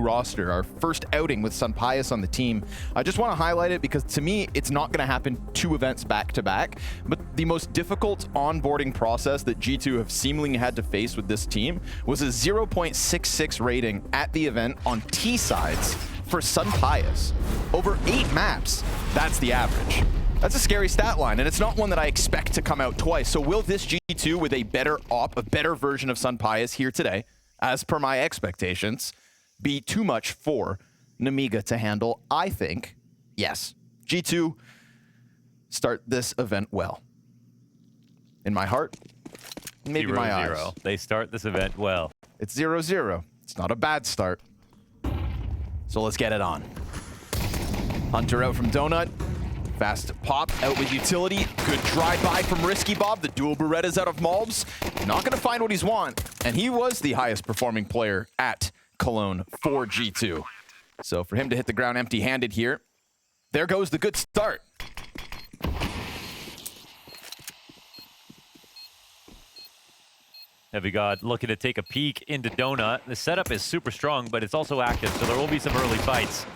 roster, our first outing with Sunpius on the team. I just want to highlight it because to me, it's not going to happen 2 events back to back, but the most difficult onboarding process that G2 have seemingly had to face with this team was a 0.66 rating at the event on T sides for Sunpius. Over 8 maps, that's the average. That's a scary stat line, and it's not one that I expect to come out twice. So will this G2 with a better op, a better version of Sunpius here today, as per my expectations, be too much for Nemiga to handle? I think, yes. G2 start this event well. In my heart, maybe my eyes. They start this event well. It's 0-0. It's not a bad start. So let's get it on. Hunter out from Donut. Fast pop out with utility. Good drive-by from Risky Bob. The dual Berettas out of Malbs. Not going to find what he's want. And he was the highest performing player at Cologne for G2. So for him to hit the ground empty-handed here, there goes the good start. Heavy God looking to take a peek into Donut. The setup is super strong, but it's also active, so there will be some early fights.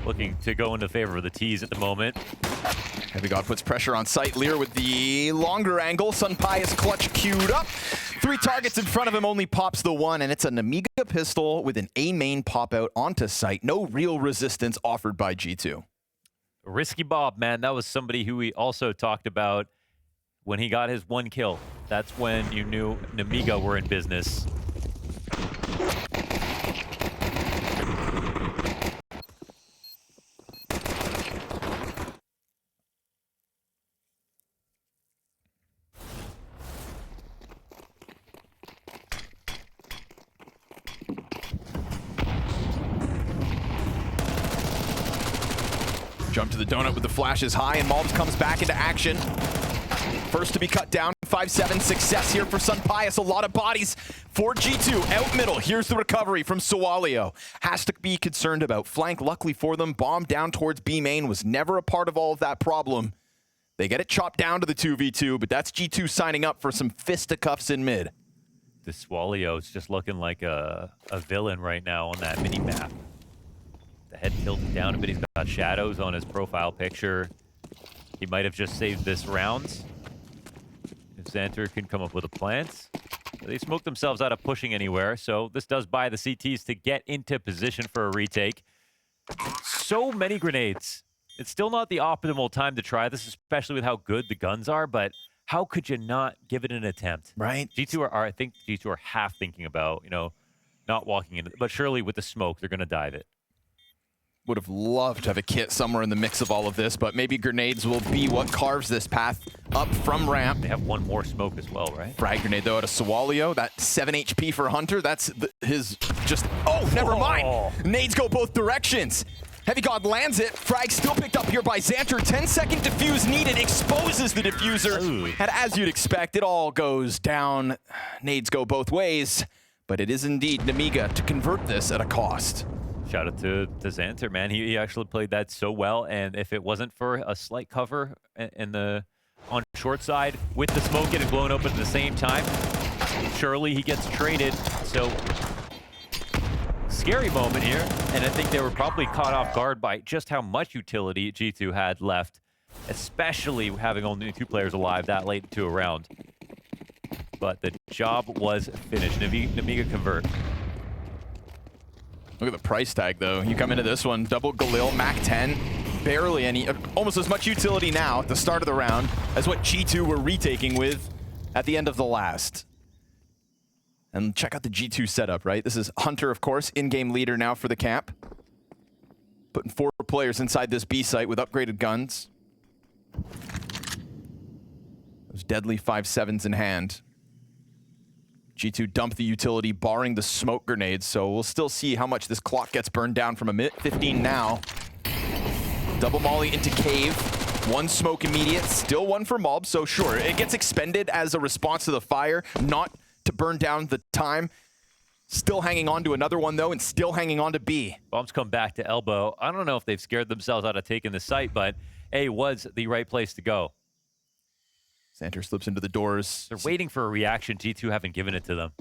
Looking to go into favor of the T's at the moment. Heavy God puts pressure on site. Lear with the longer angle. Sunpius clutch queued up. 3 targets in front of him, only pops the 1, and it's a Nemiga pistol with an A main pop out onto site. No real resistance offered by G2. Risky Bob, man, that was somebody who we also talked about when he got his 1 kill. That's when you knew Nemiga were in business. Jump to the Donut with the flashes high, and Malbs comes back into action. First to be cut down, 5-7 success here for Sunpius. A lot of bodies for G2. Out middle, here's the recovery from Sawalio. Has to be concerned about flank. Luckily for them, bomb down towards B main was never a part of all of that problem. They get it chopped down to the 2v2, but that's G2 signing up for some fisticuffs in mid. The Swalio's just looking like a villain right now on that mini-map. The head tilted down a bit. He's got shadows on his profile picture. He might have just saved this round. If Xanter can come up with a plant. They smoked themselves out of pushing anywhere, so this does buy the CTs to get into position for a retake. So many grenades. It's still not the optimal time to try this, especially with how good the guns are, but how could you not give it an attempt? Right. G2 I think G2 are half thinking about, not walking into it, but surely with the smoke, they're going to dive it. Would have loved to have a kit somewhere in the mix of all of this, but maybe grenades will be what carves this path up from ramp. They have 1 more smoke as well, right? Frag grenade though out of Sawalio. That 7 HP for Hunter. That's his just... Oh, never mind. Nades go both directions. Heavy God lands it. Frag still picked up here by Xanter. 10-second defuse needed. Exposes the diffuser. Ooh. And as you'd expect, it all goes down. Nades go both ways. But it is indeed Nemiga to convert this at a cost. Shout out to Xanter, man. He actually played that so well, and if it wasn't for a slight cover on short side with the smoke getting blown open at the same time, surely he gets traded. So scary moment here, and I think they were probably caught off guard by just how much utility G2 had left, especially having only 2 players alive that late into a round. But the job was finished. Nemiga convert. Look at the price tag, though. You come into this one, double Galil, Mac 10, barely any, almost as much utility now at the start of the round as what G2 were retaking with at the end of the last. And check out the G2 setup, right? This is Hunter, of course, in-game leader now for the camp. Putting 4 players inside this B site with upgraded guns. Those deadly 5.7s in hand. G2 dumped the utility, barring the smoke grenades, so we'll still see how much this clock gets burned down from a minute 15 now. Double molly into cave. 1 smoke immediate, still 1 for Mob, so sure, it gets expended as a response to the fire, not to burn down the time. Still hanging on to another one, though, and still hanging on to B. Bombs come back to elbow. I don't know if they've scared themselves out of taking the site, but A was the right place to go. Xanter slips into the doors. They're waiting for a reaction. G2 haven't given it to them.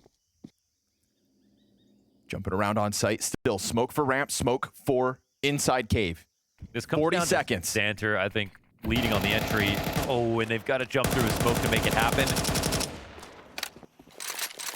Jumping around on site still. Smoke for ramp, smoke for inside cave. This comes 40 down seconds. To Xanter, I think, leading on the entry. Oh, and they've got to jump through his smoke to make it happen.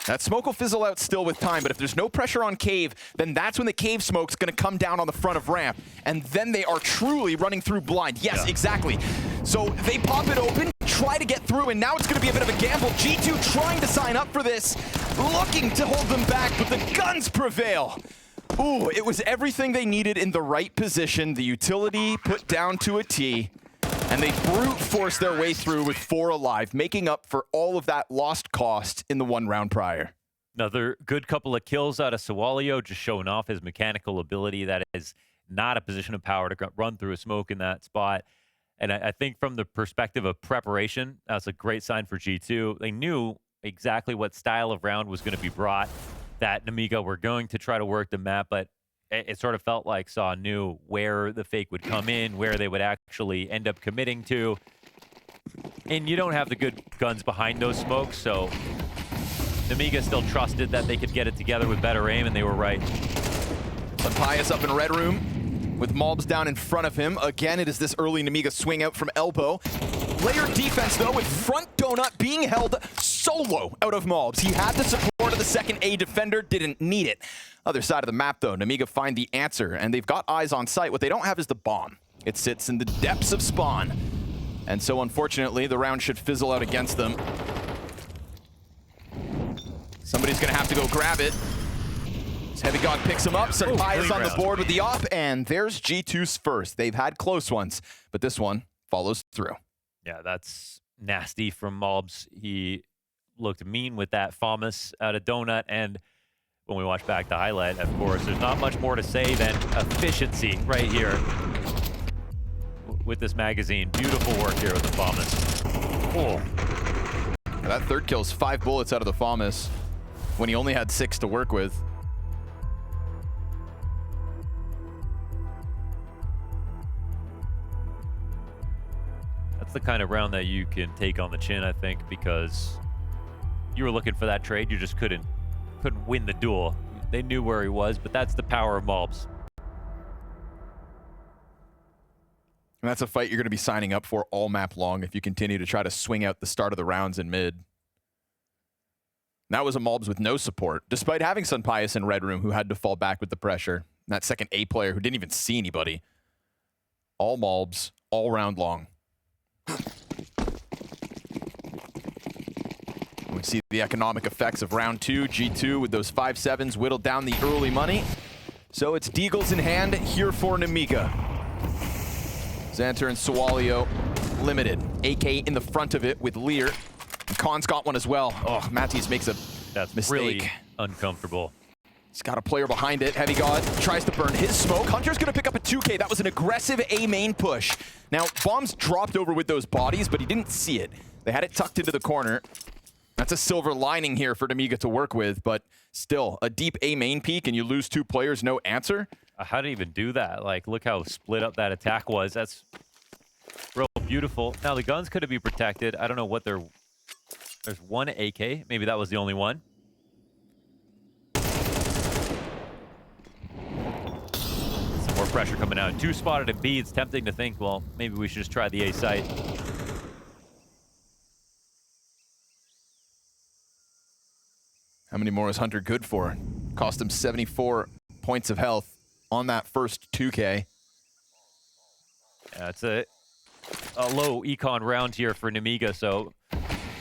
That smoke will fizzle out still with time, but if there's no pressure on cave, then that's when the cave smoke's going to come down on the front of ramp, and then they are truly running through blind. Yes, yeah. Exactly. So they pop it open, try to get through, and now it's going to be a bit of a gamble. G2 trying to sign up for this, looking to hold them back, but the guns prevail. Ooh, it was everything they needed in the right position, the utility put down to a T, and they brute forced their way through with 4 alive, making up for all of that lost cost in the 1 round prior. Another good couple of kills out of Sawalio, just showing off his mechanical ability. That is not a position of power to run through a smoke in that spot. And I think from the perspective of preparation, that's a great sign for G2. They knew exactly what style of round was going to be brought, that Nemiga were going to try to work the map, but it sort of felt like Saw knew where the fake would come in, where they would actually end up committing to. And you don't have the good guns behind those smokes, so Nemiga still trusted that they could get it together with better aim, and they were right. Pius up in red room with Mobs down in front of him. Again, it is this early Nemiga swing out from elbow. Layered defense, though, with front donut being held solo out of Mobs. He had the support of the second A defender, didn't need it. Other side of the map, though, Nemiga find the answer, and they've got eyes on sight. What they don't have is the bomb. It sits in the depths of spawn. And so, unfortunately, the round should fizzle out against them. Somebody's going to have to go grab it. Heavy God picks him up. Sarpaya's on the board with the op, and there's G2's first. They've had close ones, but this one follows through. Yeah, that's nasty from Mobs. He looked mean with that FAMAS out of Donut, and when we watch back the highlight, of course, there's not much more to say than efficiency right here with this magazine. Beautiful work here with the FAMAS. Oh. That third kill's 5 bullets out of the FAMAS when he only had 6 to work with. That's the kind of round that you can take on the chin, I think, because you were looking for that trade. You just couldn't win the duel. They knew where he was, but that's the power of Mobs. And that's a fight you're going to be signing up for all map long if you continue to try to swing out the start of the rounds in mid. That was a Mobs with no support, despite having Sunpius in red room who had to fall back with the pressure. And that second A player who didn't even see anybody. All Mobs, all round long. We see the economic effects of round 2. G2 with those 5-7s whittled down the early money. So it's Deagles in hand here for Nemiga. Xanter and Sawalio limited. AK in the front of it with Lear. And Khan's got one as well. Oh, Matisse makes a mistake. Really uncomfortable. He's got a player behind it. Heavy God tries to burn his smoke. Hunter's going to pick up a 2K. That was an aggressive A main push. Now, bombs dropped over with those bodies, but he didn't see it. They had it tucked into the corner. That's a silver lining here for Nemiga to work with, but still, a deep A main peek and you lose 2 players, no answer. How to even do that? Like, look how split up that attack was. That's real beautiful. Now, the guns could be protected. I don't know what they're... There's 1 AK. Maybe that was the only one. Some more pressure coming out. 2 spotted at B. It's tempting to think, well, maybe we should just try the A site. How many more is Hunter good for? Cost him 74 points of health on that first 2K. Yeah, it's a low econ round here for Nemiga, so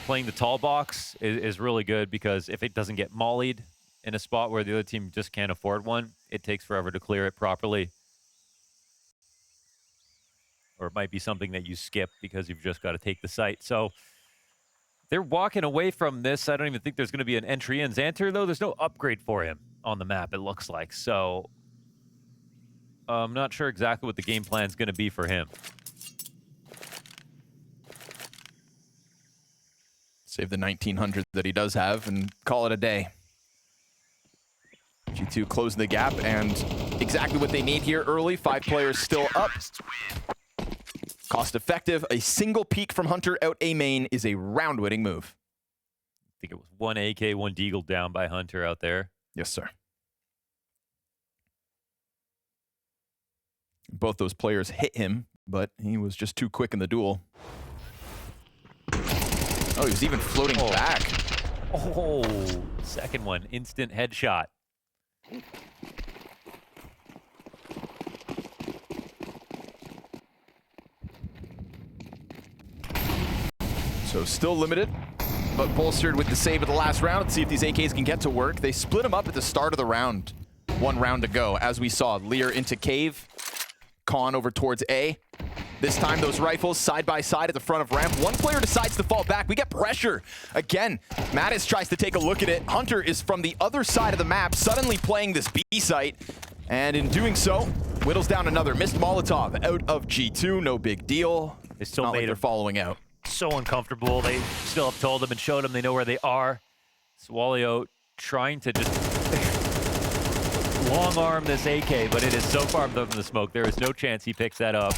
playing the tall box is really good because if it doesn't get mollied in a spot where the other team just can't afford one, it takes forever to clear it properly. Or it might be something that you skip because you've just got to take the site. So they're walking away from this. I don't even think there's going to be an entry in. Xanter, though, there's no upgrade for him on the map, it looks like. So I'm not sure exactly what the game plan is going to be for him. Save the 1900 that he does have and call it a day. G2 closing the gap and exactly what they need here early. 5 players still up. Cost effective. A single peek from Hunter out A main is a round-winning move. I think it was 1 AK, 1 Deagle down by Hunter out there. Yes, sir. Both those players hit him, but he was just too quick in the duel. Oh, he was even floating back. Oh, second one, instant headshot. So still limited, but bolstered with the save of the last round. Let's see if these AKs can get to work. They split them up at the start of the round. 1 round to go. As we saw, Lear into cave, Khan over towards A. This time, those rifles side by side at the front of ramp. One player decides to fall back. We get pressure. Again, Mattis tries to take a look at it. Hunter is from the other side of the map, suddenly playing this B site. And in doing so, whittles down another. Missed Molotov out of G2. No big deal. They still Not made like they're him following out. so uncomfortable. They still have told them and showed them they know where they are. Swalio trying to just long arm this AK, but it is so far from the smoke. There is no chance he picks that up.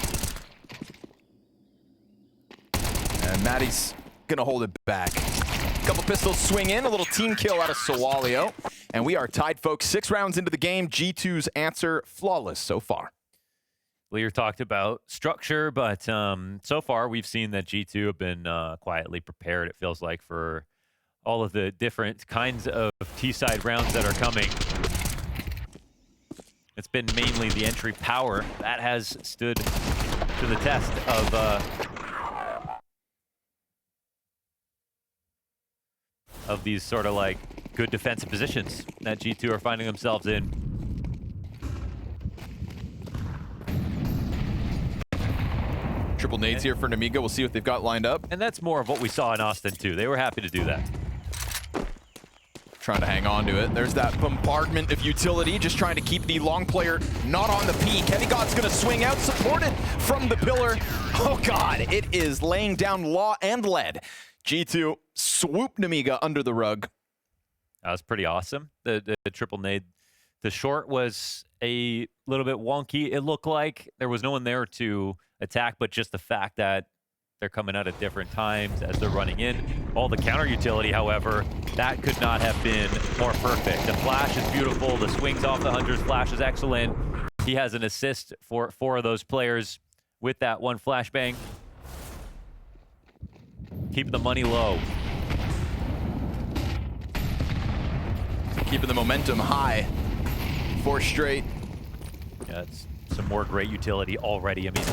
And Matty's gonna hold it back. Couple pistols swing in, a little team kill out of Swalio. And we are tied, folks. 6 rounds into the game. G2's answer flawless so far. Lear talked about structure, but so far we've seen that G2 have been quietly prepared, it feels like, for all of the different kinds of T-side rounds that are coming. It's been mainly the entry power that has stood to the test of these sort of like good defensive positions that G2 are finding themselves in. Triple nades here for Nemiga. We'll see what they've got lined up. And that's more of what we saw in Austin too. They were happy to do that. Trying to hang on to it. There's that bombardment of utility, just trying to keep the long player not on the peak. Heavy God's gonna swing out, supported from the pillar. Oh God, it is laying down law and lead. G2 swoop Nemiga under the rug. That was pretty awesome. The triple nade. The short was a little bit wonky. It looked like there was no one there to attack, but just the fact that they're coming out at different times as they're running in. All the counter utility, however, that could not have been more perfect. The flash is beautiful. The swings off the Hunter's flash is excellent. He has an assist for 4 of those players with that one flashbang. Keeping the money low. Keeping the momentum high. 4 straight. Yeah, it's some more great utility already. I mean,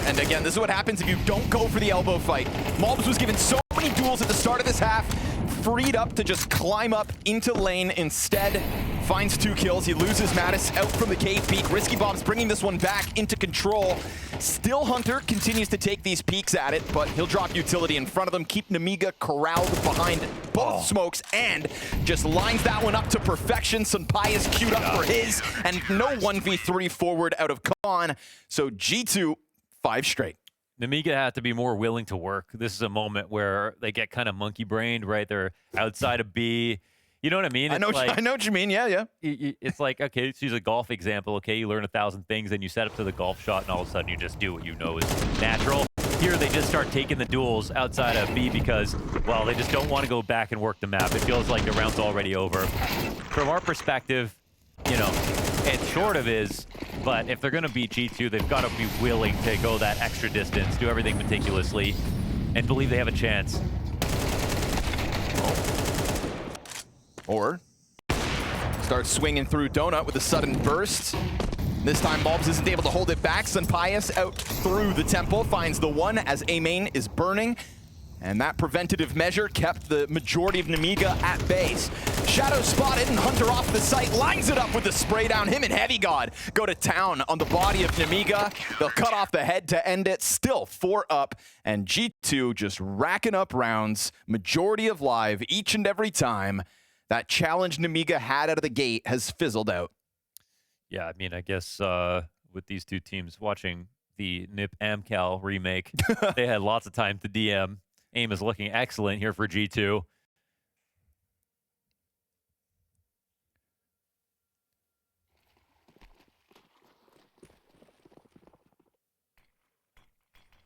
and again, this is what happens if you don't go for the elbow fight. Malbs was given so many duels at the start of this half, freed up to just climb up into lane instead. Finds 2 kills. He loses Mattis out from the cave peak. Risky Bob's bringing this one back into control. Still Hunter continues to take these peeks at it, but he'll drop utility in front of them, keep Nemiga corralled behind both smokes, and just lines that one up to perfection. Sunpai is queued up for his, and no 1v3 forward out of Khan. So G2, 5 straight. Nemiga had to be more willing to work. This is a moment where they get kind of monkey-brained, right? They're outside of B. You know what I mean? I know what you mean, yeah. It's like, okay, let's use a golf example. Okay, you learn 1,000 things, then you set up to the golf shot, and all of a sudden you just do what you know is natural. Here they just start taking the duels outside of B because, well, they just don't want to go back and work the map. It feels like the round's already over. From our perspective, you know, it's short of is, but if they're going to beat G2, they've got to be willing to go that extra distance, do everything meticulously, and believe they have a chance. Or start swinging through Donut with a sudden burst. This time Malbs isn't able to hold it back. Sunpius out through the temple, finds the one as A main is burning. And that preventative measure kept the majority of Nemiga at base. Shadow spotted and Hunter off the site, lines it up with the spray down. Him and Heavy God go to town on the body of Nemiga. They'll cut off the head to end it. Still 4 up, and G2 just racking up rounds. Majority of live each and every time. That challenge Nemiga had out of the gate has fizzled out. Yeah, I mean, I guess with these 2 teams watching the NIP Amcal remake, they had lots of time to DM. Aim is looking excellent here for G2.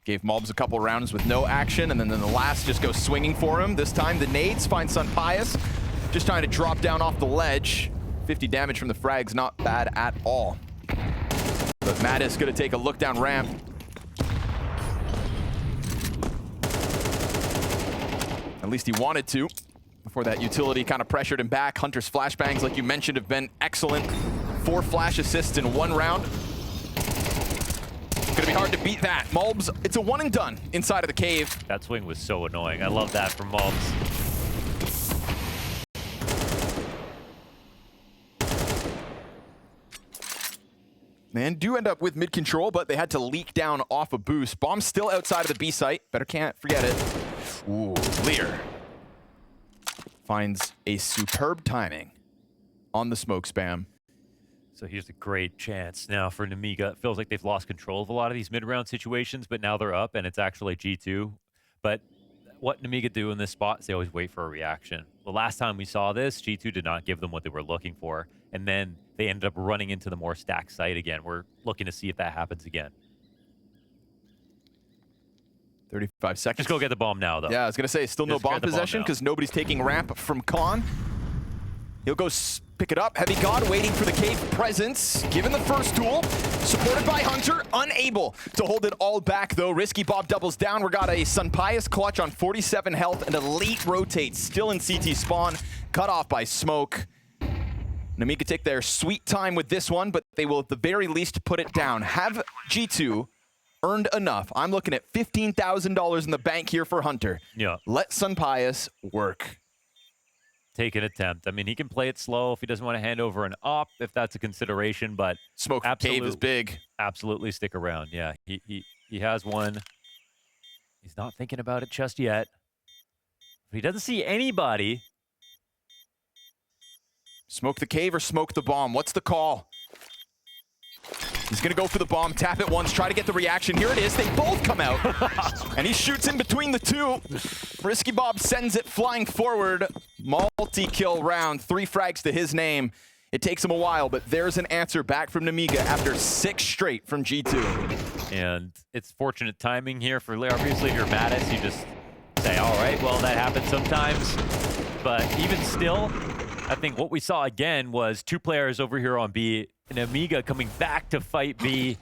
Gave Malbs a couple rounds with no action, and then the last just goes swinging for him. This time the nades find Sunpius. Just trying to drop down off the ledge. 50 damage from the frags, not bad at all. But Mattis gonna take a look down ramp. At least he wanted to. Before that utility kind of pressured him back. Hunter's flashbangs, like you mentioned, have been excellent. 4 flash assists in 1 round. Gonna be hard to beat that. Mulbs, it's a one and done inside of the cave. That swing was so annoying. I love that from Mulbs. Man, do end up with mid control, but they had to leak down off a boost. Bomb still outside of the B site. Better can't forget it. Ooh, Lear finds a superb timing on the smoke spam. So here's a great chance now for Nemiga. It feels like they've lost control of a lot of these mid-round situations, but now they're up, and it's actually G2. But what Nemiga do in this spot is they always wait for a reaction. The last time we saw this, G2 did not give them what they were looking for, and then they ended up running into the more stacked site again. We're looking to see if that happens again. 35 seconds. Just go get the bomb now, though. Yeah, I was going to say, still no bomb possession because nobody's taking ramp from Khan. He'll go pick it up. Heavy God waiting for the cave presence. Given the first duel, supported by Hunter, unable to hold it all back though. Risky Bob doubles down. We got a Sunpius clutch on 47 health and Elite rotates still in CT spawn. Cut off by smoke. Nemiga take their sweet time with this one, but they will at the very least put it down. Have G2 earned enough? I'm looking at $15,000 in the bank here for Hunter. Yeah. Let Sunpius work. Take an attempt. I mean, he can play it slow if he doesn't want to hand over an op, if that's a consideration, but smoke cave is big. Absolutely stick around. Yeah, he has one. He's not thinking about it just yet. But he doesn't see anybody. Smoke the cave or smoke the bomb? What's the call? He's gonna go for the bomb, tap it once, try to get the reaction. Here it is, they both come out. And he shoots in between the two. Risky Bob sends it flying forward. Multi-kill round, 3 frags to his name. It takes him a while, but there's an answer back from Nemiga after 6 straight from G2. And it's fortunate timing here for Lear. Obviously, if you're Mattis, you just say, all right, well, that happens sometimes. But even still, I think what we saw again was 2 players over here on B. Nemiga coming back to fight B.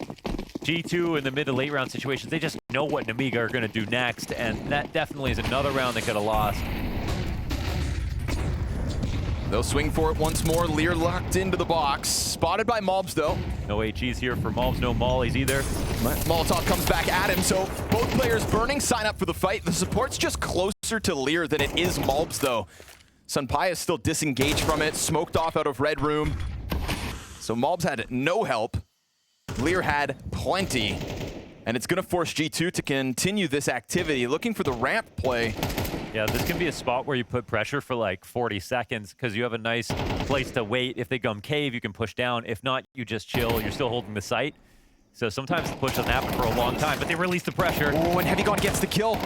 G2 in the mid to late round situations, they just know what Nemiga are going to do next, and that definitely is another round they could have lost. They'll swing for it once more. Lear locked into the box. Spotted by Mulbs, though. No HEs here for Mulbs, no Mollies either. Molotov comes back at him, so both players burning sign up for the fight. The support's just closer to Lear than it is Mulbs, though. Sunpai is still disengaged from it, smoked off out of Red Room. So Mulbs had no help. Lear had plenty. And it's going to force G2 to continue this activity, looking for the ramp play. Yeah, this can be a spot where you put pressure for like 40 seconds because you have a nice place to wait. If they come cave, you can push down. If not, you just chill. You're still holding the site. So sometimes the push doesn't happen for a long time, but they release the pressure. Oh, and Heavy God gets the kill.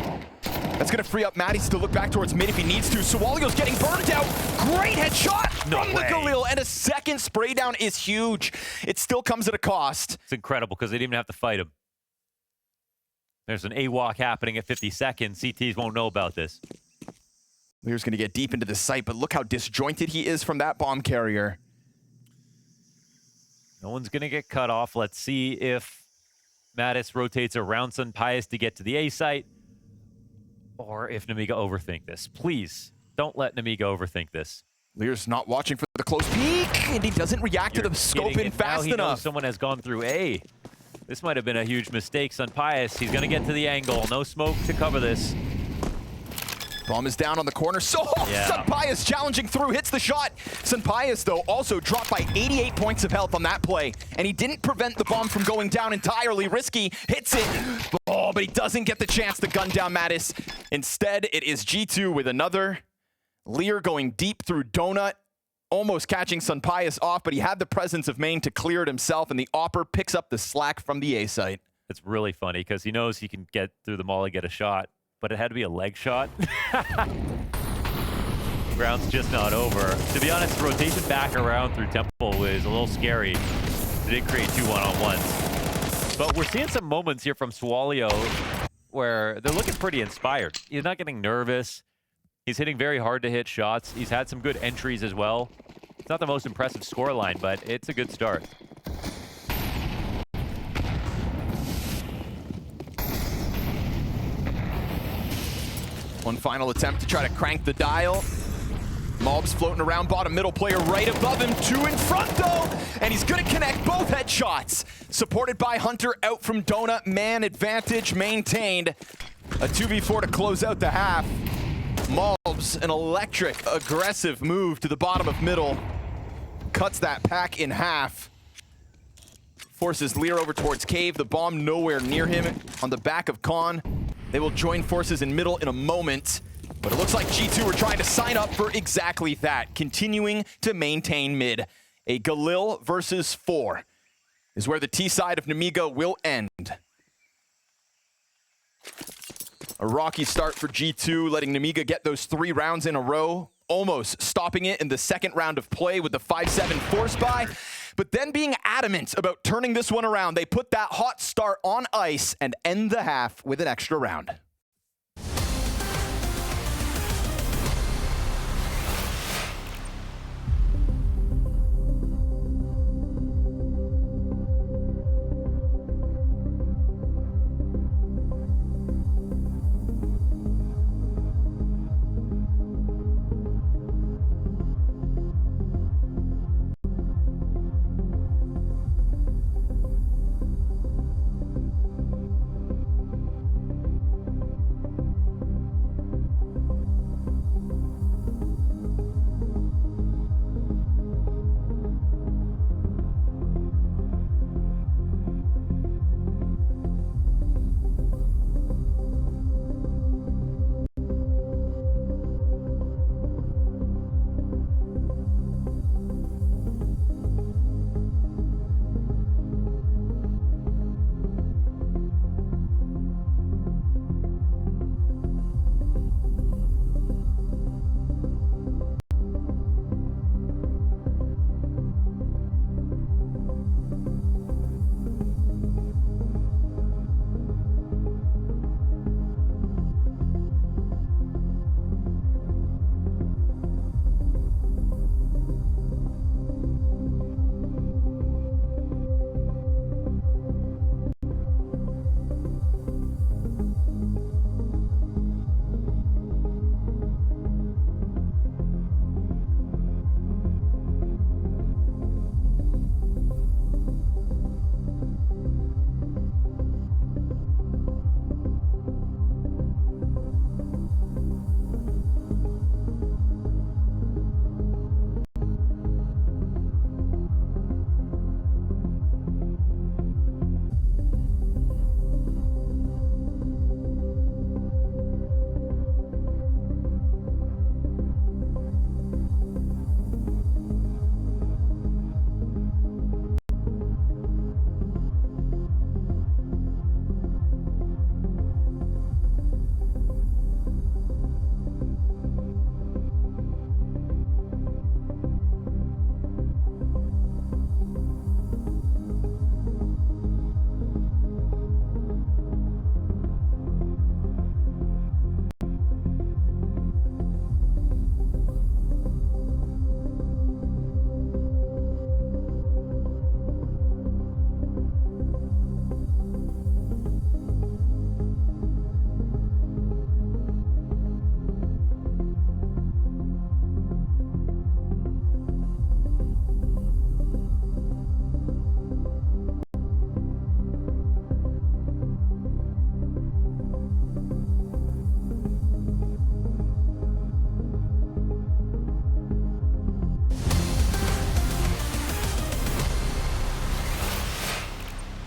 That's going to free up Mattis to look back towards mid if he needs to. Sawalio's getting burned out. Great headshot from the Galil, and a second spray down is huge. It still comes at a cost. It's incredible because they didn't even have to fight him. There's an AWOC happening at 50 seconds. CTs won't know about this. Lear's going to get deep into the site, but look how disjointed he is from that bomb carrier. No one's going to get cut off. Let's see if Mattis rotates around Sunpius to get to the A site, or if Nemiga overthink this. Please, don't let Nemiga overthink this. Lear's not watching for the close peek, and he doesn't react to the scope in fast enough. Someone has gone through A. This might have been a huge mistake. Sunpius, he's going to get to the angle. No smoke to cover this. Bomb is down on the corner. Sunpius challenging through, hits the shot. Sunpius, though, also dropped by 88 points of health on that play, and he didn't prevent the bomb from going down entirely. Risky hits it. Oh, but he doesn't get the chance to gun down Mattis. Instead, it is G2 with another. Lear going deep through Donut, almost catching Sunpius off, but he had the presence of main to clear it himself, and the Opper picks up the slack from the A site. It's really funny because he knows he can get through the molly, get a shot, but it had to be a leg shot. Round's just not over. To be honest, rotation back around through Temple was a little scary. They did create 2 one-on-ones. But we're seeing some moments here from Swalio where they're looking pretty inspired. He's not getting nervous. He's hitting very hard to hit shots. He's had some good entries as well. It's not the most impressive scoreline, but it's a good start. One final attempt to try to crank the dial. Mob's floating around bottom, middle player right above him. Two in front though, and he's gonna connect both headshots. Supported by Hunter out from Donut, man advantage maintained. A 2v4 to close out the half. Mobs, an electric, aggressive move to the bottom of middle. Cuts that pack in half. Forces Lear over towards Cave, the bomb nowhere near him on the back of Khan. They will join forces in middle in a moment. But it looks like G2 are trying to sign up for exactly that, continuing to maintain mid. A Galil versus 4 is where the T side of Nemiga will end. A rocky start for G2, letting Nemiga get those 3 rounds in a row, almost stopping it in the second round of play with the 5-7 force buy, but then being adamant about turning this one around. They put that hot start on ice and end the half with an extra round.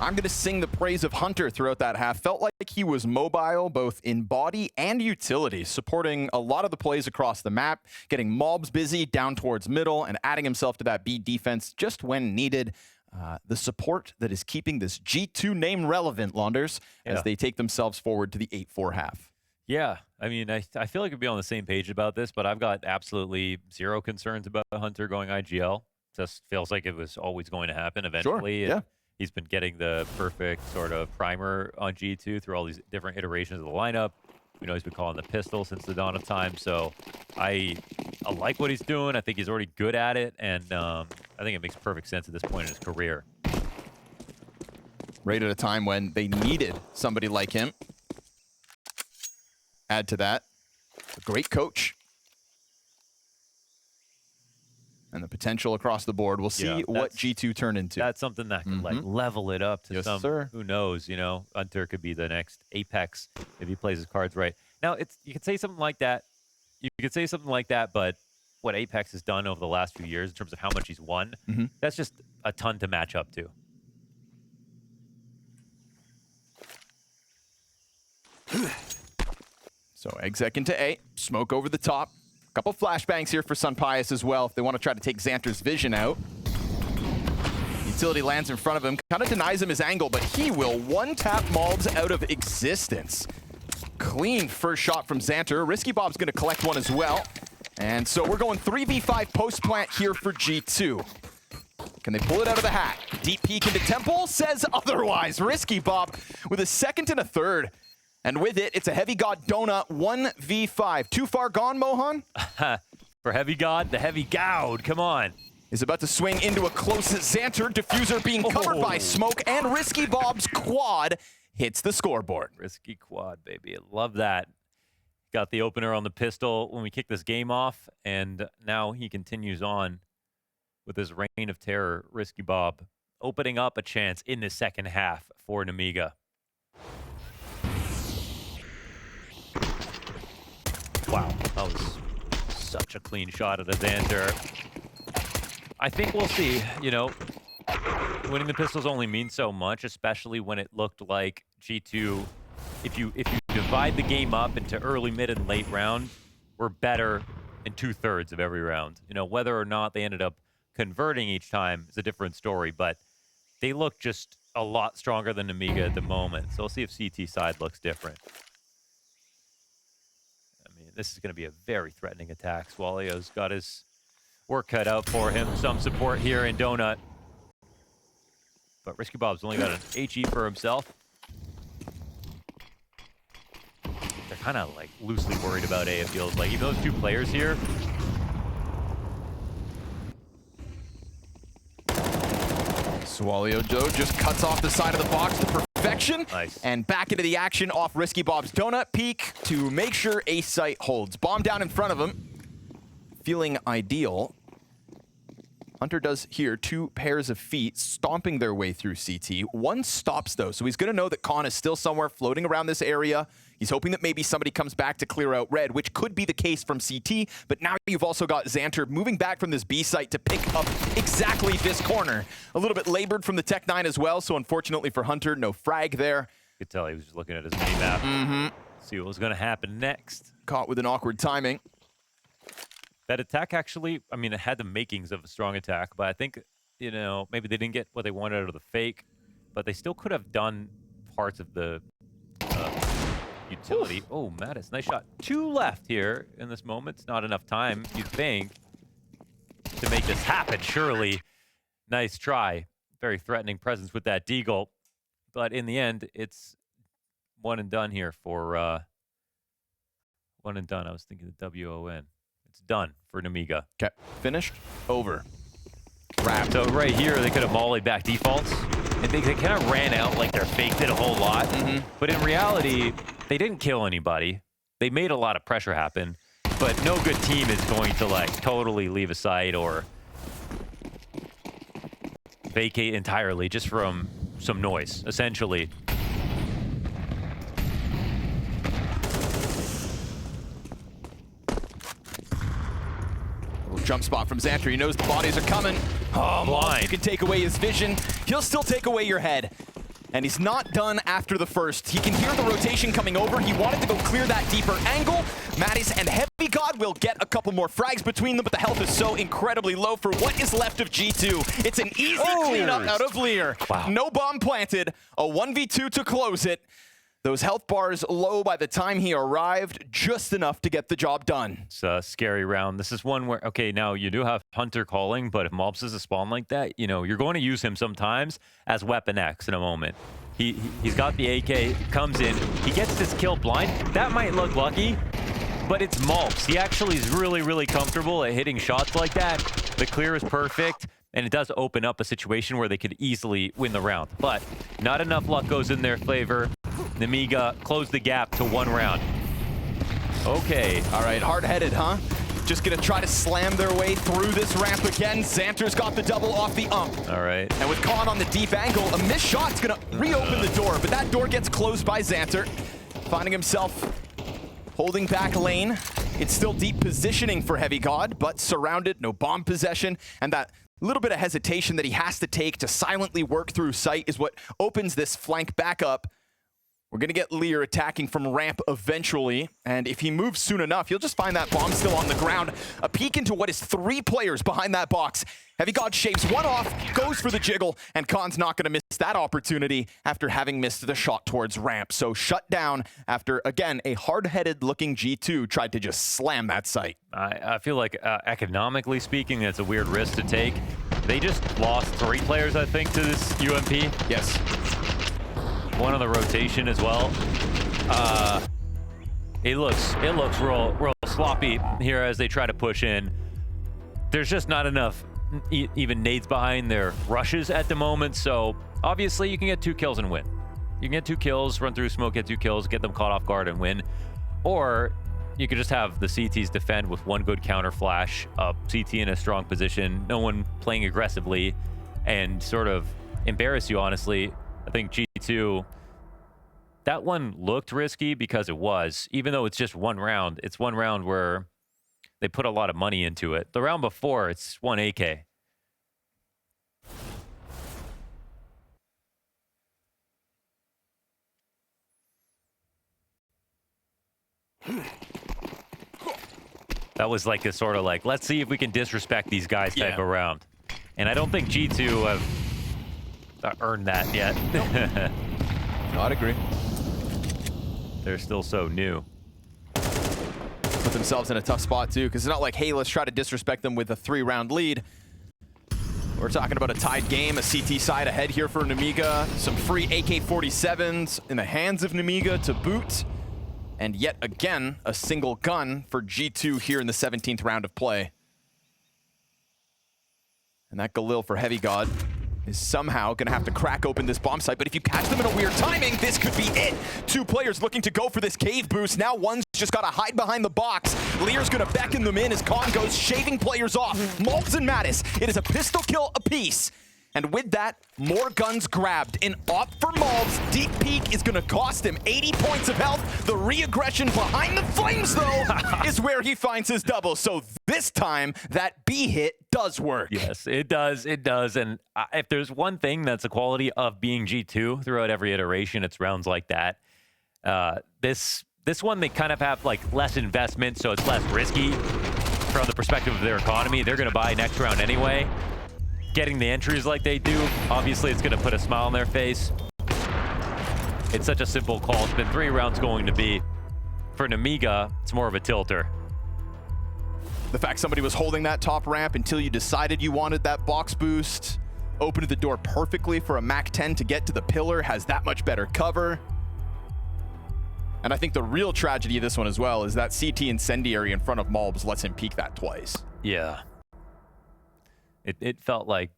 I'm going to sing the praise of Hunter throughout that half. Felt like he was mobile, both in body and utility, supporting a lot of the plays across the map, getting mobs busy down towards middle, and adding himself to that B defense just when needed. The support that is keeping this G2 name relevant, Launders, as they take themselves forward to the 8-4 half. Yeah, I mean, I feel like we'd be on the same page about this, but I've got absolutely zero concerns about Hunter going IGL. Just feels like it was always going to happen eventually. Sure, yeah. He's been getting the perfect sort of primer on G2 through all these different iterations of the lineup. We know he's been calling the pistol since the dawn of time, so I like what he's doing. I think he's already good at it, and I think it makes perfect sense at this point in his career. Right at a time when they needed somebody like him. Add to that, A great coach. And the potential across the board. We'll see what G2 turn into. That's something that could like level it up to some. Sir. Who knows? You know, Hunter could be the next Apex if he plays his cards right. Now, you could say something like that. You could say something like that, but what Apex has done over the last few years in terms of how much he's won, that's just a ton to match up to. So exec into A, smoke over the top. A couple flashbangs here for Sunpius as well if they want to try to take Xanter's vision out. Utility lands in front of him, kind of denies him his angle, but he will one-tap Malbs out of existence. Clean first shot from Xanter. Risky Bob's going to collect one as well. And so we're going 3v5 post-plant here for G2. Can they pull it out of the hat? Deep peek into Temple says otherwise. Risky Bob with a second and a third. And with it, it's a Heavy God Donut 1v5. Too far gone, Mohan? For Heavy God, the Heavy Goud, come on. Is about to swing into a close Xanter. Diffuser being covered by smoke, and Risky Bob's quad hits the scoreboard. Risky quad, baby. I love that. Got the opener on the pistol when we kick this game off, and now he continues on with his reign of terror. Risky Bob opening up a chance in the second half for Nemiga. Wow, that was such a clean shot at a Xanter. I think we'll see, you know, winning the pistols only means so much, especially when it looked like G2, if you divide the game up into early, mid, and late round, we're better in 2/3 of every round. You know, whether or not they ended up converting each time is a different story, but they look just a lot stronger than Nemiga at the moment. So we'll see if CT side looks different. I mean, this is going to be a very threatening attack. Swallow's got his work cut out for him. Some support here in Donut. But Risky Bob's only got an HE for himself. They're kind of like loosely worried about A, it feels like. Even those two players here. Swallow Joe just cuts off the side of the box to perfection. Nice. And back into the action off Risky Bob's donut peek to make sure A site holds. Bomb down in front of him. Feeling ideal. Hunter does here 2 pairs of feet stomping their way through CT. One stops though, so he's going to know that Khan is still somewhere floating around this area. He's hoping that maybe somebody comes back to clear out red, which could be the case from CT, but now you've also got Xanter moving back from this B site to pick up exactly this corner. A little bit labored from the Tech 9 as well, so unfortunately for Hunter, no frag there. You could tell he was just looking at his mini-map. See what was going to happen next. Caught with an awkward timing. That attack actually, I mean, it had the makings of a strong attack, but I think, you know, maybe they didn't get what they wanted out of the fake, but they still could have done parts of the utility. Oof. Oh, Mattis, nice shot. 2 left here in this moment. It's not enough time, you'd think, to make this happen, surely. Nice try. Very threatening presence with that deagle, but in the end, it's one and done here for, one and done. I was thinking the WON. It's done for Nemiga. Okay, finished, over. Wrapped. So right here, they could have mollied back defaults. And they kind of ran out like they're faked it a whole lot. But in reality, they didn't kill anybody. They made a lot of pressure happen. But no good team is going to like totally leave a site or vacate entirely just from some noise, essentially. Jump spot from Xanter. He knows the bodies are coming. Oh, blind. You can take away his vision. He'll still take away your head. And he's not done after the first. He can hear the rotation coming over. He wanted to go clear that deeper angle. Mattis and Heavy God will get a couple more frags between them, but the health is so incredibly low for what is left of G2. It's an easy cleanup out of Lear. Wow. No bomb planted. A 1v2 to close it. Those health bars low by the time he arrived, just enough to get the job done. It's a scary round. This is one where, okay, now you do have Hunter calling, but if Malbs is a spawn like that, you know, you're going to use him sometimes as Weapon X in a moment. He's got the AK, comes in, he gets this kill blind. That might look lucky, but it's Malbs. He actually is really, really comfortable at hitting shots like that. The clear is perfect, and it does open up a situation where they could easily win the round. But not enough luck goes in their favor. Nemiga closed the gap to 1 round. Okay. All right, hard-headed, huh? Just gonna try to slam their way through this ramp again. Xanter's got the double off the ump. All right. And with Khan on the deep angle, a missed shot's gonna reopen the door, but that door gets closed by Xanter, finding himself holding back lane. It's still deep positioning for Heavy God, but surrounded, no bomb possession, and that little bit of hesitation that he has to take to silently work through sight is what opens this flank back up. We're going to get Lear attacking from ramp eventually, and if he moves soon enough, you'll just find that bomb still on the ground. A peek into what is 3 players behind that box. Heavy God shaves one off, goes for the jiggle, and Khan's not going to miss that opportunity after having missed the shot towards ramp. So shut down after, again, a hard-headed looking G2 tried to just slam that site. I feel like economically speaking, it's a weird risk to take. They just lost 3 players, I think, to this UMP. Yes. One on the rotation as well. It looks real sloppy here as they try to push in. There's just not enough even nades behind their rushes at the moment, so obviously you can get 2 kills and win. You can get 2 kills, run through smoke, get 2 kills, get them caught off guard and win. Or you could just have the CTs defend with 1 good counter flash, CT in a strong position, no one playing aggressively, and sort of embarrass you, honestly. I think G2, that one looked risky because it was, even though it's just 1 round. It's 1 round where they put a lot of money into it. The round before, it's 1 AK. That was like a sort of like, let's see if we can disrespect these guys type of round. And I don't think G2 have earned that yet. No, I'd agree. They're still so new. Put themselves in a tough spot too, because it's not like, hey, let's try to disrespect them with a 3-round lead. We're talking about a tied game, a CT side ahead here for Nemiga, some free AK-47s in the hands of Nemiga to boot, and yet again, a single gun for G2 here in the 17th round of play. And that Galil for Heavy God is somehow going to have to crack open this bomb site, but if you catch them in a weird timing, this could be it. 2 players looking to go for this cave boost. Now one's just got to hide behind the box. Lear's going to beckon them in as Khan goes, shaving players off. Malbs and Mattis, it is a pistol kill apiece. And with that, more guns grabbed. An op for Malbs. Deep peek is going to cost him 80 points of health. The re-aggression behind the flames, though, is where he finds his double. So this time, that B hit does work. Yes, it does. It does. And if there's one thing that's a quality of being G2 throughout every iteration, it's rounds like that. This one, they kind of have like less investment, so it's less risky from the perspective of their economy. They're going to buy next round anyway. Getting the entries like they do, obviously it's going to put a smile on their face. It's such a simple call. It's been 3 rounds going to be. For Nemiga, it's more of a tilter. The fact somebody was holding that top ramp until you decided you wanted that box boost, opened the door perfectly for a MAC-10 to get to the pillar, has that much better cover. And I think the real tragedy of this one as well is that CT incendiary in front of Malbs lets him peek that twice. Yeah. It felt like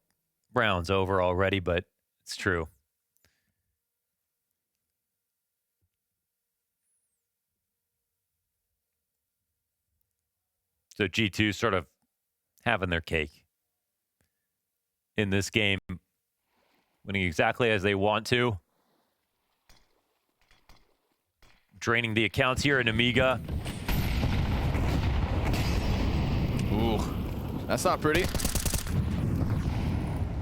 rounds over already, but it's true. So G2 sort of having their cake in this game, winning exactly as they want to. Draining the accounts here in Nemiga. Ooh, that's not pretty.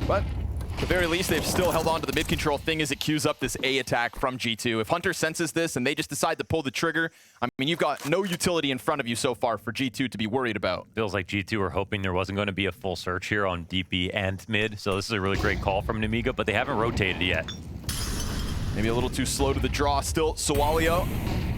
But at the very least, they've still held on to the mid-control. Thing is, it queues up this A attack from G2. If Hunter senses this and they just decide to pull the trigger, I mean, you've got no utility in front of you so far for G2 to be worried about. Feels like G2 were hoping there wasn't going to be a full search here on DP and mid, so this is a really great call from Nemiga, but they haven't rotated yet. Maybe a little too slow to the draw still. Sawalio,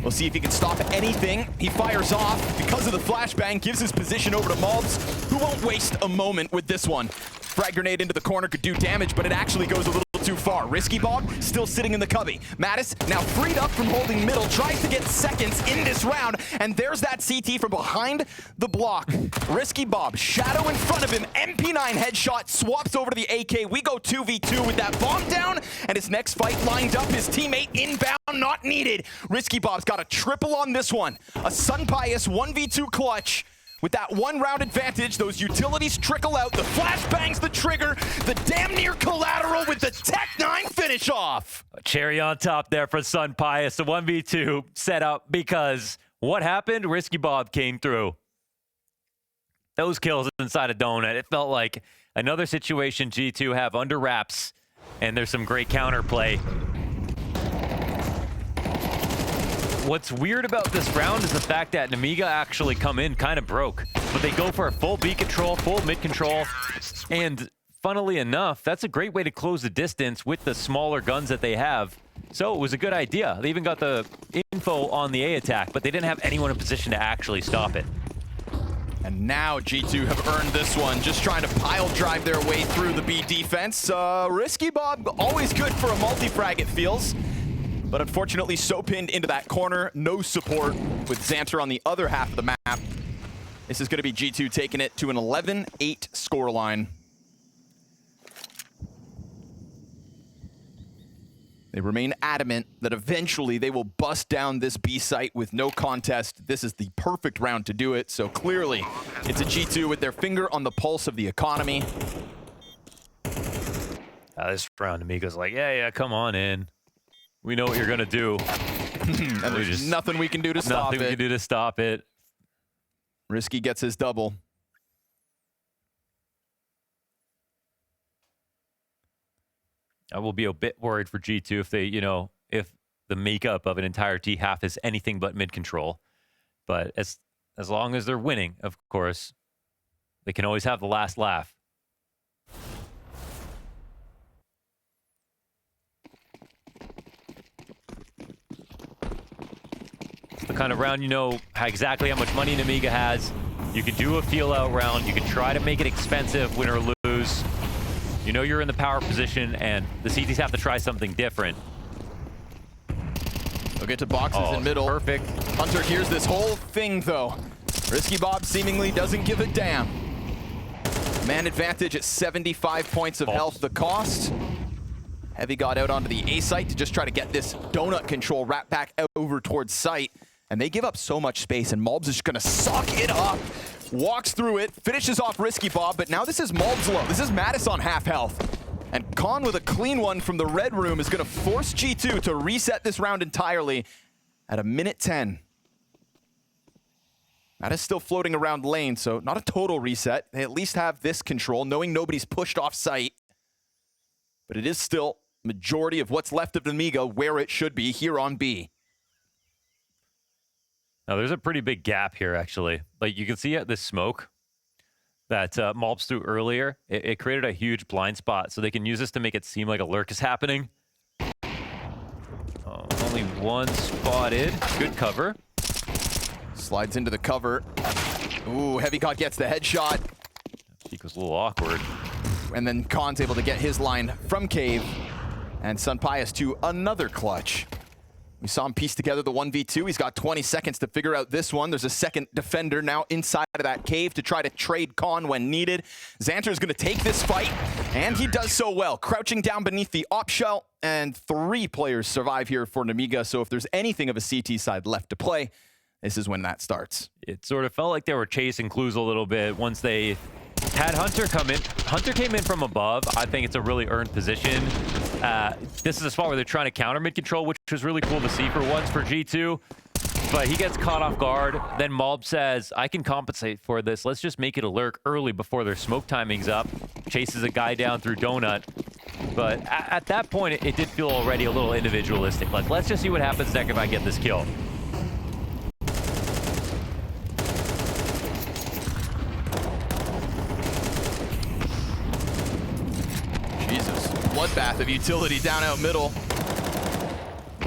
we'll see if he can stop anything. He fires off because of the flashbang, gives his position over to Malbs, who won't waste a moment with this one. Frag grenade into the corner could do damage, but it actually goes a little too far. Risky Bob still sitting in the cubby. Mattis now freed up from holding middle, tries to get seconds in this round, and there's that CT from behind the block. Risky Bob, shadow in front of him, MP9 headshot, swaps over to the AK. We go 2v2 with that bomb down, and his next fight lined up. His teammate inbound, not needed. Risky Bob's got a triple on this one. A Sun Pius 1v2 clutch. With that one round advantage, those utilities trickle out. The flash bangs the trigger. The damn near collateral with the Tech 9 finish off. A cherry on top there for Sun Pius. The 1v2 set up because what happened? Risky Bob came through. Those kills inside a donut. It felt like another situation G2 have under wraps, and there's some great counterplay. What's weird about this round is the fact that Nemiga actually come in kind of broke, but they go for a full B control, full mid control, and funnily enough, that's a great way to close the distance with the smaller guns that they have. So it was a good idea. They even got the info on the A attack, but they didn't have anyone in position to actually stop it. And now G2 have earned this one, just trying to pile drive their way through the B defense. Risky Bob, always good for a multi-frag, it feels. But unfortunately, so pinned into that corner. No support with Xanter on the other half of the map. This is going to be G2 taking it to an 11-8 scoreline. They remain adamant that eventually they will bust down this B site with no contest. This is the perfect round to do it. So clearly, it's a G2 with their finger on the pulse of the economy. This round, Nemiga's like, yeah, come on in. We know what you're going to do. And there's nothing we can do to stop it. Nothing we can do to stop it. Risky gets his double. I will be a bit worried for G2 if they, if the makeup of an entire T half is anything but mid control. But as long as they're winning, of course, they can always have the last laugh. The kind of round exactly how much money Nemiga has. You can do a feel out round. You can try to make it expensive, win or lose. You know you're in the power position, and the CTs have to try something different. They'll get to boxes in middle. Perfect. Hunter hears this whole thing, though. Risky Bob seemingly doesn't give a damn. Man advantage at 75 points of health. The cost. Heavy got out onto the A site to just try to get this donut control wrapped back out over towards site. And they give up so much space, and Malbs is just going to suck it up. Walks through it, finishes off Risky Bob, but now this is Malbs low. This is Mattis on half health. And Khan with a clean one from the red room is going to force G2 to reset this round entirely at a minute 10. Mattis still floating around lane, so not a total reset. They at least have this control, knowing nobody's pushed off site. But it is still majority of what's left of Nemiga where it should be here on B. Now, there's a pretty big gap here, actually. Like, you can see this smoke that Malbs threw earlier. It created a huge blind spot, so they can use this to make it seem like a lurk is happening. Only one spotted. Good cover. Slides into the cover. Ooh, Heavy God gets the headshot. Peak was a little awkward. And then Khan's able to get his line from Cave. And Sun Pius to another clutch. We saw him piece together the 1v2. He's got 20 seconds to figure out this one. There's a second defender now inside of that cave to try to trade Khan when needed. Xanter is going to take this fight, and he does so well. Crouching down beneath the op shell, and 3 players survive here for Nemiga. So if there's anything of a CT side left to play, this is when that starts. It sort of felt like they were chasing clues a little bit once they had Hunter come in. Hunter came in from above. I think it's a really earned position. This is a spot where they're trying to counter mid-control, which was really cool to see for once for G2. But he gets caught off guard. Then Malb says, I can compensate for this. Let's just make it a lurk early before their smoke timing's up. Chases a guy down through Donut. But at that point, it did feel already a little individualistic. Like, let's just see what happens next if I get this kill. Bloodbath of utility down out middle.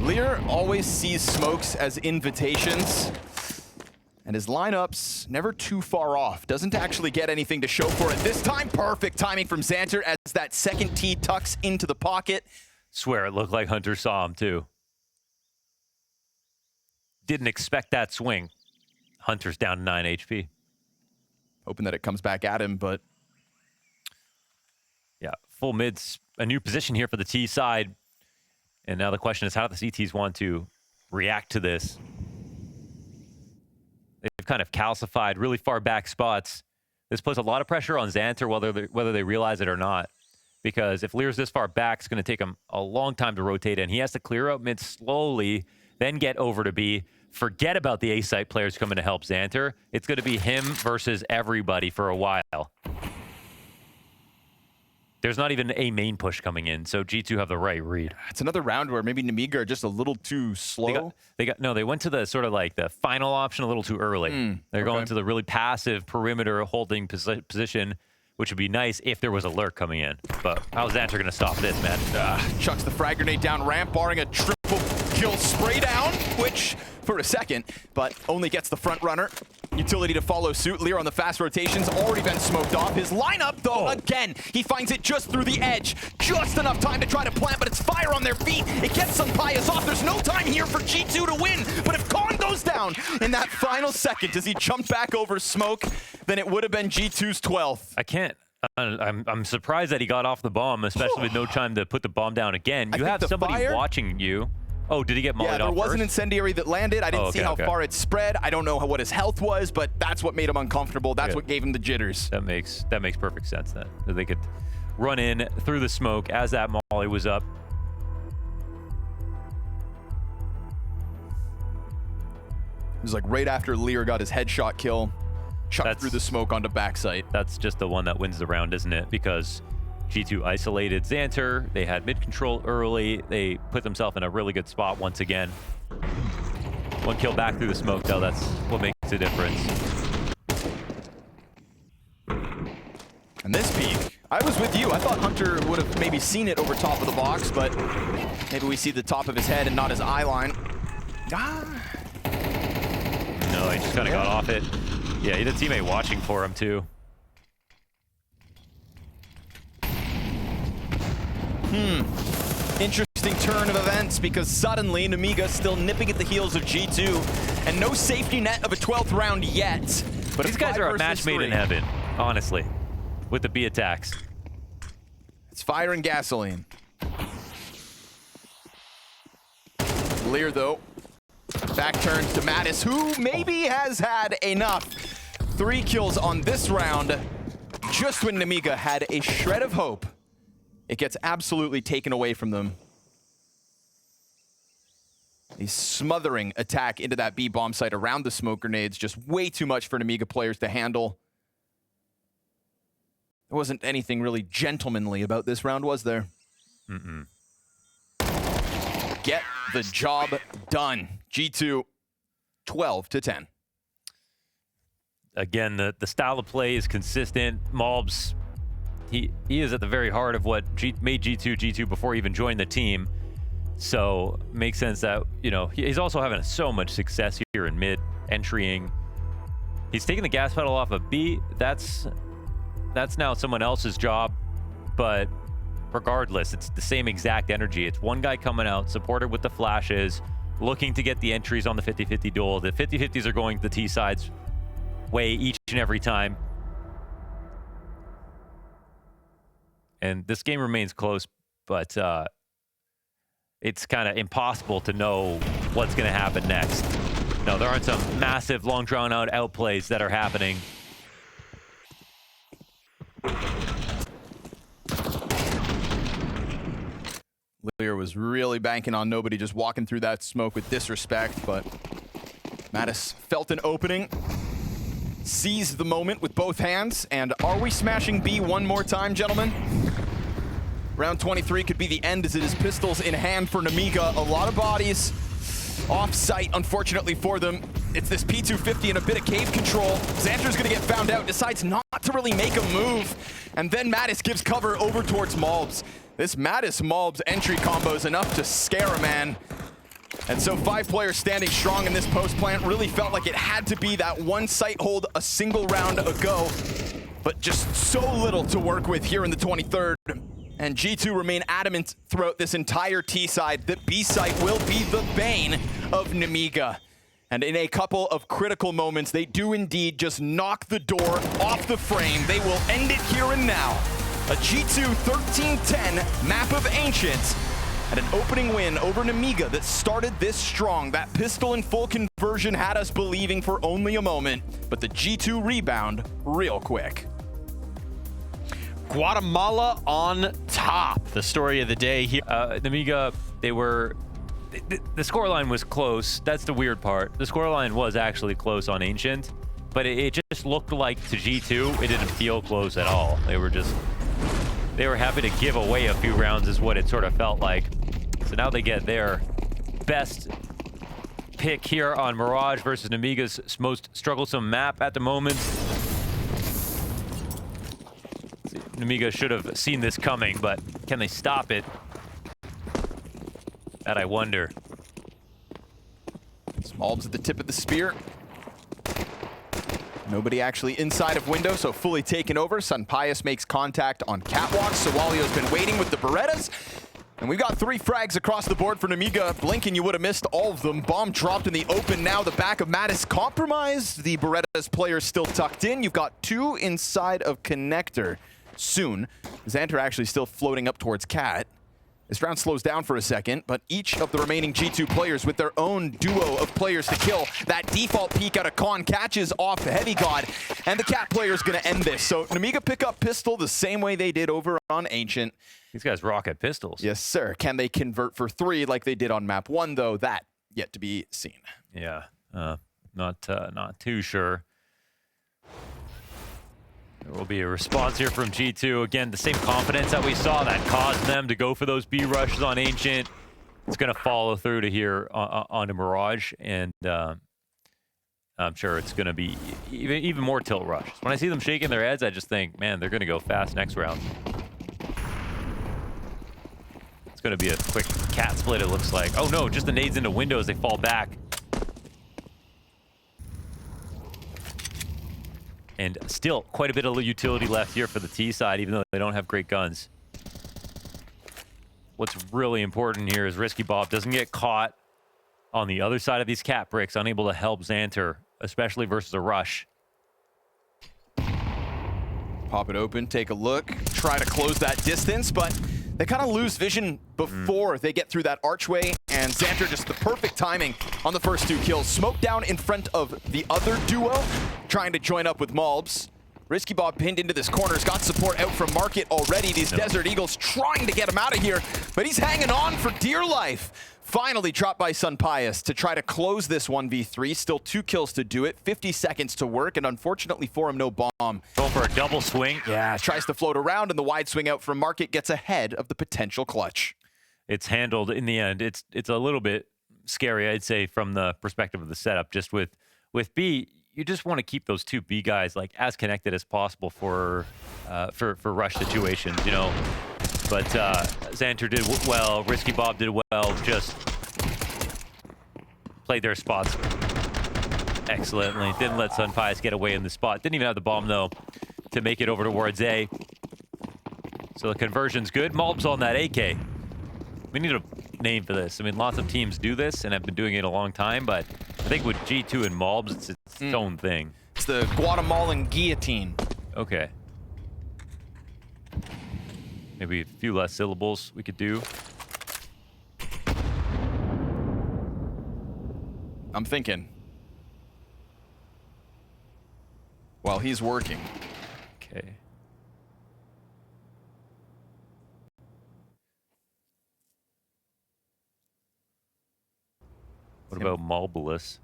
Lear always sees smokes as invitations. And his lineup's never too far off. Doesn't actually get anything to show for it this time. Perfect timing from Xanter as that second T tucks into the pocket. Swear it looked like Hunter saw him too. Didn't expect that swing. Hunter's down to 9 HP. Hoping that it comes back at him, but... Yeah, full mid's a new position here for the T side. And now the question is, how do the CTs want to react to this? They've kind of calcified really far back spots. This puts a lot of pressure on Xanter, whether they realize it or not. Because if Lear's this far back, it's going to take him a long time to rotate in. He has to clear out mid slowly, then get over to B. Forget about the A-site players coming to help Xanter. It's going to be him versus everybody for a while. There's not even a main push coming in, so G2 have the right read. It's another round where maybe Nemiga are just a little too slow. They went to the sort of like the final option a little too early. They're going to the really passive perimeter holding position, which would be nice if there was a lurk coming in. But how's Xanter going to stop this, man? Chucks the frag grenade down ramp, barring a triple kill spray down, which for a second, but only gets the front runner. Utility to follow suit. Lear on the fast rotations, already been smoked off. His lineup, though, again, he finds it just through the edge. Just enough time to try to plant, but it's fire on their feet. It gets some pious off. There's no time here for G2 to win. But if Khan goes down in that final second, as he jumped back over smoke, then it would have been G2's 12th. I can't. I'm surprised that he got off the bomb, especially with no time to put the bomb down again. You have somebody watching you. Oh, did he get mollied off there was first? an incendiary that landed. I didn't see how far it spread. I don't know what his health was, but that's what made him uncomfortable. That's what gave him the jitters. That makes perfect sense then. That they could run in through the smoke as that molly was up. It was like right after Lear got his headshot kill, chucked through the smoke onto backside. That's just the one that wins the round, isn't it? Because G2 isolated Xanter. They had mid control early. They put themselves in a really good spot once again. One kill back through the smoke, though. That's what makes a difference. And this peak, I was with you. I thought Hunter would have maybe seen it over top of the box, but maybe we see the top of his head and not his eye line. No, he just kind of got off it. Yeah, he had a teammate watching for him, too. Interesting turn of events, because suddenly Nemiga still nipping at the heels of G2 and no safety net of a 12th round yet. But these guys are a match made in heaven, honestly, with the B attacks. It's fire and gasoline. Lear, though, back turns to Mattis, who maybe has had enough. 3 kills on this round, just when Nemiga had a shred of hope. It gets absolutely taken away from them. A smothering attack into that B bomb site around the smoke grenades, just way too much for Nemiga players to handle. There wasn't anything really gentlemanly about this round, was there? Get the job done. G2, 12-10. Again, the style of play is consistent. Malbs, he is at the very heart of what made G2 before he even joined the team. So makes sense that, you know, he's also having so much success here in mid, entrying. He's taking the gas pedal off of B. That's now someone else's job, but regardless, it's the same exact energy. It's one guy coming out, supported with the flashes, looking to get the entries on the 50-50 duel. The 50-50s are going the T side's way each and every time. And this game remains close, but it's kind of impossible to know what's going to happen next. No, there aren't some massive, long, drawn-out outplays that are happening. Lear was really banking on nobody just walking through that smoke with disrespect, but Mattis felt an opening, seized the moment with both hands, and are we smashing B one more time, gentlemen? Round 23 could be the end as it is pistols in hand for Nemiga. A lot of bodies off-site, unfortunately for them. It's this P250 and a bit of cave control. Xanter's gonna get found out, decides not to really make a move. And then Mattis gives cover over towards Malbs. This Mattis-Malbs entry combo is enough to scare a man. And so 5 players standing strong in this post plant. Really felt like it had to be that one site hold a single round ago, but just so little to work with here in the 23rd. And G2 remain adamant throughout this entire T side that B site will be the bane of Nemiga. And in a couple of critical moments, they do indeed just knock the door off the frame. They will end it here and now. A G2 13-10 map of Ancient and an opening win over Nemiga that started this strong. That pistol in full conversion had us believing for only a moment, but the G2 rebound real quick. Guatemala on top. The story of the day here. Nemiga, the scoreline was close. That's the weird part. The scoreline was actually close on Ancient, but it just looked like to G2, it didn't feel close at all. They were happy to give away a few rounds is what it sort of felt like. So now they get their best pick here on Mirage versus Nemiga's most strugglesome map at the moment. Nemiga should have seen this coming, but can they stop it? That I wonder. Smolbs at the tip of the spear. Nobody actually inside of window, so fully taken over. Sunpius makes contact on catwalk. Sawalio's been waiting with the Berettas. And we've got 3 frags across the board for Nemiga. Blinking, you would have missed all of them. Bomb dropped in the open now. The back of Mattis compromised. The Berettas player still tucked in. You've got 2 inside of Connector soon. Xanter actually still floating up towards Cat. This round slows down for a second, but each of the remaining G2 players with their own duo of players to kill. That default peek out of Con catches off Heavy God, and the Cat player is going to end this. So Nemiga pick up pistol the same way they did over on Ancient. These guys rock at pistols. Yes, sir. Can they convert for 3 like they did on map 1, though? That yet to be seen. Yeah, not too sure. There will be a response here from G2. Again, the same confidence that we saw that caused them to go for those B rushes on Ancient. It's going to follow through to here onto Mirage, and I'm sure it's going to be even more tilt rushes. When I see them shaking their heads, I just think, man, they're going to go fast next round. It's going to be a quick cat split, it looks like. Oh no, just the nades into windows, they fall back. And still quite a bit of utility left here for the T side, even though they don't have great guns. What's really important here is Risky Bob doesn't get caught on the other side of these cat bricks, unable to help Xanter, especially versus a rush. Pop it open, take a look, try to close that distance, but they kind of lose vision before they get through that archway, and Xanter just the perfect timing on the first 2 kills. Smoke down in front of the other duo, trying to join up with Malbs. Risky Bob pinned into this corner, has got support out from Market already. These Desert Eagles trying to get him out of here, but he's hanging on for dear life. Finally dropped by Sunpius to try to close this 1v3. Still 2 kills to do it, 50 seconds to work, and unfortunately for him, no bomb. Going for a double swing. Yeah, tries to float around, and the wide swing out from Market gets ahead of the potential clutch. It's handled in the end. It's a little bit scary, I'd say, from the perspective of the setup. Just with B, you just want to keep those 2 B guys like as connected as possible for rush situations, you know. But Xanter did well, Risky Bob did well, just played their spots excellently. Didn't let Sunpius get away in the spot. Didn't even have the bomb, though, to make it over towards A. So the conversion's good. Malbs on that AK. We need a name for this. I mean, lots of teams do this and have been doing it a long time, but I think with G2 and Malbs, it's its own thing. It's the Guatemalan guillotine. Okay. Maybe a few less syllables we could do. I'm thinking. While he's working. Okay. What about Marvelous?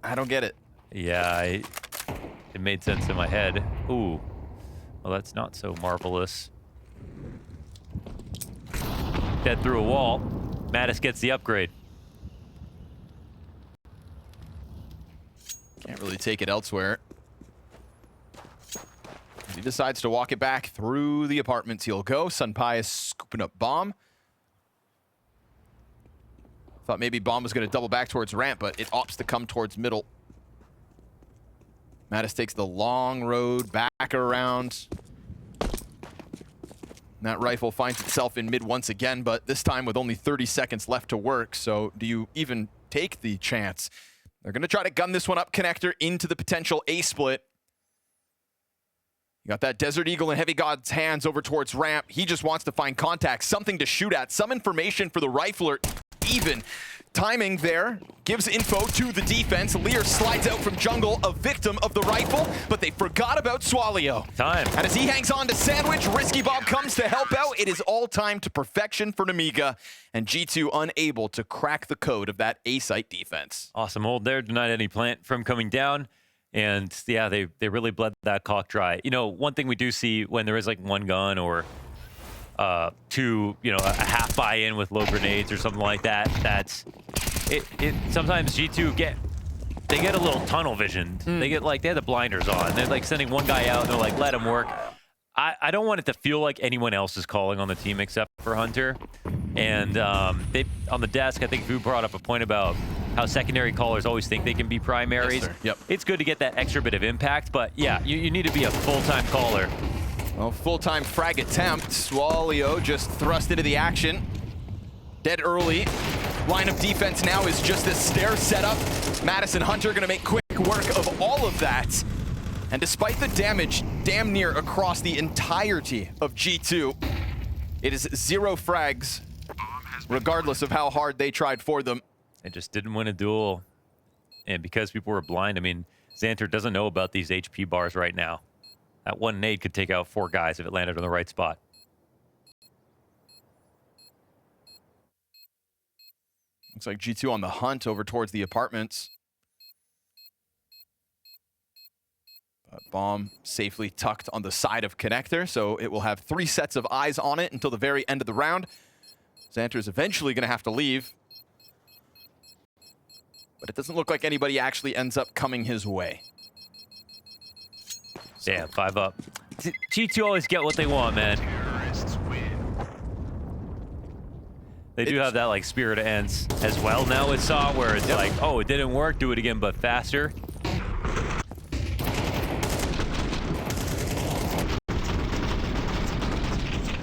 I don't get it. Yeah, it made sense in my head. Ooh. Well, that's not so marvelous. Dead through a wall. Mattis gets the upgrade. Can't really take it elsewhere. He decides to walk it back through the apartments. He'll go. Sunpius scooping up bomb. Thought maybe Bomb was going to double back towards ramp, but it opts to come towards middle. Mattis takes the long road back around. And that rifle finds itself in mid once again, but this time with only 30 seconds left to work. So do you even take the chance? They're going to try to gun this one up connector into the potential A split. You got that Desert Eagle in Heavy God's hands over towards ramp. He just wants to find contact, something to shoot at, some information for the rifler. Even timing there gives info to the defense. Lear slides out from jungle, a victim of the rifle, but they forgot about Swalio. Time. And as he hangs on to Sandwich, Risky Bob comes to help out. It is all time to perfection for Nemiga, and G2 unable to crack the code of that A-site defense. Awesome hold there, denied any plant from coming down. And yeah, they really bled that cock dry. You know, one thing we do see when there is like one gun or two, you know, a half buy-in with low grenades or something like that, that's it. Sometimes G2 get a little tunnel visioned. They get like, they have the blinders on. They're like sending one guy out and they're like, let him work. I don't want it to feel like anyone else is calling on the team except for Hunter. And they on the desk, I think Vu brought up a point about how secondary callers always think they can be primaries. Yes, yep. It's good to get that extra bit of impact, but yeah, you need to be a full-time caller. Well, full-time frag attempt. Swalio just thrust into the action. Dead early. Line of defense now is just a stair setup. Madison Hunter gonna make quick work of all of that. And despite the damage damn near across the entirety of G2, it is 0 frags, regardless of how hard they tried for them. They just didn't win a duel. And because people were blind, I mean, Xanter doesn't know about these HP bars right now. That one nade could take out 4 guys if it landed on the right spot. Looks like G2 on the hunt over towards the apartments. But bomb safely tucked on the side of connector, so it will have 3 sets of eyes on it until the very end of the round. Xanter's eventually going to have to leave. But it doesn't look like anybody actually ends up coming his way. Damn, 5 up. G2 always get what they want, man. They do have that like spirit of ends as well now with Saw, where it's like, oh, it didn't work, do it again, but faster.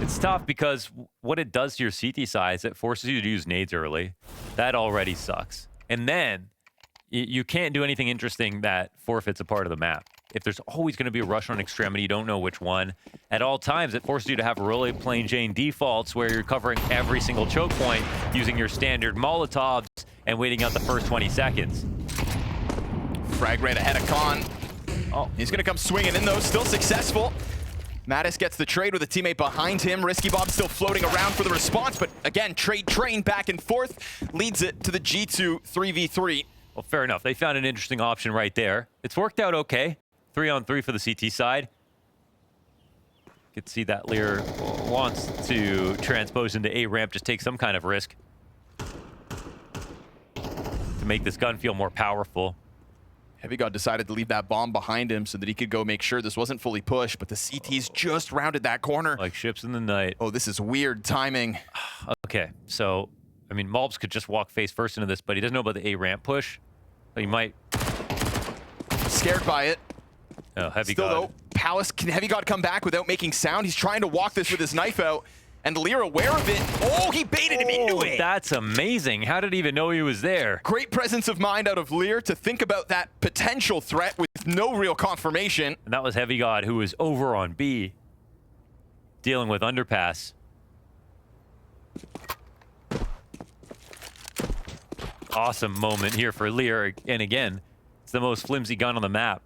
It's tough because what it does to your CT size, it forces you to use nades early. That already sucks. And then you can't do anything interesting that forfeits a part of the map. If there's always going to be a rush on extremity, you don't know which one. At all times, it forces you to have really plain Jane defaults where you're covering every single choke point using your standard Molotovs and waiting out the first 20 seconds. Frag right ahead of Khan. Oh, he's going to come swinging in though, still successful. Mattis gets the trade with a teammate behind him. Risky Bob still floating around for the response, but again, trade train back and forth leads it to the G2 3v3. Well, fair enough. They found an interesting option right there. It's worked out okay. 3-on-3 for the CT side. You could see that Lear wants to transpose into A ramp, just take some kind of risk to make this gun feel more powerful. Heavy God decided to leave that bomb behind him so that he could go make sure this wasn't fully pushed, but the CT's just rounded that corner. Like ships in the night. Oh, this is weird timing. Okay, so, I mean, Malbs could just walk face first into this, but he doesn't know about the A ramp push. So he might... Scared by it. Oh, Heavy Still, God. though, Palace, can Heavy God come back without making sound? He's trying to walk this with his knife out, and Lear aware of it. Oh, he baited him into it. That's amazing. How did he even know he was there? Great presence of mind out of Lear to think about that potential threat with no real confirmation. And that was Heavy God, who was over on B, dealing with underpass. Awesome moment here for Lear, and again, it's the most flimsy gun on the map.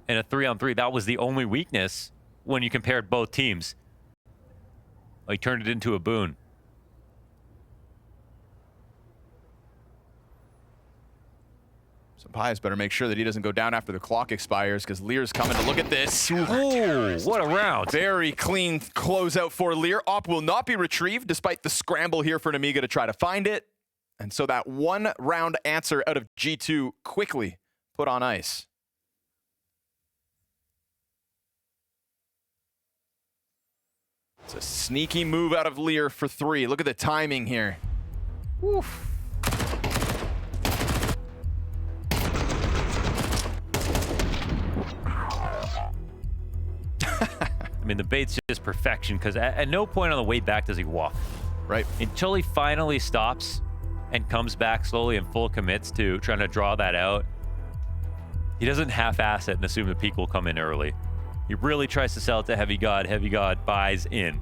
And a 3-on-3, that was the only weakness when you compared both teams. He turned it into a boon. So Pius better make sure that he doesn't go down after the clock expires, because Lear's coming to look at this. Oh, what a round. Very clean closeout for Lear. Op will not be retrieved, despite the scramble here for Nemiga to try to find it. And so that 1 round answer out of G2 quickly put on ice. It's a sneaky move out of Lear for 3. Look at the timing here. Oof. mean, the bait's just perfection because at no point on the way back does he walk. Right. Until he finally stops and comes back slowly and full commits to trying to draw that out. He doesn't half-ass it and assume the peak will come in early. He really tries to sell it to Heavy God. Heavy God buys in.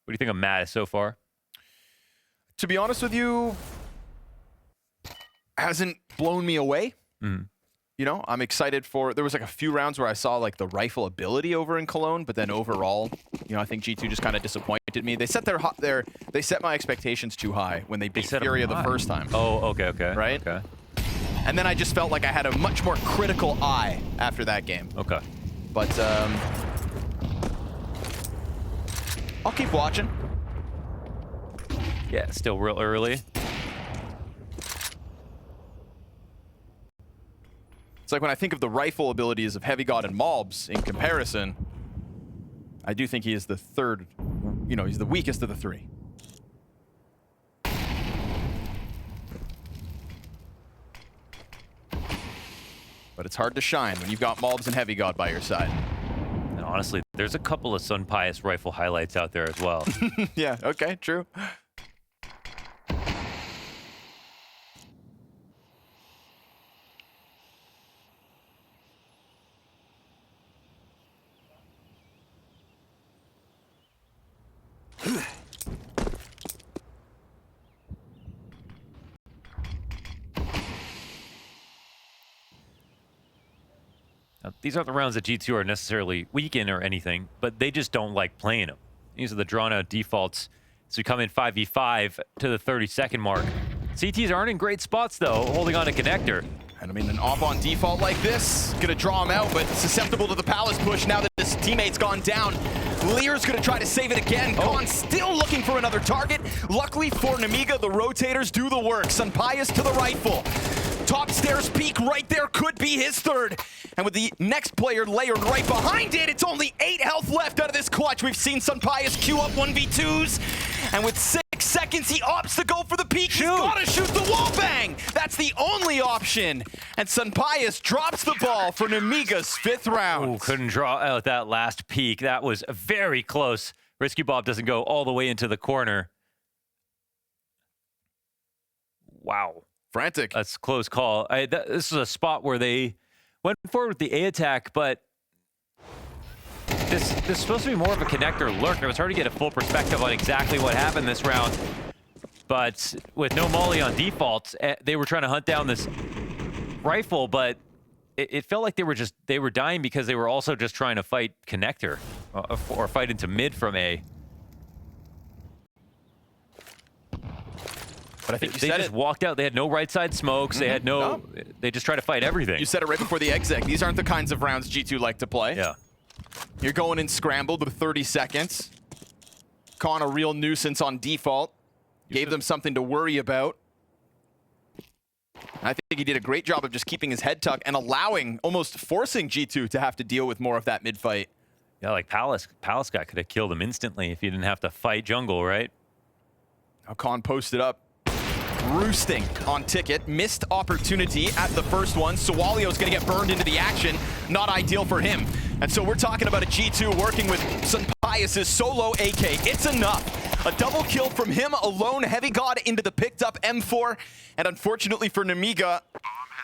What do you think of Mattis so far? To be honest with you, hasn't blown me away. You know, I'm excited for, there was like a few rounds where I saw like the rifle ability over in Cologne, but then overall, you know, I think G2 just kind of disappointed me. They set they set my expectations too high when they beat Furia the first time. Oh, okay. Right? Okay. And then I just felt like I had a much more critical eye after that game. Okay. But I'll keep watching. Yeah, still real early. It's like when I think of the rifle abilities of Heavy God and Mobs in comparison, I do think he is the third, you know, he's the weakest of the three. But it's hard to shine when you've got Mobs and Heavy God by your side. And honestly, there's a couple of Sun Pius rifle highlights out there as well. Yeah, okay, true. Now, these aren't the rounds that G2 are necessarily weak in or anything, but they just don't like playing them. These are the drawn-out defaults. So we come in 5v5 to the 30-second mark. CTs aren't in great spots, though, holding on to connector. And I mean, an op on default like this, gonna draw him out, but susceptible to the Palace push now that his teammate's gone down. Lear's gonna try to save it again. Khan still looking for another target. Luckily for Nemiga, the rotators do the work. Sunpius to the rifle. Top stairs peak right there could be his third. And with the next player layered right behind it, it's only 8 health left out of this clutch. We've seen Sunpius queue up 1v2s. And with 6 seconds, he opts to go for the peak. He's gotta shoot the wall bang. That's the only option. And Sunpius drops the ball for Nemiga's 5th round. Ooh, couldn't draw out that last peak. That was very close. Risky Bob doesn't go all the way into the corner. Wow. Frantic. That's a close call. This is a spot where they went forward with the A attack, but this is supposed to be more of a connector lurk. It was hard to get a full perspective on exactly what happened this round. But with no molly on default, they were trying to hunt down this rifle, but it felt like they were dying because they were also just trying to fight connector or fight into mid from A. But I think they just walked out. They had no right side smokes. They had no. They just tried to fight everything. You said it right before the exec. These aren't the kinds of rounds G2 like to play. Yeah. You're going in scrambled with 30 seconds. Khan a real nuisance on default. Gave them something to worry about. I think he did a great job of just keeping his head tucked and allowing, almost forcing G2 to have to deal with more of that mid fight. Yeah, like Palace guy could have killed him instantly if he didn't have to fight jungle, right? Now Khan posted up. Roosting on ticket, missed opportunity at the first one. Sawalio's gonna get burned into the action. Not ideal for him. And so we're talking about a G2 working with Sunpius' solo AK. It's enough. A double kill from him alone. Heavy God into the picked up M4. And unfortunately for Nemiga,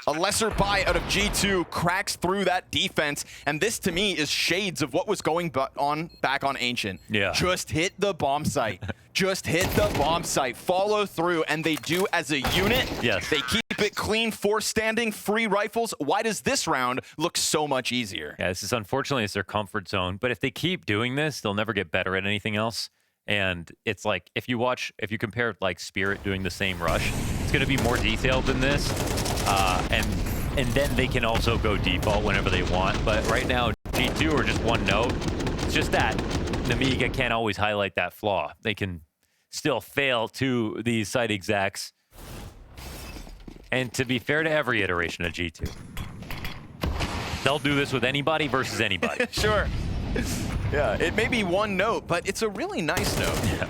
a lesser buy out of G2 cracks through that defense. And this to me is shades of what was going back on Ancient. Yeah. Just hit the bomb site. Just hit the bomb site. Follow through, and they do as a unit. Yes. They keep it clean, 4 standing, free rifles. Why does this round look so much easier? Yeah, this is unfortunately it's their comfort zone. But if they keep doing this, they'll never get better at anything else. And it's like if you compare like Spirit doing the same rush, it's going to be more detailed than this. And then they can also go default whenever they want. But right now, G2 are just one note. It's just that Nemiga can't always highlight that flaw. They can still fail to these site execs. And to be fair to every iteration of G2, they'll do this with anybody versus anybody. Sure. Yeah, it may be one note, but it's a really nice note. Yeah.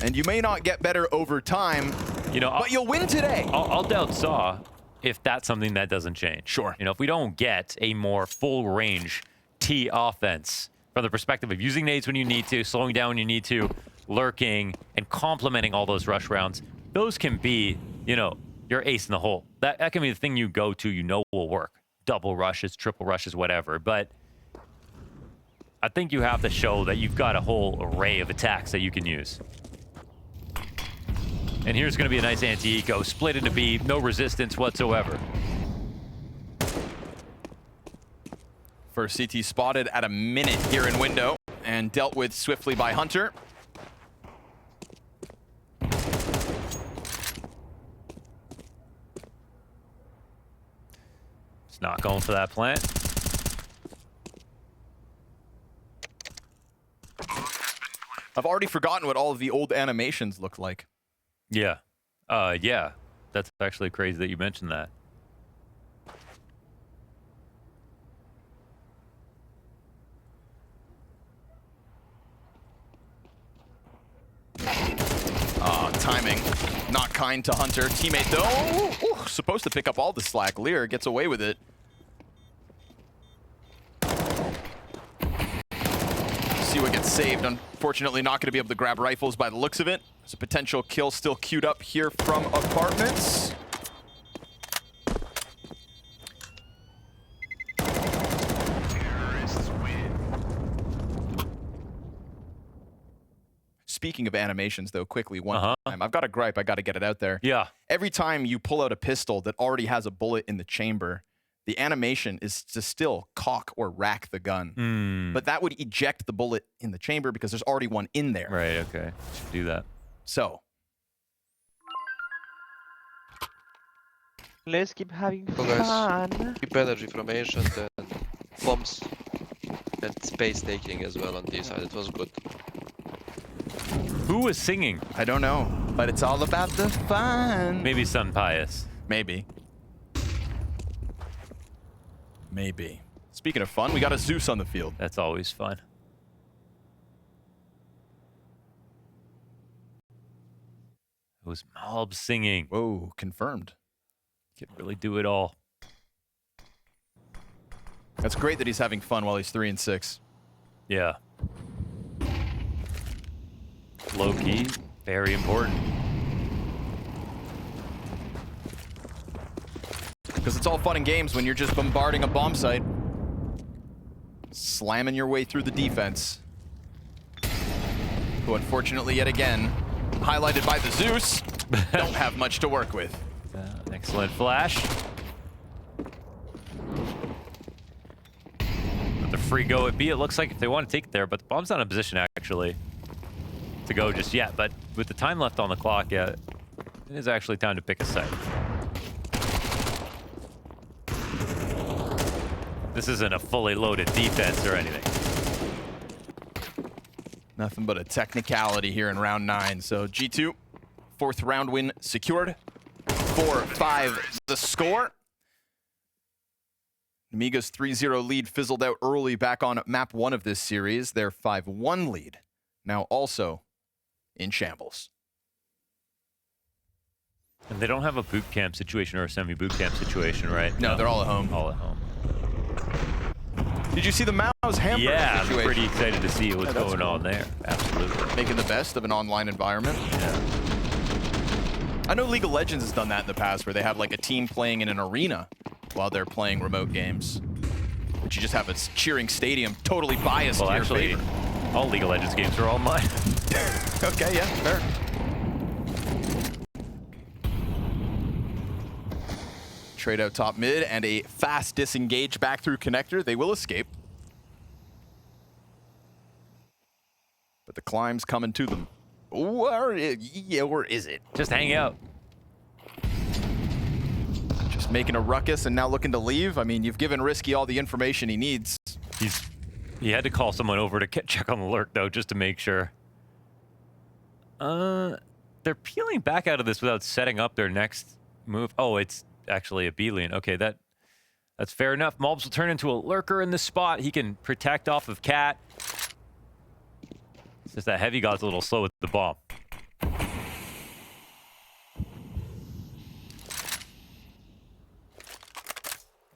And you may not get better over time, you know, but you'll win today. I'll doubt Saw if that's something that doesn't change. Sure. You know, if we don't get a more full range T offense from the perspective of using nades when you need to, slowing down when you need to, lurking, and complementing all those rush rounds, those can be, you know, your ace in the hole. That can be the thing you go to, you know, will work. Double rushes, triple rushes, whatever. But I think you have to show that you've got a whole array of attacks that you can use. And here's going to be a nice anti-eco. Split into B, no resistance whatsoever. First CT spotted at a minute here in window and dealt with swiftly by Hunter. It's not going for that plant. I've already forgotten what all of the old animations look like. Yeah. Yeah. That's actually crazy that you mentioned that. Timing not kind to Hunter. Teammate though, ooh, supposed to pick up all the slack. Lear gets away with it. See what gets saved. Unfortunately, not going to be able to grab rifles by the looks of it. There's a potential kill still queued up here from apartments. Speaking of animations, though, quickly, one time. I've got a gripe. I got to get it out there. Yeah. Every time you pull out a pistol that already has a bullet in the chamber, the animation is to still cock or rack the gun. But that would eject the bullet in the chamber because there's already one in there. Right, okay. Should do that. So. Let's keep having So guys, fun. keep energy from ancient and bombs and space taking as well on this side. It was good. Who was singing? I don't know, but it's all about the fun. Maybe Sun Pius. Maybe. Maybe. Speaking of fun, we got a Zeus on the field. That's always fun. It was Mob singing. Whoa, confirmed. Could really do it all. That's great that he's having fun while he's 3 and 6. Yeah. Low key, very important. Because it's all fun and games when you're just bombarding a bomb site. Slamming your way through the defense. Who unfortunately, yet again, highlighted by the Zeus, don't have much to work with. Excellent flash. With the free go at B, it looks like if they want to take it there, but the bomb's not in position actually to go just yet. But with the time left on the clock, yeah, it is actually time to pick a site. This isn't a fully loaded defense or anything. Nothing but a technicality here in round 9. So G2, 4th round win secured. 4-5 the score. Nemiga's 3-0 lead fizzled out early back on map 1 of this series. Their 5-1 lead now also in shambles. And they don't have a boot camp situation or a semi-boot camp situation, right? No, they're all at home. All at home. Did you see the Mao's hamburger Yeah, situation? I'm pretty excited to see what's that's going cool. on there. Absolutely. Making the best of an online environment. Yeah. I know League of Legends has done that in the past where they have like a team playing in an arena while they're playing remote games. But you just have a cheering stadium totally biased Well, to your actually, favor. all League of Legends games are online. Okay, yeah, fair. Trade out top mid and a fast disengage back through connector. They will escape. But the climb's coming to them. Or is it? Just hang out. Just making a ruckus and now looking to leave? I mean, you've given Risky all the information he needs. He had to call someone over to check on the lurk, though, just to make sure. They're peeling back out of this without setting up their next move. Oh, it's actually a B lane. Okay, that's fair enough. Mobs will turn into a lurker in this spot. He can protect off of Cat. It's just that Heavy God's a little slow with the bomb.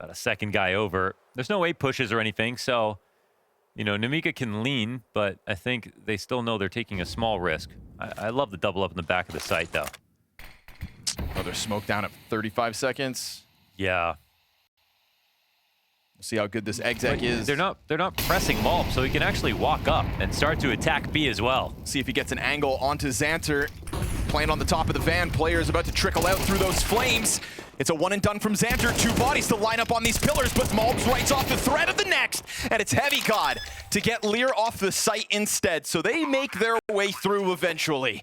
Got a second guy over. There's no 8 pushes or anything, so, you know, Nemiga can lean, but I think they still know they're taking a small risk. I love the double up in the back of the site, though. Oh, they're smoked down at 35 seconds. Yeah. We'll see how good this exec is. They're not pressing Malp, so he can actually walk up and start to attack B as well. See if he gets an angle onto Xanter. Playing on the top of the van, players about to trickle out through those flames. It's a one and done from Xanter. 2 bodies to line up on these pillars, but Malps writes off the threat of the next, and it's Heavy God to get Lear off the site instead, so they make their way through eventually.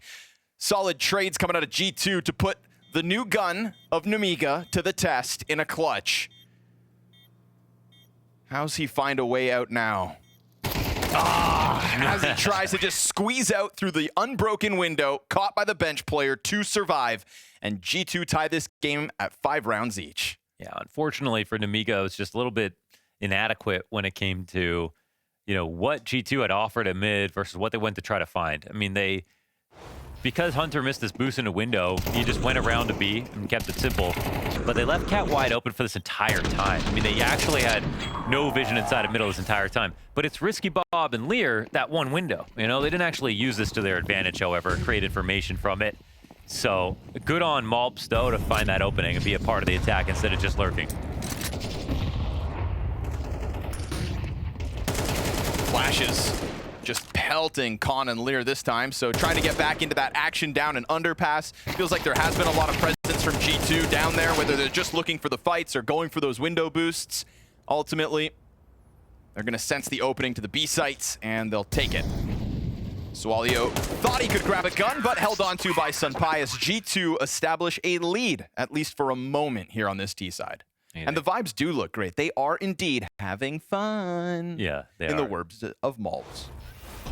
Solid trades coming out of G2 to put the new gun of Nemiga to the test in a clutch. How's he find a way out now? As he tries to just squeeze out through the unbroken window, caught by the bench player to survive, and G2 tie this game at 5 rounds each. Yeah, unfortunately for Nemiga, it was just a little bit inadequate when it came to, you know, what G2 had offered at mid versus what they went to try to find. I mean, because Hunter missed this boost in a window, he just went around to B and kept it simple. But they left Cat wide open for this entire time. I mean, they actually had no vision inside of middle this entire time. But it's Risky Bob and Lear, that one window. You know, they didn't actually use this to their advantage, however, create information from it. So good on Malps, though, to find that opening and be a part of the attack instead of just lurking. Flashes just pelting Con and Lear this time, so trying to get back into that action down and underpass. Feels like there has been a lot of presence from G2 down there, whether they're just looking for the fights or going for those window boosts. Ultimately, they're going to sense the opening to the B sites, and they'll take it. Swalio thought he could grab a gun, but held on to by Sunpius. G2 establish a lead, at least for a moment here on this T side. And the vibes do look great. They are indeed having fun. Yeah, they in are. the words of Malps.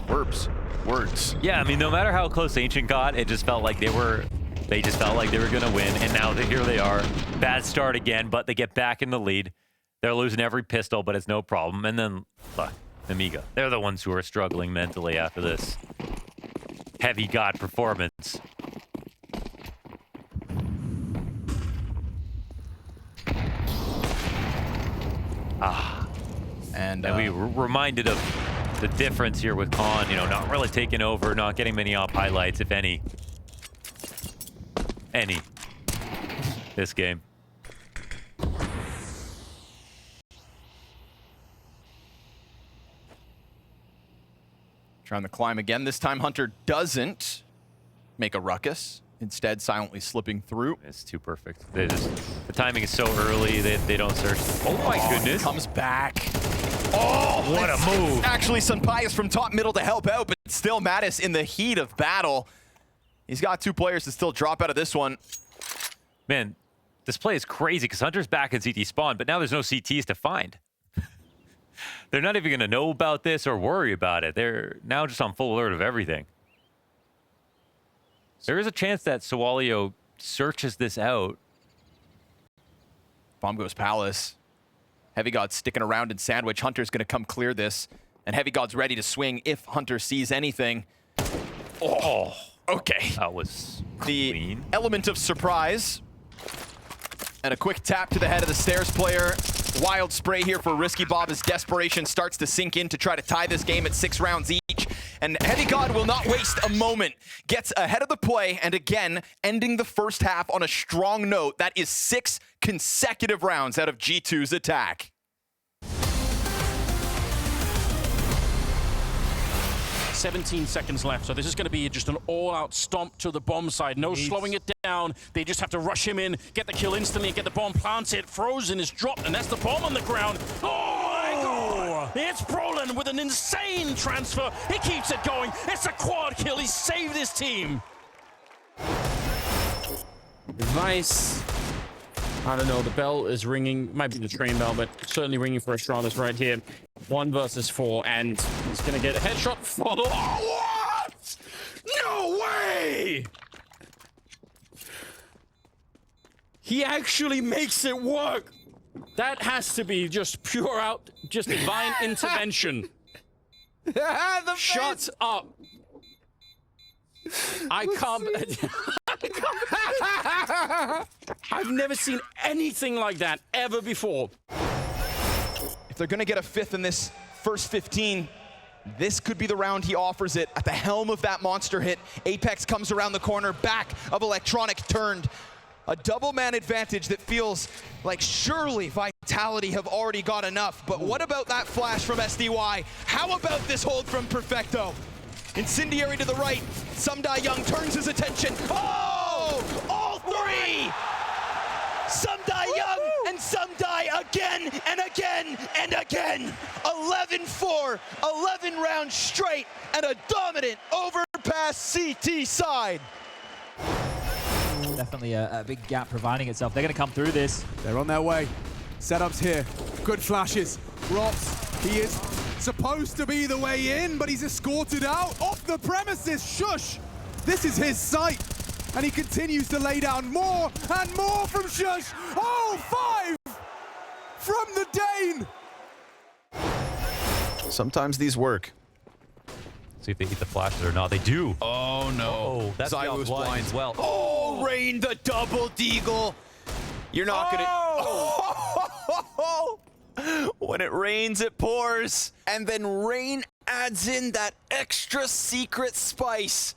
Words. Yeah, I mean, no matter how close Ancient got, it just felt like they just felt like they were going to win. And now here they are. Bad start again, but they get back in the lead. They're losing every pistol, but it's no problem. And then, look, Nemiga. They're the ones who are struggling mentally after this Heavy God performance. And we reminded of the difference here with Khan, you know, not really taking over, not getting many op highlights, if any. This game. Trying to climb again. This time Hunter doesn't make a ruckus. Instead, silently slipping through. It's too perfect. The timing is so early, they don't search. Oh my goodness. Comes back. Oh, what a move. Actually, Sunpius from top middle to help out, but still Mattis in the heat of battle. He's got 2 players to still drop out of this one. Man, this play is crazy because Hunter's back in CT spawn, but now there's no CTs to find. They're not even going to know about this or worry about it. They're now just on full alert of everything. There is a chance that Swalio searches this out. Bomb goes Palace. Heavy God's sticking around in Sandwich. Hunter's going to come clear this. And Heavy God's ready to swing if Hunter sees anything. Oh, okay. That was the clean. Element of surprise. And a quick tap to the head of the stairs player. Wild spray here for Risky Bob as desperation starts to sink in to try to tie this game at 6 rounds each. And Heavy God will not waste a moment. Gets ahead of the play, and again, ending the first half on a strong note. That is 6 consecutive rounds out of G2's attack. "17 seconds left, so this is going to be just an all-out stomp to the bomb side. No slowing it down. They just have to rush him in, get the kill instantly, get the bomb planted. Frozen is dropped, and that's the bomb on the ground. Oh my God! It's Brolin with an insane transfer. He keeps it going. It's a quad kill. He saved his team. Advice. I don't know, the bell is ringing. Might be the train bell, but certainly ringing for Astralis right here. 1 versus 4, and he's gonna get a headshot. Follow. Oh, what? No way! He actually makes it work. That has to be just pure out, just divine intervention. Shut up. I can't. I've never seen anything like that ever before. If they're going to get a fifth in this first 15, this could be the round he offers it. At the helm of that monster hit, Apex comes around the corner, back of Electronic turned. A double man advantage that feels like surely Vitality have already got enough. But what about that flash from SDY? How about this hold from Perfecto? Incendiary to the right, Sumdai Young turns his attention. Oh, all three! Sumdai Young and Sumdai again and again and again. 11-4, 11 rounds straight, and a dominant overpass CT side. Definitely a big gap providing itself. They're going to come through this. They're on their way. Setups here. Good flashes. Rops, he is supposed to be the way in, but he's escorted out off the premises. Shush! This is his site. And he continues to lay down more and more from Shush. Oh, 5 from the Dane. Sometimes these work. See if they hit the flashes or not. They do. Oh no. Oh, that's Zylu's blind as well. Oh, Rain the double deagle. You're not gonna. Oh! When it rains, it pours. And then Rain adds in that extra secret spice.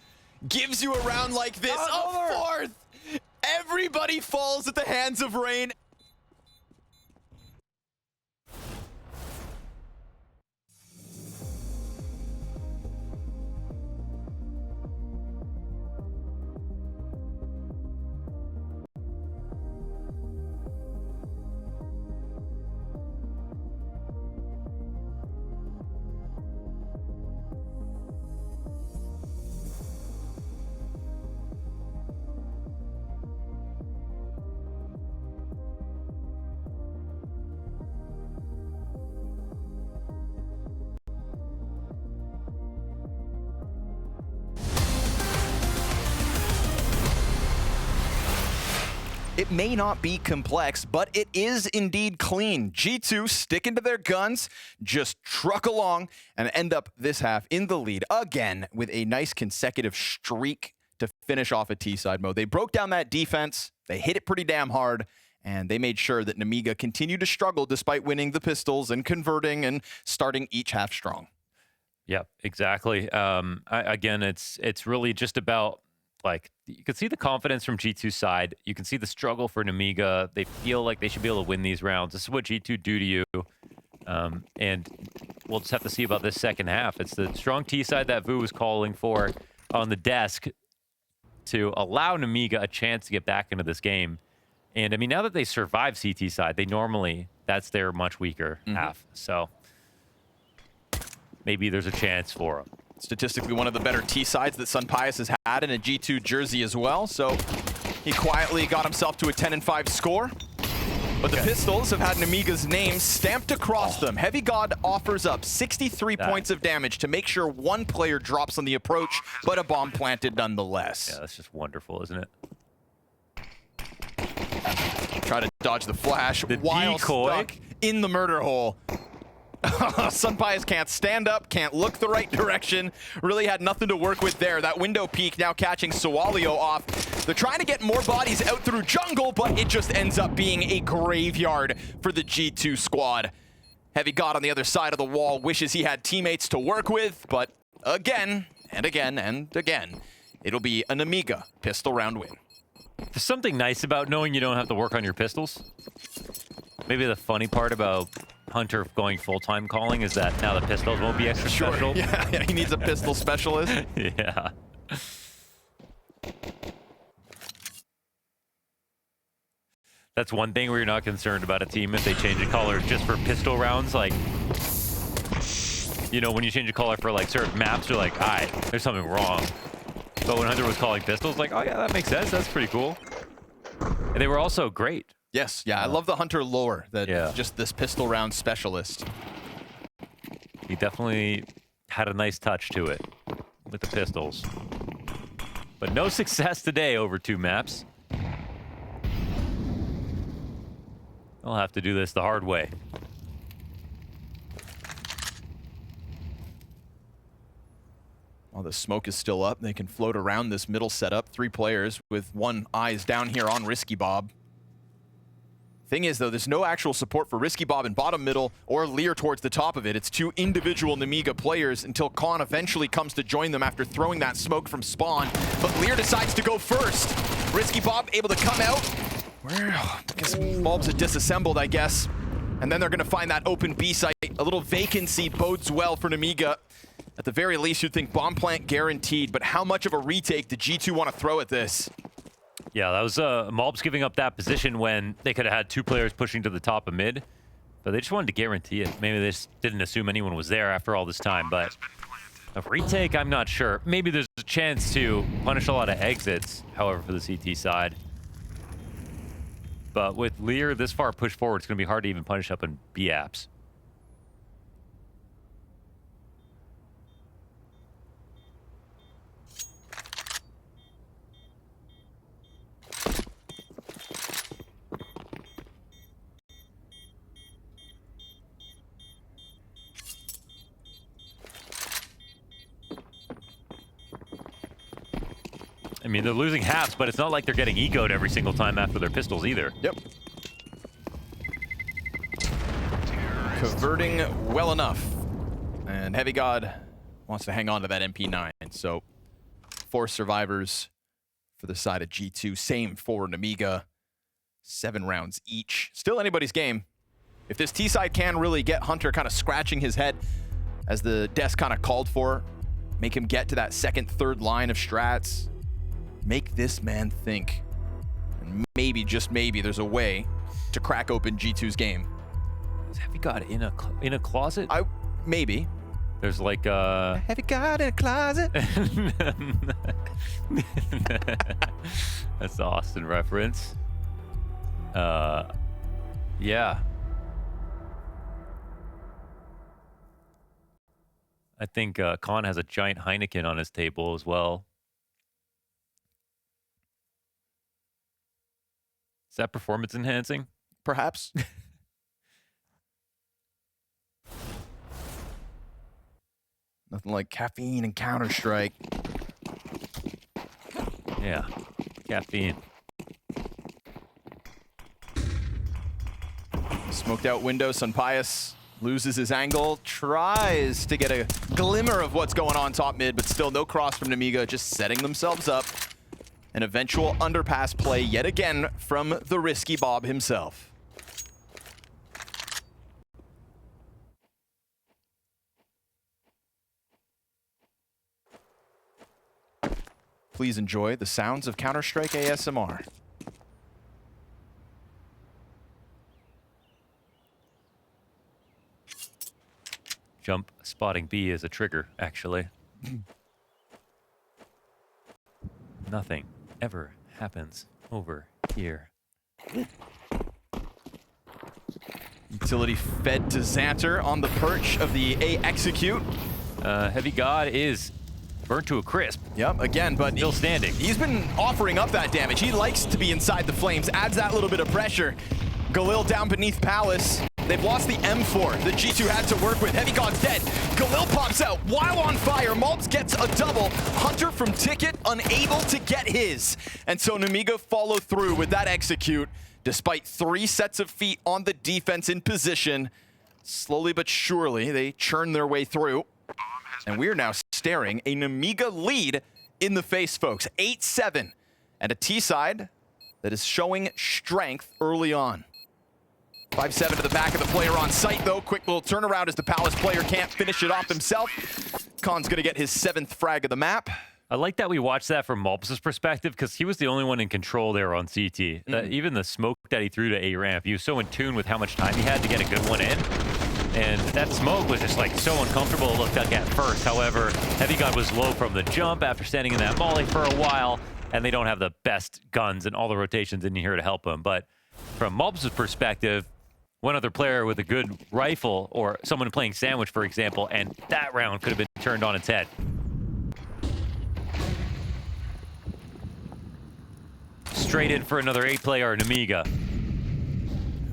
Gives you a round like this. A fourth. Everybody falls at the hands of Rain. It may not be complex, but it is indeed clean. G2 sticking to their guns, just truck along and end up this half in the lead again with a nice consecutive streak to finish off a T-side mode. They broke down that defense, they hit it pretty damn hard, and they made sure that Nemiga continued to struggle despite winning the pistols and converting and starting each half strong. Yep, exactly. Again, it's really just about, like, you can see the confidence from G2's side. You can see the struggle for Nemiga. They feel like they should be able to win these rounds. This is what G2 do to you. And we'll just have to see about this second half. It's the strong T side that Vu was calling for on the desk to allow Nemiga a chance to get back into this game. And I mean, now that they survive CT side, that's their much weaker half. So maybe there's a chance for them. Statistically, one of the better T-sides that Sunpius has had in a G2 jersey as well, so he quietly got himself to a 10-5 score. But the Pistols have had Nemiga's name stamped across them. Heavy God offers up 63 points of damage to make sure one player drops on the approach, but a bomb planted nonetheless. Yeah, that's just wonderful, isn't it? Try to dodge the flash while decoy. stuck in the murder hole. Sunpius can't stand up, can't look the right direction. Really had nothing to work with there. That window peek now catching Sawalio off. They're trying to get more bodies out through jungle, but it just ends up being a graveyard for the G2 squad. Heavy God on the other side of the wall wishes he had teammates to work with, but again and again and again, it'll be a Nemiga pistol round win. There's something nice about knowing you don't have to work on your pistols. Maybe the funny part about Hunter going full-time calling is that now the pistols won't be extra special. Yeah, he needs a pistol specialist. Yeah. That's one thing where you're not concerned about a team if they change a color just for pistol rounds. Like, you know, when you change a color for like certain maps, you're like, alright, there's something wrong. But when Hunter was calling pistols, like, oh yeah, that makes sense. That's pretty cool. And they were also great. Yes, yeah, I love the Hunter lore, that just this pistol round specialist. He definitely had a nice touch to it with the pistols. But no success today over 2 maps. I'll have to do this the hard way. Well, the smoke is still up. They can float around this middle setup. 3 players with 1 eyes down here on Risky Bob. Thing is, though, there's no actual support for Risky Bob in bottom middle or Lear towards the top of it. It's 2 individual Nemiga players until Khan eventually comes to join them after throwing that smoke from spawn. But Lear decides to go first. Risky Bob able to come out. I guess bulbs are disassembled, I guess. And then they're going to find that open B site. A little vacancy bodes well for Nemiga. At the very least, you'd think bomb plant guaranteed, but how much of a retake did G2 want to throw at this? Yeah, that was Mobs giving up that position when they could have had 2 players pushing to the top of mid, but they just wanted to guarantee it. Maybe they just didn't assume anyone was there after all this time, but a retake, I'm not sure. Maybe there's a chance to punish a lot of exits, however, for the CT side. But with Lear this far pushed forward, it's going to be hard to even punish up in B apps. I mean, they're losing halves, but it's not like they're getting egoed every single time after their pistols either. Yep. Converting well enough. And Heavy God wants to hang on to that MP9. So 4 survivors for the side of G2. Same for Nemiga. 7 rounds each. Still anybody's game. If this T-side can really get Hunter kind of scratching his head as the desk kind of called for, make him get to that second, third line of strats, make this man think. And maybe, just maybe, there's a way to crack open G2's game. Is Heavy God in a closet? Maybe. There's like a... Heavy God in a closet. That's the Austin reference. Yeah. I think Khan has a giant Heineken on his table as well. Is that performance enhancing? Perhaps. Nothing like caffeine and Counter-Strike. Yeah, caffeine. Smoked out window, Sunpius loses his angle, tries to get a glimmer of what's going on top mid, but still no cross from Nemiga, just setting themselves up. An eventual underpass play yet again from the Risky Bob himself. Please enjoy the sounds of Counter-Strike ASMR. Jump spotting B is a trigger, actually. Nothing ever happens over here. Utility fed to Xanter on the perch of the A execute. Heavy God is burnt to a crisp. Yep, again, but still standing. He's been offering up that damage. He likes to be inside the flames, adds that little bit of pressure. Galil down beneath Palace. They've lost the M4 that G2 had to work with. Heavy God's dead. Galil pops out while on fire. Maltz gets a double. Hunter from Ticket unable to get his. And so Nemiga follow through with that execute. Despite 3 sets of feet on the defense in position, slowly but surely they churn their way through. And we're now staring a Nemiga lead in the face, folks. 8-7. And a T-side that is showing strength early on. 5-7 to the back of the player on site, though. Quick little turnaround as the Palace player can't finish it off himself. Khan's going to get his 7th frag of the map. I like that we watched that from Mulp's perspective because he was the only one in control there on CT. Even the smoke that he threw to A ramp, he was so in tune with how much time he had to get a good one in. And that smoke was just like so uncomfortable it looked like at first. However, Heavy God was low from the jump after standing in that molly for a while, and they don't have the best guns and all the rotations in here to help him. But from Mulp's perspective, one other player with a good rifle or someone playing sandwich, for example, and that round could have been turned on its head. Straight in for another 8-player Nemiga.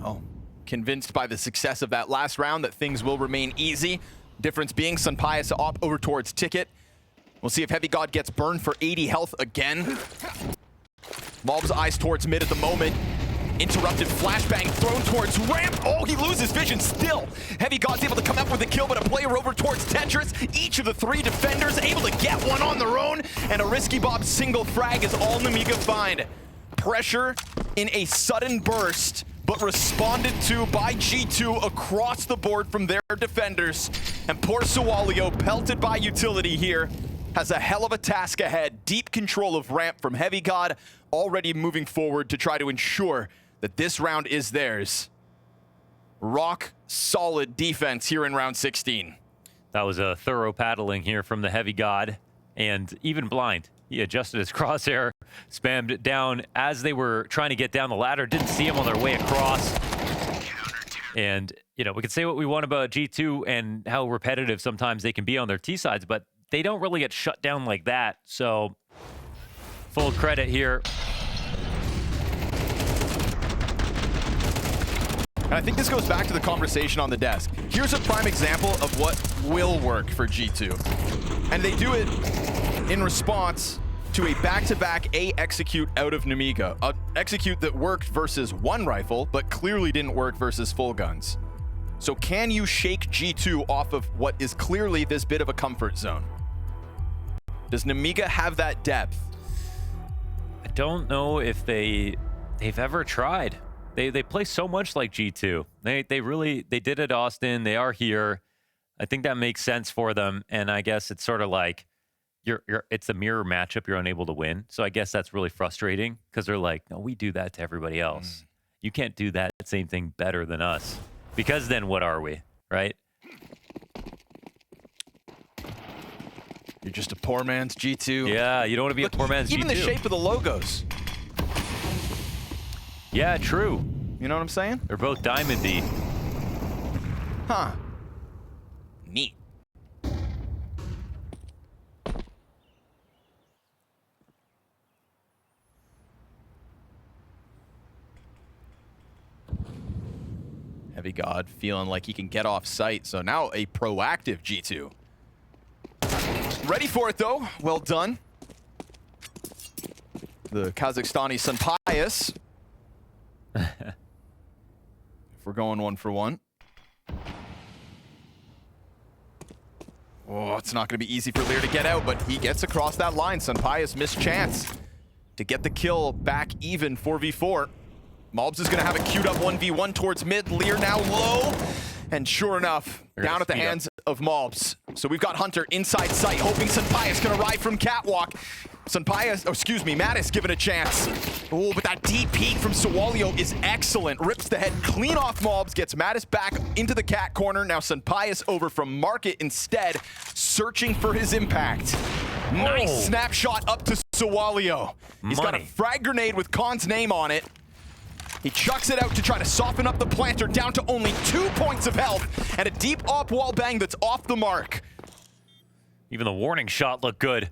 Oh, convinced by the success of that last round that things will remain easy. Difference being Sunpius up over towards Ticket. We'll see if Heavy God gets burned for 80 health again. Mob's eyes towards mid at the moment. Interrupted flashbang thrown towards ramp. Oh, he loses vision still. Heavy God's able to come up with a kill, but a player over towards Tetris. Each of the 3 defenders able to get one on their own, and a Risky Bob single frag is all Nemiga find. Pressure in a sudden burst, but responded to by G2 across the board from their defenders. And poor Sawalio, pelted by utility here, has a hell of a task ahead. Deep control of ramp from Heavy God, already moving forward to try to ensure that this round is theirs. Rock solid defense here in round 16. That was a thorough paddling here from the Heavy God, and even blind. He adjusted his crosshair, spammed it down as they were trying to get down the ladder, didn't see him on their way across. And, you know, we can say what we want about G2 and how repetitive sometimes they can be on their T-sides, but they don't really get shut down like that. So, full credit here. And I think this goes back to the conversation on the desk. Here's a prime example of what will work for G2. And they do it in response to a back-to-back A execute out of Nemiga. An execute that worked versus one rifle, but clearly didn't work versus full guns. So can you shake G2 off of what is clearly this bit of a comfort zone? Does Nemiga have that depth? I don't know if they've ever tried. They play so much like G2. They did it, Austin. They are here. I think that makes sense for them. And I guess it's sort of like it's a mirror matchup. You're unable to win. So I guess that's really frustrating because they're like, no, we do that to everybody else. You can't do that same thing better than us. Because then what are we, right? You're just a poor man's G2. Yeah, you don't want to be a poor man's G2. Even the shape of the logos. Yeah, true. You know what I'm saying? They're both diamondy. Huh. Neat. Heavy God feeling like he can get off site, so now a proactive G2. Ready for it though, well done. The Kazakhstani Sunpius. If we're going 1 for 1. Oh, it's not going to be easy for Lear to get out, but he gets across that line. Sunpius missed chance to get the kill back even 4v4. Mobs is going to have a queued up 1v1 towards mid. Lear now low. And sure enough, down at the hands of Mobs. So we've got Hunter inside sight, hoping Sunpius can arrive from Catwalk. Mattis given a chance. Oh, but that deep peek from Sawalio is excellent. Rips the head clean off Mobs, gets Mattis back into the cat corner. Now Sunpius over from Market instead, searching for his impact. Nice snapshot up to Sawalio. He's got a frag grenade with Khan's name on it. He chucks it out to try to soften up the planter, down to only 2 points of health, and a deep op wall bang that's off the mark. Even the warning shot looked good.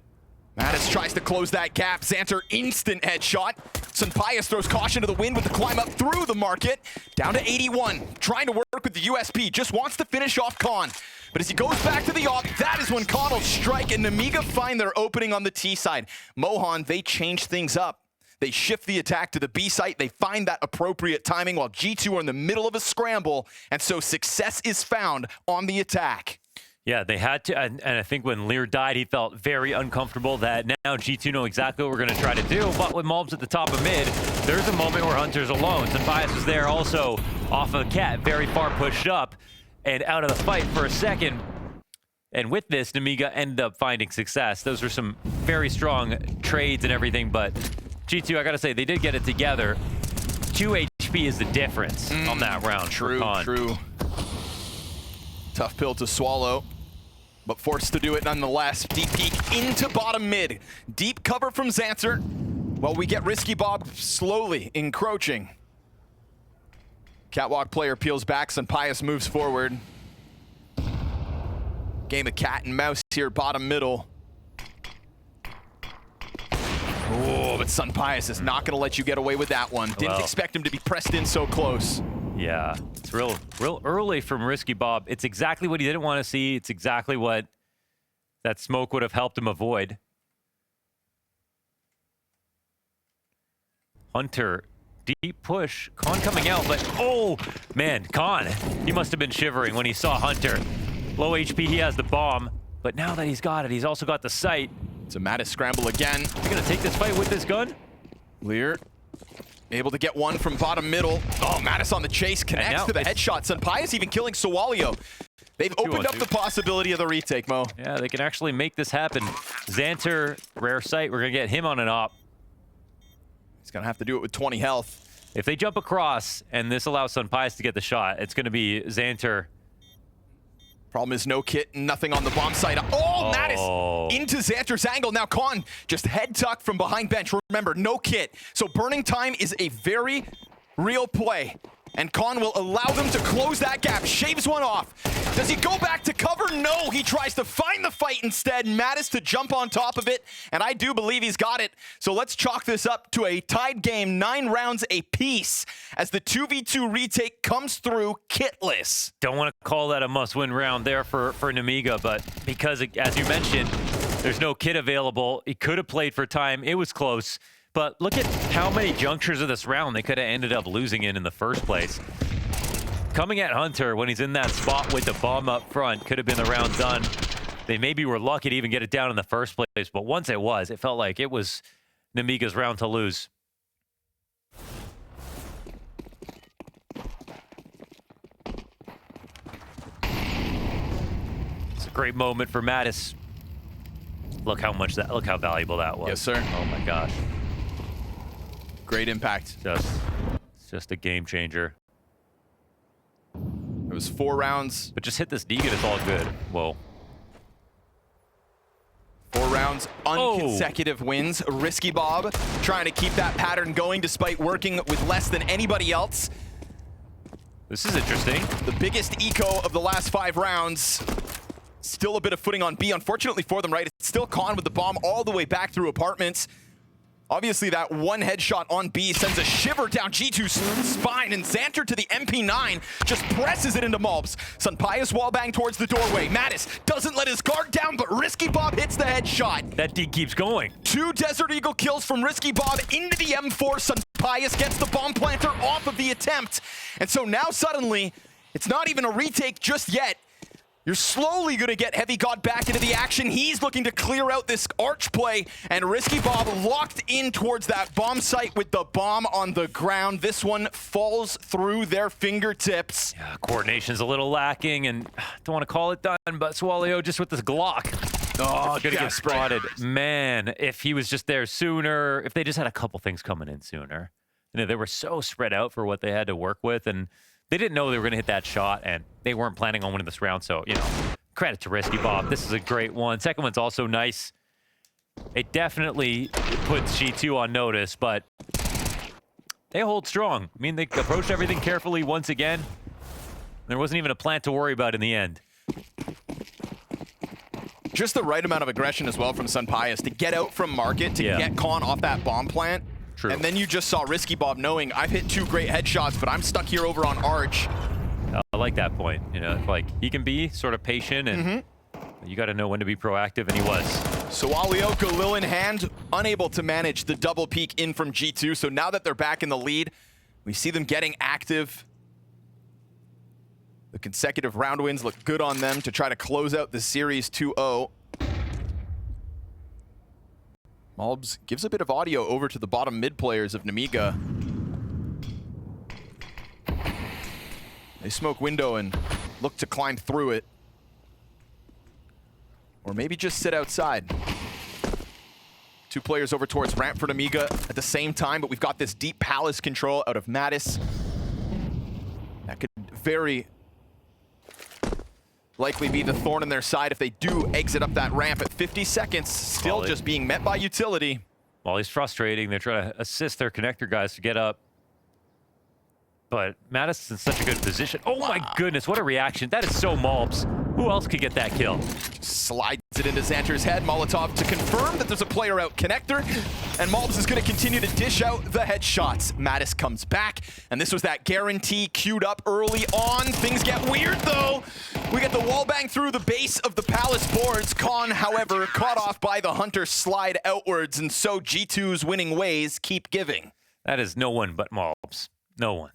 Mattis tries to close that gap. Xanter instant headshot. Sunpius throws caution to the wind with the climb up through the Market. Down to 81. Trying to work with the USP. Just wants to finish off Khan. But as he goes back to the op, that is when Khan will strike, and Nemiga find their opening on the T side. Mohan, they change things up. They shift the attack to the B site. They find that appropriate timing while G2 are in the middle of a scramble. And so success is found on the attack. Yeah, they had to. And I think when Lear died, he felt very uncomfortable that now G2 know exactly what we're going to try to do. But with Mobs at the top of mid, there's a moment where Hunter's alone. Sunpius was there also off of Cat, very far pushed up and out of the fight for a second. And with this, Nemiga ended up finding success. Those were some very strong trades and everything, but G2, I gotta say, they did get it together. 2 HP is the difference on that round. True. Tough pill to swallow, but forced to do it nonetheless. Deep peek into bottom mid. Deep cover from Xanter, while we get Risky Bob slowly encroaching. Catwalk player peels back, Sunpius moves forward. Game of cat and mouse here, bottom middle. Oh, but Sunpius is not going to let you get away with that one. Didn't expect him to be pressed in so close. Yeah, it's real early from Risky Bob. It's exactly what he didn't want to see. It's exactly what That smoke would have helped him avoid. Hunter, deep push. Khan coming out, but oh, man, Khan, he must have been shivering when he saw Hunter. Low HP, he has the bomb, but now that he's got it, he's also got the sight. It's a Mattis scramble again. He's gonna take this fight with this gun? Lear able to get one from bottom middle. Oh, Mattis on the chase, connects to the headshot. Sunpius even killing Sawalio. They've opened up the possibility of the retake, Mo. Yeah, they can actually make this happen. Xanter, rare sight, we're gonna get him on an op. He's gonna have to do it with 20 health. If they jump across and this allows Sunpius to get the shot, it's gonna be Xanter. Problem is no kit, nothing on the bomb site. Oh, Mattis into Xanter's angle. Now Khan just head tuck from behind bench. Remember, no kit. So burning time is a very real play. And Khan will allow them to close that gap. Shaves one off. Does he go back to cover? No, he tries to find the fight instead. Mattis to jump on top of it. And I do believe he's got it. So let's chalk this up to a tied game, 9 rounds apiece, as the 2v2 retake comes through kitless. Don't want to call that a must-win round there for Nemiga, but because, as you mentioned, there's no kit available, he could have played for time. It was close. But look at how many junctures of this round they could have ended up losing in the first place. Coming at Hunter when he's in that spot with the bomb up front could have been the round done. They maybe were lucky to even get it down in the first place, but once it was, it felt like it was Nemiga's round to lose. It's a great moment for Mattis. Look how valuable that was. Yes, sir. Oh my gosh. Great impact. It's just a game changer. It was 4 rounds. But just hit this Negan, it's all good. Whoa. 4 rounds, unconsecutive wins. Risky Bob trying to keep that pattern going despite working with less than anybody else. This is interesting. The biggest eco of the last 5 rounds. Still a bit of footing on B, unfortunately for them, right? It's still Khan with the bomb all the way back through apartments. Obviously, that one headshot on B sends a shiver down G2's spine, and Xanter to the MP9 just presses it into Mulbs. Sunpius wallbang towards the doorway. Mattis doesn't let his guard down, but Risky Bob hits the headshot. That D keeps going. 2 Desert Eagle kills from Risky Bob into the M4. Sunpius gets the bomb planter off of the attempt. And so now suddenly, it's not even a retake just yet. You're slowly going to get Heavy God back into the action. He's looking to clear out this arch play, and Risky Bob locked in towards that bomb site with the bomb on the ground. This one falls through their fingertips. Yeah, coordination's a little lacking, and don't want to call it done, but Swalio just with this Glock. Oh, gonna get spotted. Man, if he was just there sooner, if they just had a couple things coming in sooner. You know, they were so spread out for what they had to work with, and they didn't know they were going to hit that shot, and they weren't planning on winning this round. So, you know, credit to Risky Bob. This is a great one. Second one's also nice. It definitely puts G2 on notice, but they hold strong. I mean, they approached everything carefully once again. There wasn't even a plant to worry about in the end. Just the right amount of aggression as well from Sunpius to get out from market, to get Khan off that bomb plant. True. And then you just saw Risky Bob knowing, I've hit 2 great headshots, but I'm stuck here over on Arch. I like that point. You know, like he can be sort of patient, and you got to know when to be proactive, and he was. Sawalio, Galil in hand, unable to manage the double peek in from G2. So now that they're back in the lead, we see them getting active. The consecutive round wins look good on them to try to close out the series 2-0. Mulbs gives a bit of audio over to the bottom mid players of Nemiga. They smoke window and look to climb through it. Or maybe just sit outside. 2 players over towards ramp for Nemiga at the same time, but we've got this deep palace control out of Mattis. That could very likely be the thorn in their side if they do exit up that ramp at 50 seconds. Still just being met by utility. Well, he's frustrating. They're trying to assist their connector guys to get up. But Mattis is in such a good position. Oh my goodness, what a reaction. That is so Mulbs. Who else could get that kill? Slides it into Xanter's head. Molotov to confirm that there's a player out connector. And Malbs is going to continue to dish out the headshots. Mattis comes back, and this was that guarantee queued up early on. Things get weird, though. We get the wall bang through the base of the Palace boards. Khan, however, caught off by the Hunter slide outwards, and so G2's winning ways keep giving. That is no one but Malbs. No one.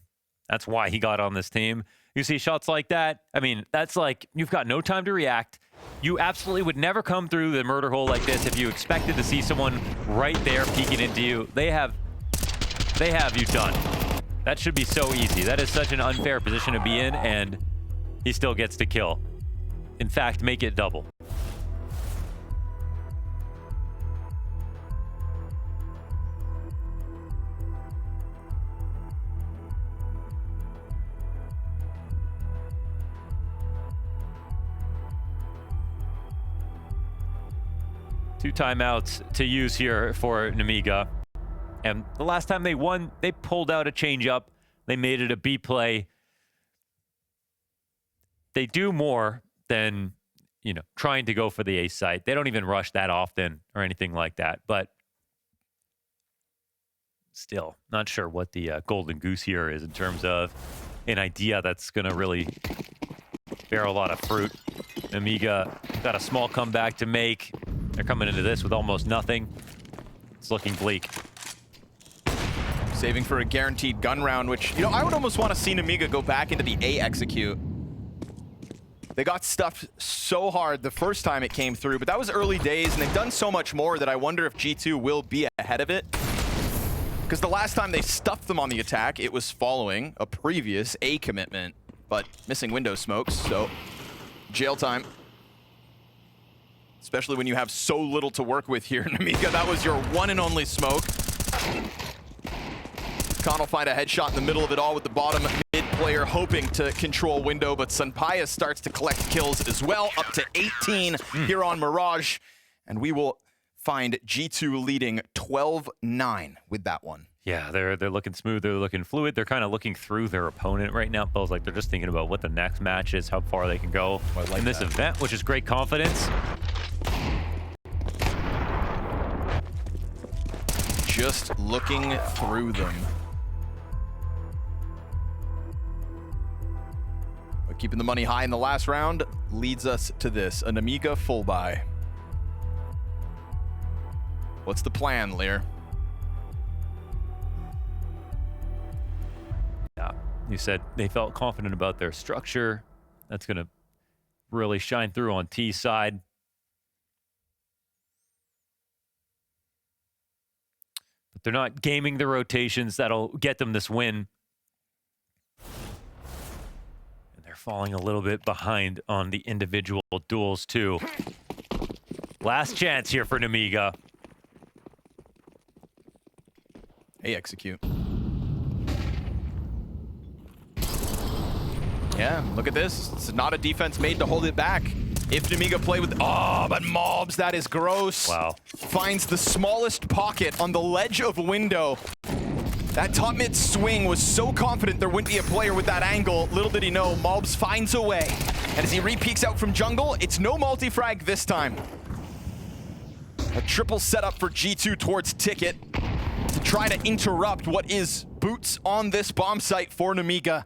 That's why he got on this team. You see shots like that, I mean, that's like, you've got no time to react. You absolutely would never come through the murder hole like this if you expected to see someone right there peeking into you. They have you done. That should be so easy. That is such an unfair position to be in, and he still gets to kill. In fact, make it double. Two timeouts to use here for Nemiga. And the last time they won, they pulled out a changeup. They made it a B play. They do more than, you know, trying to go for the ace site. They don't even rush that often or anything like that. But still, not sure what the golden goose here is in terms of an idea that's going to really bear a lot of fruit. Nemiga got a small comeback to make. They're coming into this with almost nothing. It's looking bleak. Saving for a guaranteed gun round, which, you know, I would almost want to see Nemiga go back into the A execute. They got stuffed so hard the first time it came through, but that was early days, and they've done so much more that I wonder if G2 will be ahead of it. Because the last time they stuffed them on the attack, it was following a previous A commitment, but missing window smokes, so jail time. Especially when you have so little to work with here, Nemiga. That was your one and only smoke. Khan will find a headshot in the middle of it all with the bottom mid player hoping to control window, but Sunpaya starts to collect kills as well, up to 18 here on Mirage. And we will find G2 leading 12-9 with that one. Yeah, they're looking smooth. They're looking fluid. They're kind of looking through their opponent right now. It feels like they're just thinking about what the next match is, how far they can go in this event, which is great confidence. Just looking through them. But keeping the money high in the last round leads us to this, a Nemiga full buy. What's the plan, Lear? Yeah, you said they felt confident about their structure. That's going to really shine through on T's side. But they're not gaming the rotations that'll get them this win. And they're falling a little bit behind on the individual duels too. Last chance here for Nemiga. Hey, execute. Yeah, look at this. It's not a defense made to hold it back. If Nemiga play with... Oh, but Mobs, that is gross. Wow. Finds the smallest pocket on the ledge of window. That top mid swing was so confident there wouldn't be a player with that angle. Little did he know, Mobs finds a way. And as he re-peeks out from jungle, it's no multi-frag this time. A triple setup for G2 towards Ticket to try to interrupt what is boots on this bomb site for Nemiga.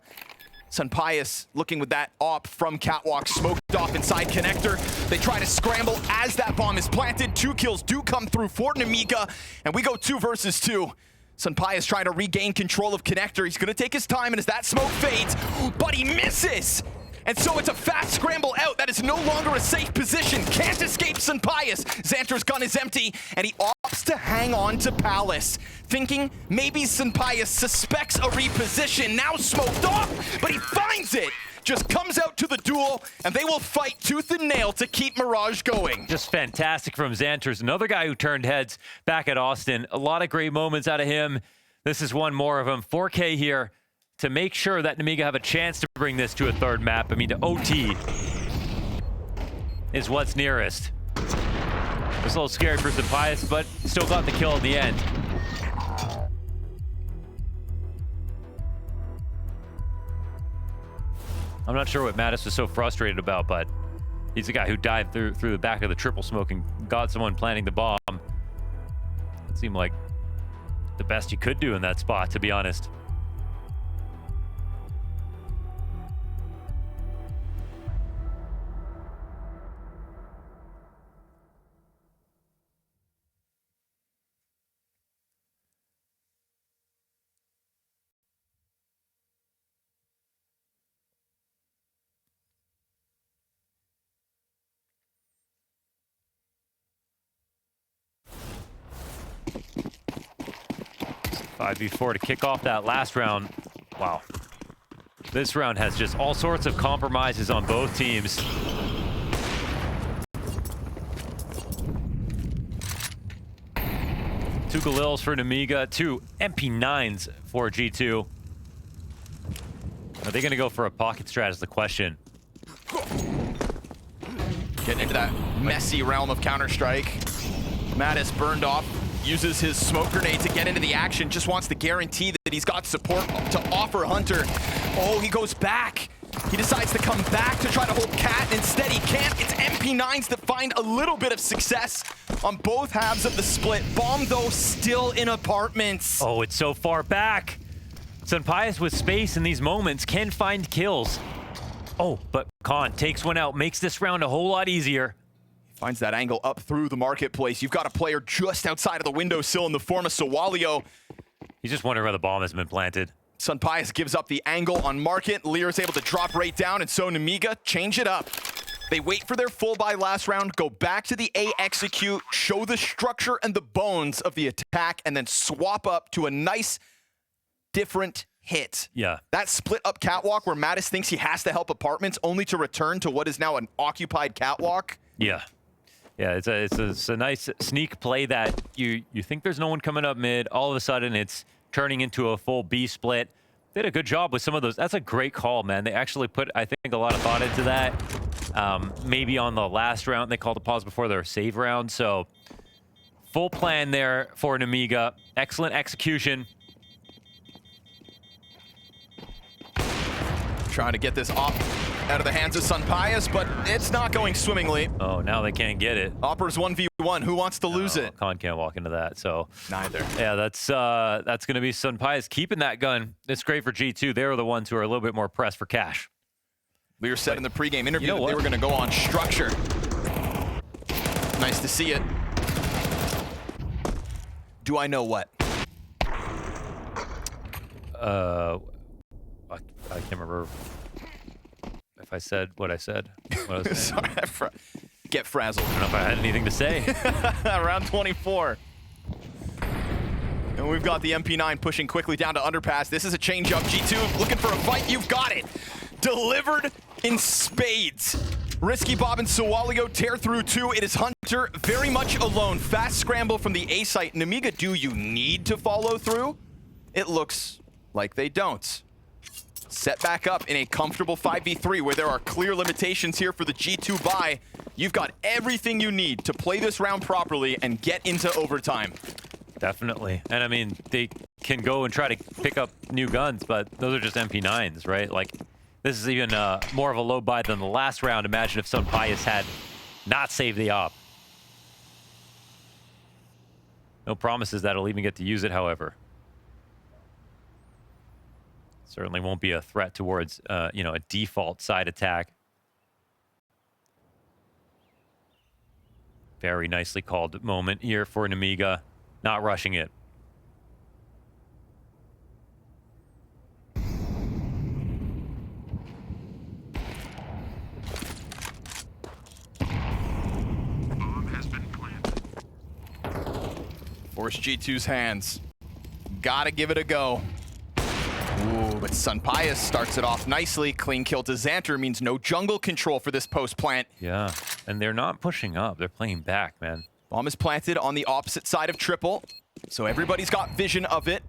Sunpius looking with that op from Catwalk, smoked off inside connector. They try to scramble as that bomb is planted. 2 kills do come through for Nemiga, and we go 2 versus 2. Sunpius trying to regain control of connector. He's gonna take his time, and as that smoke fades, but he misses! And so it's a fast scramble out. That is no longer a safe position. Can't escape Sunpius. Xanter's gun is empty, and he opts to hang on to Palace, thinking maybe Sunpius suspects a reposition. Now smoked off, but he finds it. Just comes out to the duel, and they will fight tooth and nail to keep Mirage going. Just fantastic from Xanter's. Another guy who turned heads back at Austin. A lot of great moments out of him. This is one more of them. 4K here to make sure that Nemiga have a chance to bring this to a third map. I mean, to OT is what's nearest. Was a little scary for Sunpius, but still got the kill in the end. I'm not sure what Mattis was so frustrated about, but He's the guy who dived through the back of the triple smoke and got someone planting the bomb. It seemed like the best you could do in that spot, to be honest. Five v4 to kick off that last round. Wow. This round has just all sorts of compromises on both teams. Two Galils for Nemiga, two MP9s for G2. Are they going to go for a pocket strat is the question. Getting into that messy realm of Counter-Strike. Mattis burned off. Uses his smoke grenade to get into the action, just wants to guarantee that he's got support to offer Hunter. Oh, he goes back. He decides to come back to try to hold Cat, and instead he can't. It's MP9s that find a little bit of success on both halves of the split. Bomb, though, still in apartments. Oh, it's so far back. Sunpius with space in these moments can find kills. Oh, but Khan takes one out, makes this round a whole lot easier. Finds that angle up through the marketplace. You've got a player just outside of the windowsill in the form of Sawalio. He's just wondering where the bomb has been planted. Sunpius gives up the angle on Market. Lear is able to drop right down, and so Nemiga change it up. They wait for their full buy last round, go back to the A execute, show the structure and the bones of the attack, and then swap up to a nice, different hit. Yeah. That split up catwalk where Mattis thinks he has to help apartments only to return to what is now an occupied catwalk. Yeah. Yeah, it's a nice sneak play that you think there's no one coming up mid. All of a sudden, it's turning into a full B split. They did a good job with some of those. That's a great call, man. They actually put, I think, a lot of thought into that. Maybe on the last round, they called a pause before their save round. So full plan there for Nemiga. Excellent execution. Trying to get this off out of the hands of Sunpius, but it's not going swimmingly. Oh, now they can't get it. Opper's 1v1. Who wants to lose it? Khan can't walk into that, so. Neither. Yeah, that's going to be Sunpius keeping that gun. It's great for G2. They were the ones who are a little bit more pressed for cash. Lear said in the pregame interview You know that they were going to go on structure. Nice to see it. Do I know what? I can't remember if I said what I said. What I was saying. Sorry, get frazzled. I don't know if I had anything to say. Round 24. And we've got the MP9 pushing quickly down to underpass. This is a change-up. G2 looking for a fight. You've got it. Delivered in spades. Risky Bob and Sawalio tear through two. It is Hunter very much alone. Fast scramble from the A site. Nemiga, do you need to follow through? It looks like they don't. Set back up in a comfortable 5v3 where there are clear limitations here for the G2 buy. You've got everything you need to play this round properly and get into overtime. Definitely. And I mean, they can go and try to pick up new guns, but those are just MP9s, right? Like, this is even more of a low buy than the last round. Imagine if Sunpius had not saved the op. No promises that he'll even get to use it, however. Certainly won't be a threat towards, you know, a default side attack. Very nicely called moment here for Nemiga. Not rushing it. Force G2's hands. Gotta give it a go. Ooh, but Sunpius starts it off nicely. Clean kill to Xanter means no jungle control for this post plant. Yeah, and they're not pushing up. They're playing back, man. Bomb is planted on the opposite side of triple, so everybody's got vision of it.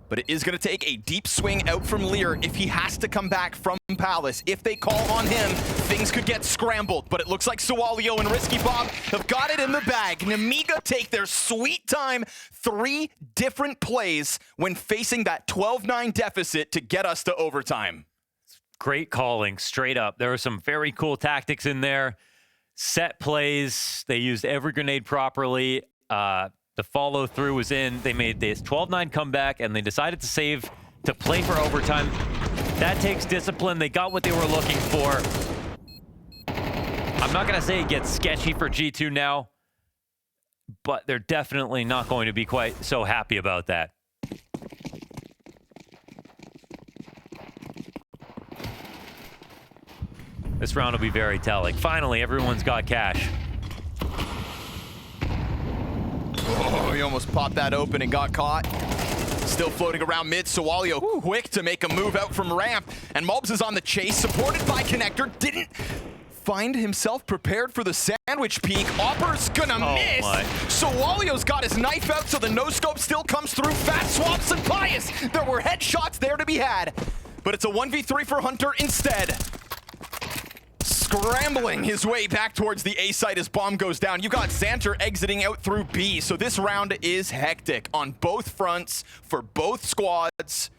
But it is going to take a deep swing out from Lear if he has to come back from Palace. If they call on him, things could get scrambled. But it looks like Sawalio and Risky Bob have got it in the bag. Nemiga take their sweet time. 3 different plays when facing that 12-9 deficit to get us to overtime. Great calling, straight up. There were some very cool tactics in there. set plays. They used every grenade properly. The follow through was in. They made this 12-9 comeback, and they decided to save to play for overtime. That takes discipline. They got what they were looking for. I'm not going to say it gets sketchy for G2 now, but they're definitely not going to be quite so happy about that. This round will be very telling. Finally, everyone's got cash. Oh, he almost popped that open and got caught. Still floating around mid. Sawalio quick to make a move out from ramp. And Mobs is on the chase, supported by Connector. Didn't find himself prepared for the sandwich peek. Opper's gonna miss. Sawalio's got his knife out, so the no-scope still comes through. Fast swaps and Pius. There were headshots there to be had. But it's a 1v3 for Hunter instead. Scrambling his way back towards the A site as bomb goes down. You got Xanter exiting out through B, so this round is hectic on both fronts for both squads.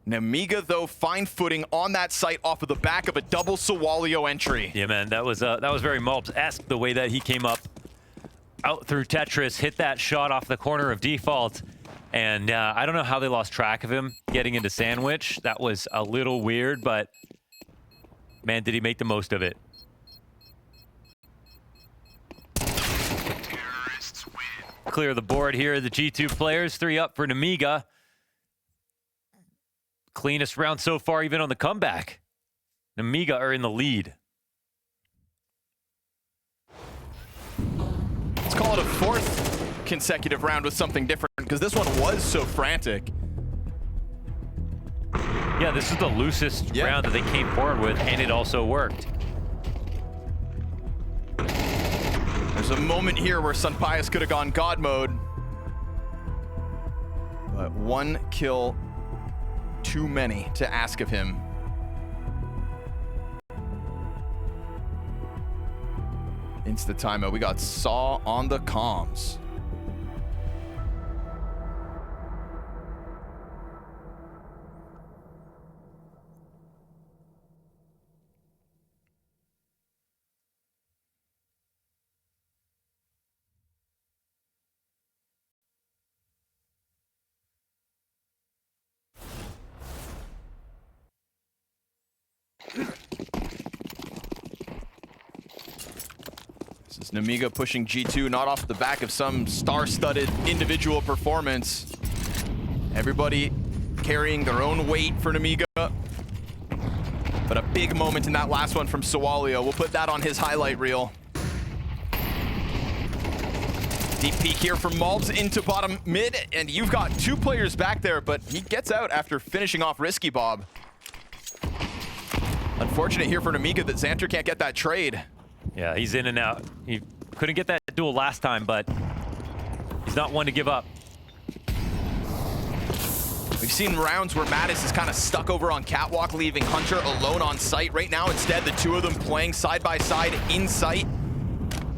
Nemiga, though, fine footing on that site off of the back of a double Sawalio entry. Yeah, man, that was very Mobs-esque, the way that he came up out through Tetris, hit that shot off the corner of default, and I don't know how they lost track of him getting into sandwich. That was a little weird, but man, did he make the most of it. Clear the board here, the G2 players, 3 up for Nemiga. Cleanest round so far, even on the comeback. Nemiga are in the lead. Let's call it a 4th consecutive round with something different, because this one was so frantic. Yeah, this is the loosest round that they came forward with, and it also worked. There's a moment here where Sunpius could have gone God mode. But 1 kill too many to ask of him. Insta timeout. We got Saw on the comms. This is Nemiga pushing G2, not off the back of some star-studded individual performance. Everybody carrying their own weight for Nemiga. But a big moment in that last one from Sawalio. We'll put that on his highlight reel. Deep peek here from Mobs into bottom mid, and you've got 2 players back there, but he gets out after finishing off Risky Bob. Unfortunate here for Nemiga that Xanter can't get that trade. Yeah, he's in and out. He couldn't get that duel last time, but he's not one to give up. We've seen rounds where Mattis is kind of stuck over on Catwalk, leaving Hunter alone on site. Right now, instead, the 2 of them playing side by side in sight,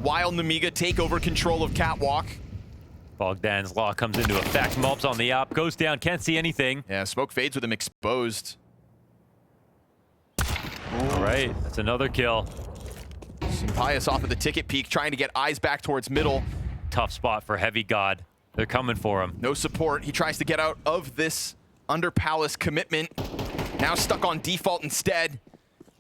while Nemiga take over control of Catwalk. Bogdan's Law comes into effect. Mobs on the up, goes down, can't see anything. Yeah, smoke fades with him exposed. All right, that's another kill. Pius off of the ticket peak, trying to get eyes back towards middle. Tough spot for Heavy God. They're coming for him. No support. He tries to get out of this under Palace commitment. Now stuck on default instead.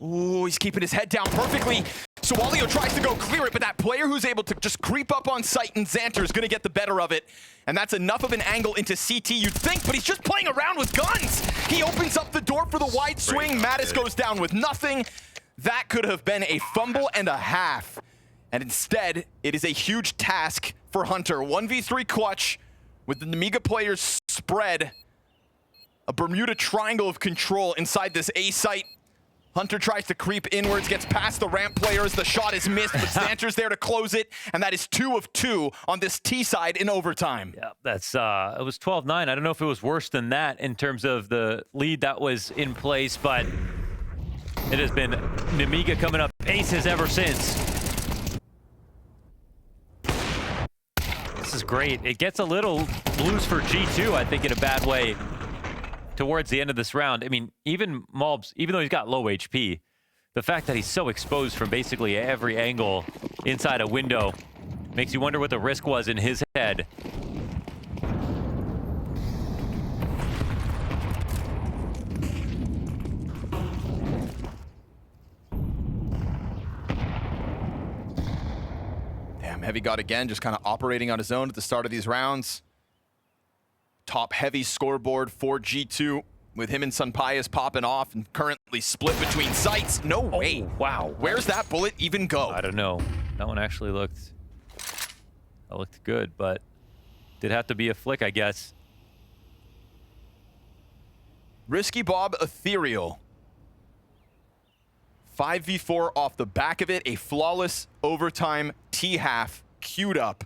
Ooh, he's keeping his head down perfectly. Sawalio tries to go clear it, but that player who's able to just creep up on site and Xanter is going to get the better of it. And that's enough of an angle into CT, you'd think, but he's just playing around with guns. He opens up the door for the wide swing. Mattis goes down with nothing. That could have been a fumble and a half. And instead, it is a huge task for Hunter. 1v3 clutch with the Nemiga players spread. A Bermuda triangle of control inside this A site. Hunter tries to creep inwards, gets past the ramp players. The shot is missed, but Xanter's there to close it. And that is 2 of 2 on this T side in overtime. Yeah, that's it was 12-9. I don't know if it was worse than that in terms of the lead that was in place, but it has been Nemiga coming up aces ever since. This is great. It gets a little loose for G2, I think, in a bad way towards the end of this round. I mean, even Mobs, even though he's got low HP, the fact that he's so exposed from basically every angle inside a window makes you wonder what the risk was in his head. Damn, Heavy God again, just kind of operating on his own at the start of these rounds. Top heavy scoreboard for G2 with him and Sunpius popping off and currently split between sites. No way. Wow. Where's that bullet even go? I don't know. That one actually looked good, but did have to be a flick, I guess. Risky Bob Ethereal. 5v4 off the back of it. A flawless overtime T-half queued up.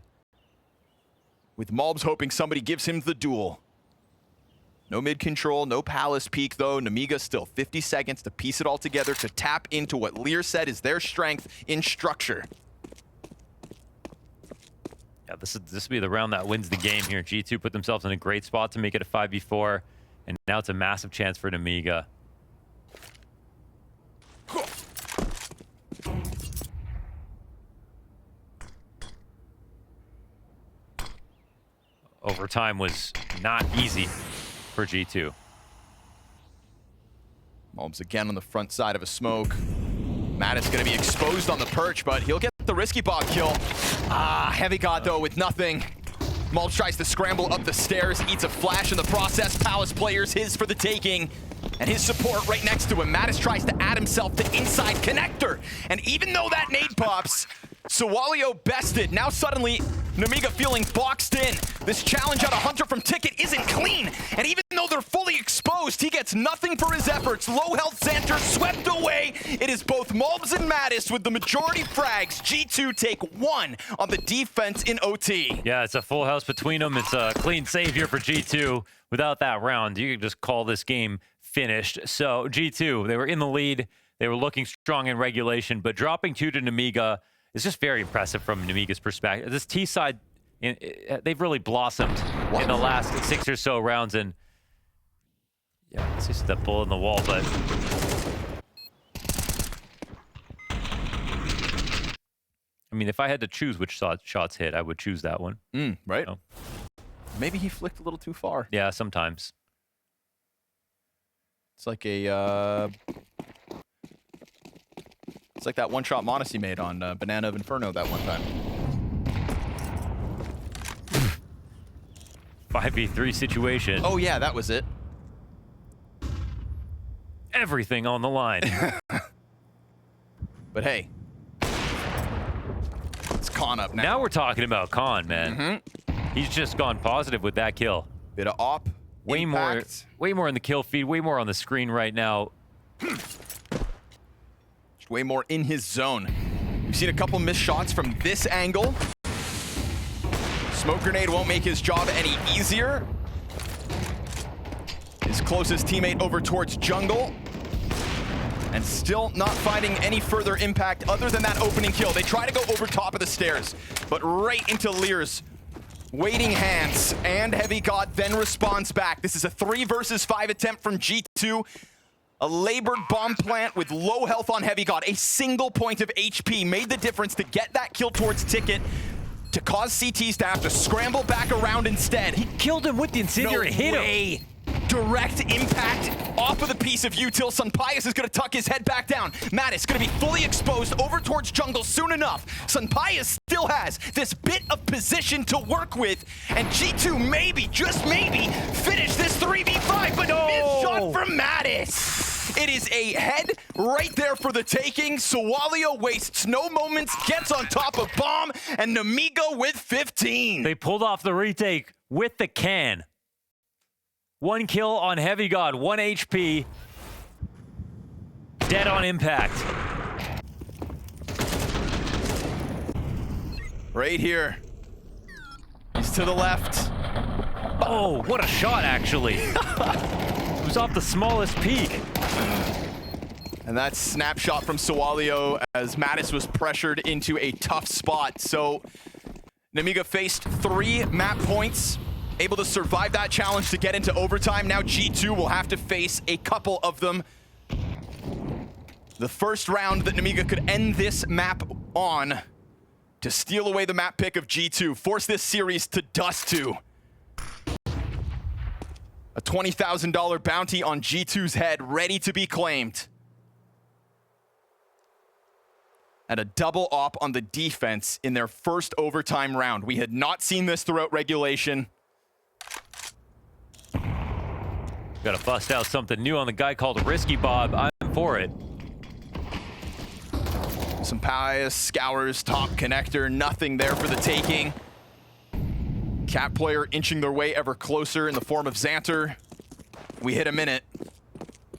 With Malbs hoping somebody gives him the duel. No mid control, no palace peek though. Nemiga still 50 seconds to piece it all together to tap into what Lear said is their strength in structure. Yeah, this will be the round that wins the game here. G2 put themselves in a great spot to make it a 5v4, and now it's a massive chance for Nemiga. Overtime was not easy for G2. Malbs again on the front side of a smoke. Matt is going to be exposed on the perch, but he'll get the Risky Bob kill. Heavy God though with nothing. Malbs tries to scramble up the stairs, eats a flash in the process. Palace players his for the taking. And his support right next to him. Mattis tries to add himself to inside connector. And even though that nade pops, Sawalio bested. Now suddenly, Nemiga feeling boxed in. This challenge out of Hunter from Ticket isn't clean. And even though they're fully exposed, he gets nothing for his efforts. Low health Xanter swept away. It is both Malbs and Mattis with the majority frags. G2 take one on the defense in OT. Yeah, it's a full house between them. It's a clean save here for G2. Without that round, you could just call this game finished. So G2, they were in the lead. They were looking strong in regulation, but dropping 2 to Nemiga is just very impressive from Nemiga's perspective. This T side, they've really blossomed in the last 6 or so rounds. And yeah, it's just that bullet in the wall, but I mean, if I had to choose which shots hit, I would choose that one. Right. So, Maybe he flicked a little too far. yeah, sometimes. It's like a, it's like that one-shot Modesty made on Banana of Inferno that one time. 5v3 situation. Oh yeah, that was it. Everything on the line. But hey, it's Khan up now. Now we're talking about Khan, man. He's just gone positive with that kill. Bit of op. Way impact. more in the kill feed, way more on the screen right now. Way more in his zone. We've seen a couple missed shots from this angle. Smoke grenade won't make his job any easier. His closest teammate over towards jungle. And still not finding any further impact other than that opening kill. They try to go over top of the stairs, but right into Lear's waiting hands, and Heavy God then responds back. This is a 3 versus 5 attempt from G2. A labored bomb plant with low health on Heavy God. A single point of HP made the difference to get that kill towards Ticket, to cause CTs to have to scramble back around instead. He killed him with the incendiary. No hit way. him. Direct impact off of the piece of util. Sunpius is going to tuck his head back down. Mattis going to be fully exposed over towards jungle soon enough. Sunpius still has this bit of position to work with, and G2 maybe, just maybe, finish this 3v5, but missed shot from Mattis. It is a head right there for the taking. Sawalio wastes no moments, gets on top of bomb, and Nemiga with 15. They pulled off the retake with the can. 1 kill on Heavy God, 1 HP. Dead on impact. Right here. He's to the left. Oh, what a shot, actually. It was off the smallest peak. And that snapshot from Sawalio as Mattis was pressured into a tough spot. So Nemiga faced 3 map points, able to survive that challenge to get into overtime. Now G2 will have to face a couple of them. The first round that Nemiga could end this map on to steal away the map pick of G2, force this series to dust to. A $20,000 bounty on G2's head, ready to be claimed. And a double op on the defense in their first overtime round. We had not seen this throughout regulation. Got to bust out something new on the guy called Risky Bob. I'm for it. Some pious scours, top connector, nothing there for the taking. Cat player inching their way ever closer in the form of Xanter. We hit a minute.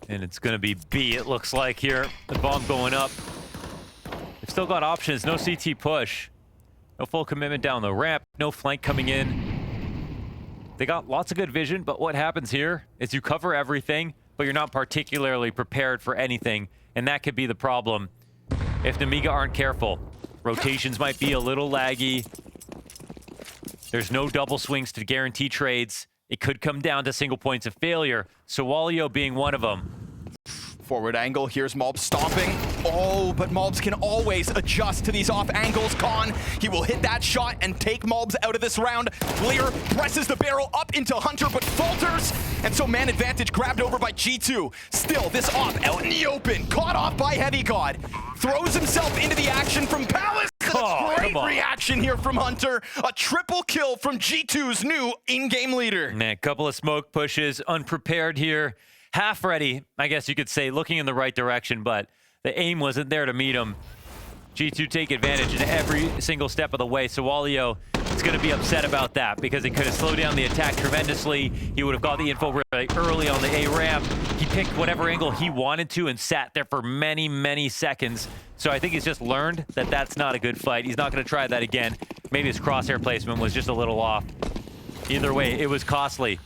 And it's going to be B, it looks like here. The bomb going up. They've still got options. No CT push. No full commitment down the ramp. No flank coming in. They got lots of good vision, but what happens here is you cover everything, but you're not particularly prepared for anything. And that could be the problem if Nemiga aren't careful. Rotations might be a little laggy. There's no double swings to guarantee trades. It could come down to single points of failure. Sawalio being one of them. Forward angle, here's Malbs stomping. Oh, but Malbs can always adjust to these off angles. Khan, he will hit that shot and take Malbs out of this round. Lear presses the barrel up into Hunter, but falters. And so man advantage grabbed over by G2. Still, this op out in the open, caught off by Heavy God. Throws himself into the action from Palace. Oh, Great reaction here from Hunter. A triple kill from G2's new in-game leader. And a couple of smoke pushes, unprepared here. Half ready, I guess you could say, looking in the right direction, but the aim wasn't there to meet him. G2 take advantage in every single step of the way. So Walio is going to be upset about that because it could have slowed down the attack tremendously. He would have got the info really early on the A ramp. He picked whatever angle he wanted to and sat there for many, many seconds. So I think he's just learned that that's not a good fight. He's not going to try that again. Maybe his crosshair placement was just a little off. Either way, it was costly.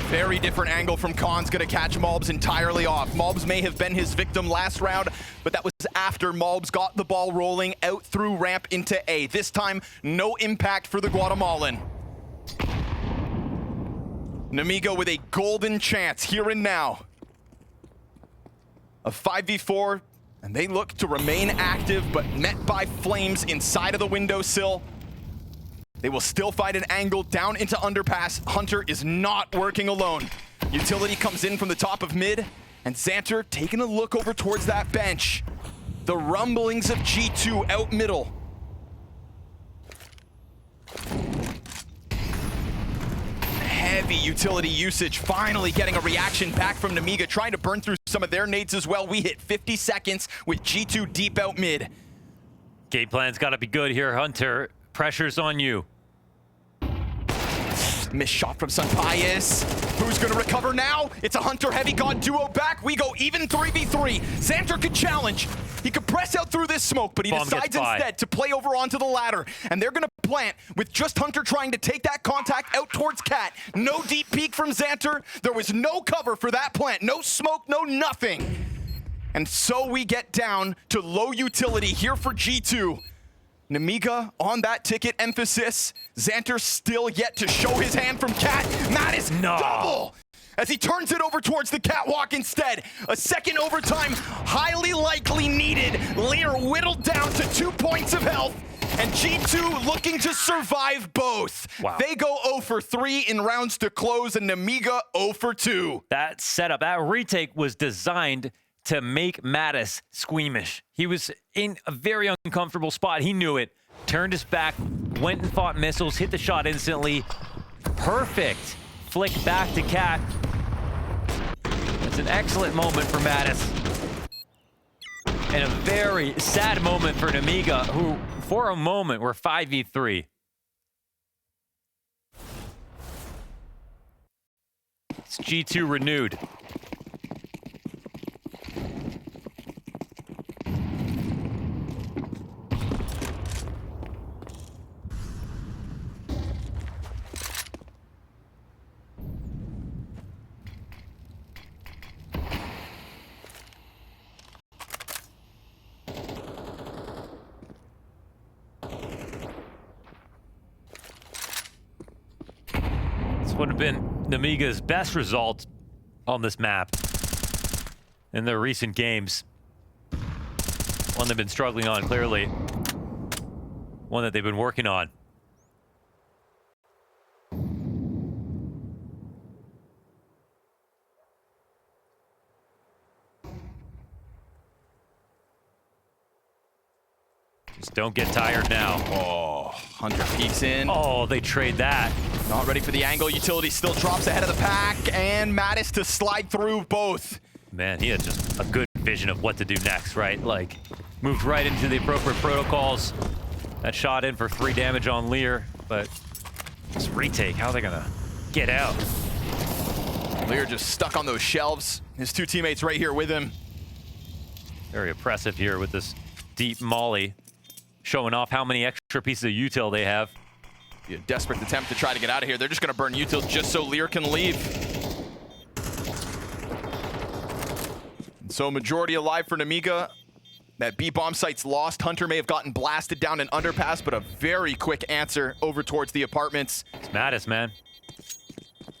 Very different angle from Khan's gonna catch Malbs entirely off. Malbs may have been his victim last round, but that was after Malbs got the ball rolling out through ramp into A. This time, no impact for the Guatemalan. Nemiga with a golden chance here and now. A 5v4, and they look to remain active, but met by flames inside of the windowsill. They will still find an angle down into underpass. Hunter is not working alone. Utility comes in from the top of mid, and Xanter taking a look over towards that bench. The rumblings of G2 out middle. Heavy utility usage, finally getting a reaction back from Nemiga, trying to burn through some of their nades as well. We hit 50 seconds with G2 deep out mid. Game plan's got to be good here, Hunter. Pressure's on you. Missed shot from Sunpius. Who's gonna recover now? It's a Hunter Heavy God duo back. We go even 3v3. Xanter could challenge. He could press out through this smoke, but he decides instead to play over onto the ladder. And they're gonna plant with just Hunter trying to take that contact out towards Cat. No deep peek from Xanter. There was no cover for that plant. No smoke, no nothing. And so we get down to low utility here for G2. Nemiga on that ticket emphasis. Xanter still yet to show his hand from Cat. Mattis double as he turns it over towards the catwalk instead. A second overtime highly likely needed. Lear whittled down to 2 points of health. And G2 looking to survive both. Wow. They go 0 for 3 in rounds to close, and Nemiga 0 for 2. That setup, that retake was designed to make Mattis squeamish. He was in a very uncomfortable spot. He knew it. Turned his back, went and fought missiles, hit the shot instantly. Perfect. Flick back to Cat. It's an excellent moment for Mattis. And a very sad moment for Nemiga, who, for a moment, were 5v3. It's G2 renewed. Would have been Nemiga's best result on this map. in their recent games. One they've been struggling on, clearly. One that they've been working on. Just don't get tired now. Oh, Hunter peeks in. Oh, they trade that. Not ready for the angle. Utility still drops ahead of the pack, and Mattis to slide through both. Man, he had just a good vision of what to do next, right? Like, moved right into the appropriate protocols. That shot in for 3 damage on Lear, but this retake, how are they gonna get out? Lear just stuck on those shelves. His 2 teammates right here with him. Very oppressive here with this deep molly, showing off how many extra pieces of util they have. Be a desperate attempt to try to get out of here. They're just gonna burn util just so Lear can leave. And so majority alive for Nemiga. That B bomb site's lost. Hunter may have gotten blasted down an underpass, but a very quick answer over towards the apartments. It's Mattis, man.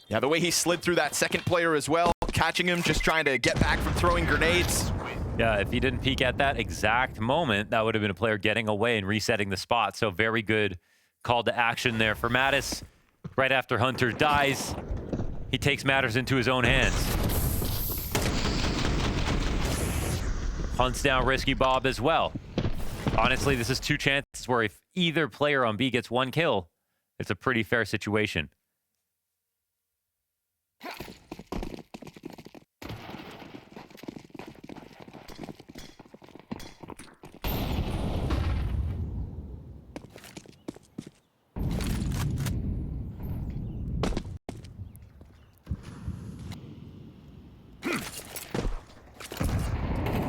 Yeah, the way he slid through that second player as well, catching him, just trying to get back from throwing grenades. Yeah, if he didn't peek at that exact moment, that would have been a player getting away and resetting the spot. So very good call to action there for Mattis. Right after Hunter dies, he takes matters into his own hands. Hunts down Risky Bob as well. Honestly, this is 2 chances where if either player on B gets 1 kill, it's a pretty fair situation.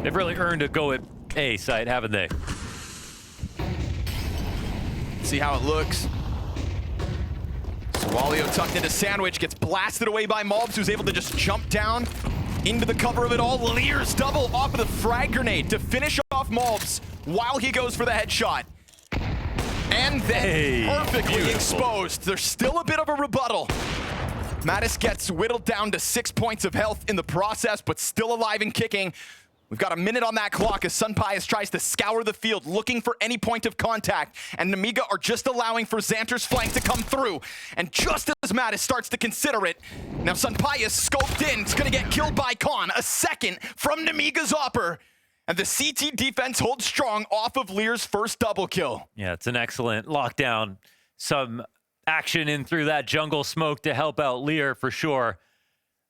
They've really earned a go at A site, haven't they? See how it looks. Swalio tucked into Sandwich, gets blasted away by Malbs, who's able to just jump down into the cover of it all. Lear's double off of the frag grenade to finish off Malbs while he goes for the headshot. And then perfectly exposed. There's still a bit of a rebuttal. Mattis gets whittled down to 6 points of health in the process, but still alive and kicking. We've got a minute on that clock as Sunpius tries to scour the field, looking for any point of contact, and Nemiga are just allowing for Xanter's flank to come through. And just as Mattis starts to consider it, now Sunpius scoped in, it's gonna get killed by Khan. A second from Nemiga's Opper, and the CT defense holds strong off of Lear's first double kill. Yeah, it's an excellent lockdown. Some action in through that jungle smoke to help out Lear for sure.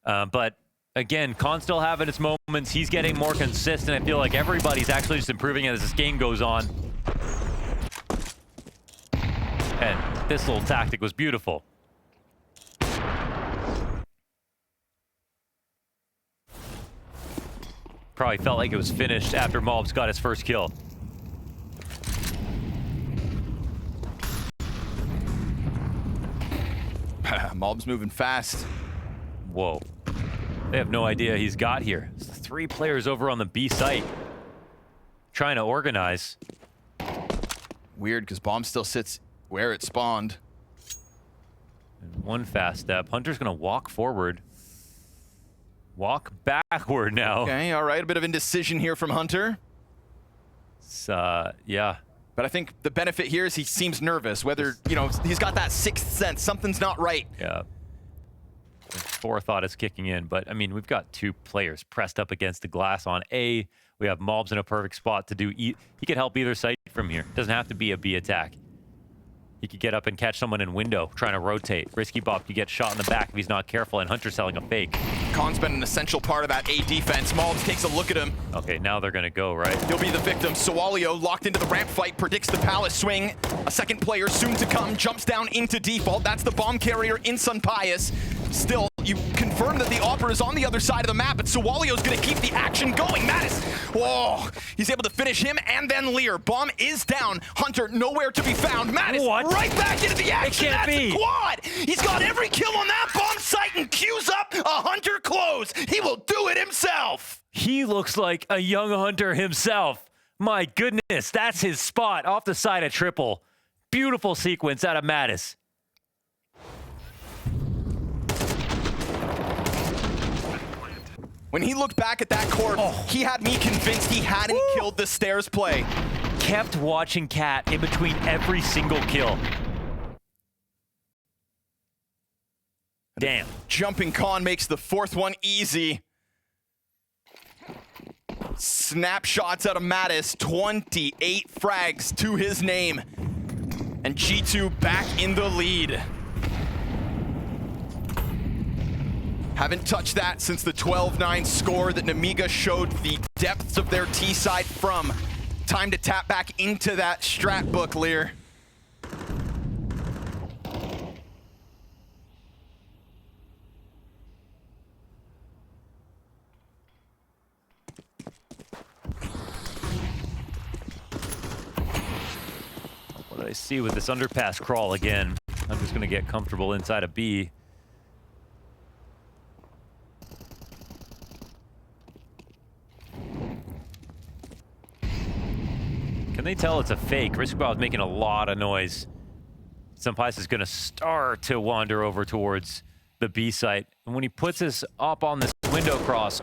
But again, Khan still having its moments. He's getting more consistent. I feel like everybody's actually just improving as this game goes on. And this little tactic was beautiful. Probably felt like it was finished after Malbs got his first kill. Malbs moving fast. Whoa. They have no idea he's got here. It's 3 players over on the B site trying to organize. Weird, because bomb still sits where it spawned. And 1 fast step. Hunter's going to walk forward. Walk backward now. Okay, all right. A bit of indecision here from Hunter. It's, yeah. But I think the benefit here is he seems nervous. Whether, you know, he's got that 6th sense. Something's not right. Yeah. Forethought is kicking in, but I mean, we've got 2 players pressed up against the glass on A. We have Malbs in a perfect spot to do. He could help either side from here. Doesn't have to be a B attack. He could get up and catch someone in window, trying to rotate. Risky Bob could get shot in the back if he's not careful, and Hunter's selling a fake. Khan's been an essential part of that A defense. Malbs takes a look at him. Okay, now they're gonna go, right? He'll be the victim. Swalio locked into the ramp fight, predicts the palace swing. A second player soon to come, jumps down into default. That's the bomb carrier in Sunpius. Still, you confirm that the Opera is on the other side of the map, but Swalio's gonna keep the action going. Mattis, whoa, he's able to finish him and then Lear. Bomb is down. Hunter nowhere to be found. Mattis right back into the action. It can't be. A quad. He's got every kill on that bomb site and queues up a Hunter close. He will do it himself. He looks like a young Hunter himself. My goodness, that's his spot off the side of triple. Beautiful sequence out of Mattis. When he looked back at that court, he had me convinced he hadn't killed the stairs play. Kept watching Cat in between every single kill. Damn. Jumping Con makes the fourth one easy. Snapshots out of Mattis, 28 frags to his name. And G2 back in the lead. Haven't touched that since the 12-9 score that Nemiga showed the depths of their T-side from. Time to tap back into that strat book, Lear. What I see with this underpass crawl again. I'm just going to get comfortable inside of B. Can they tell it's a fake? Riskball is making a lot of noise. Sunpais is going to start to wander over towards the B site. And when he puts his up on this window cross,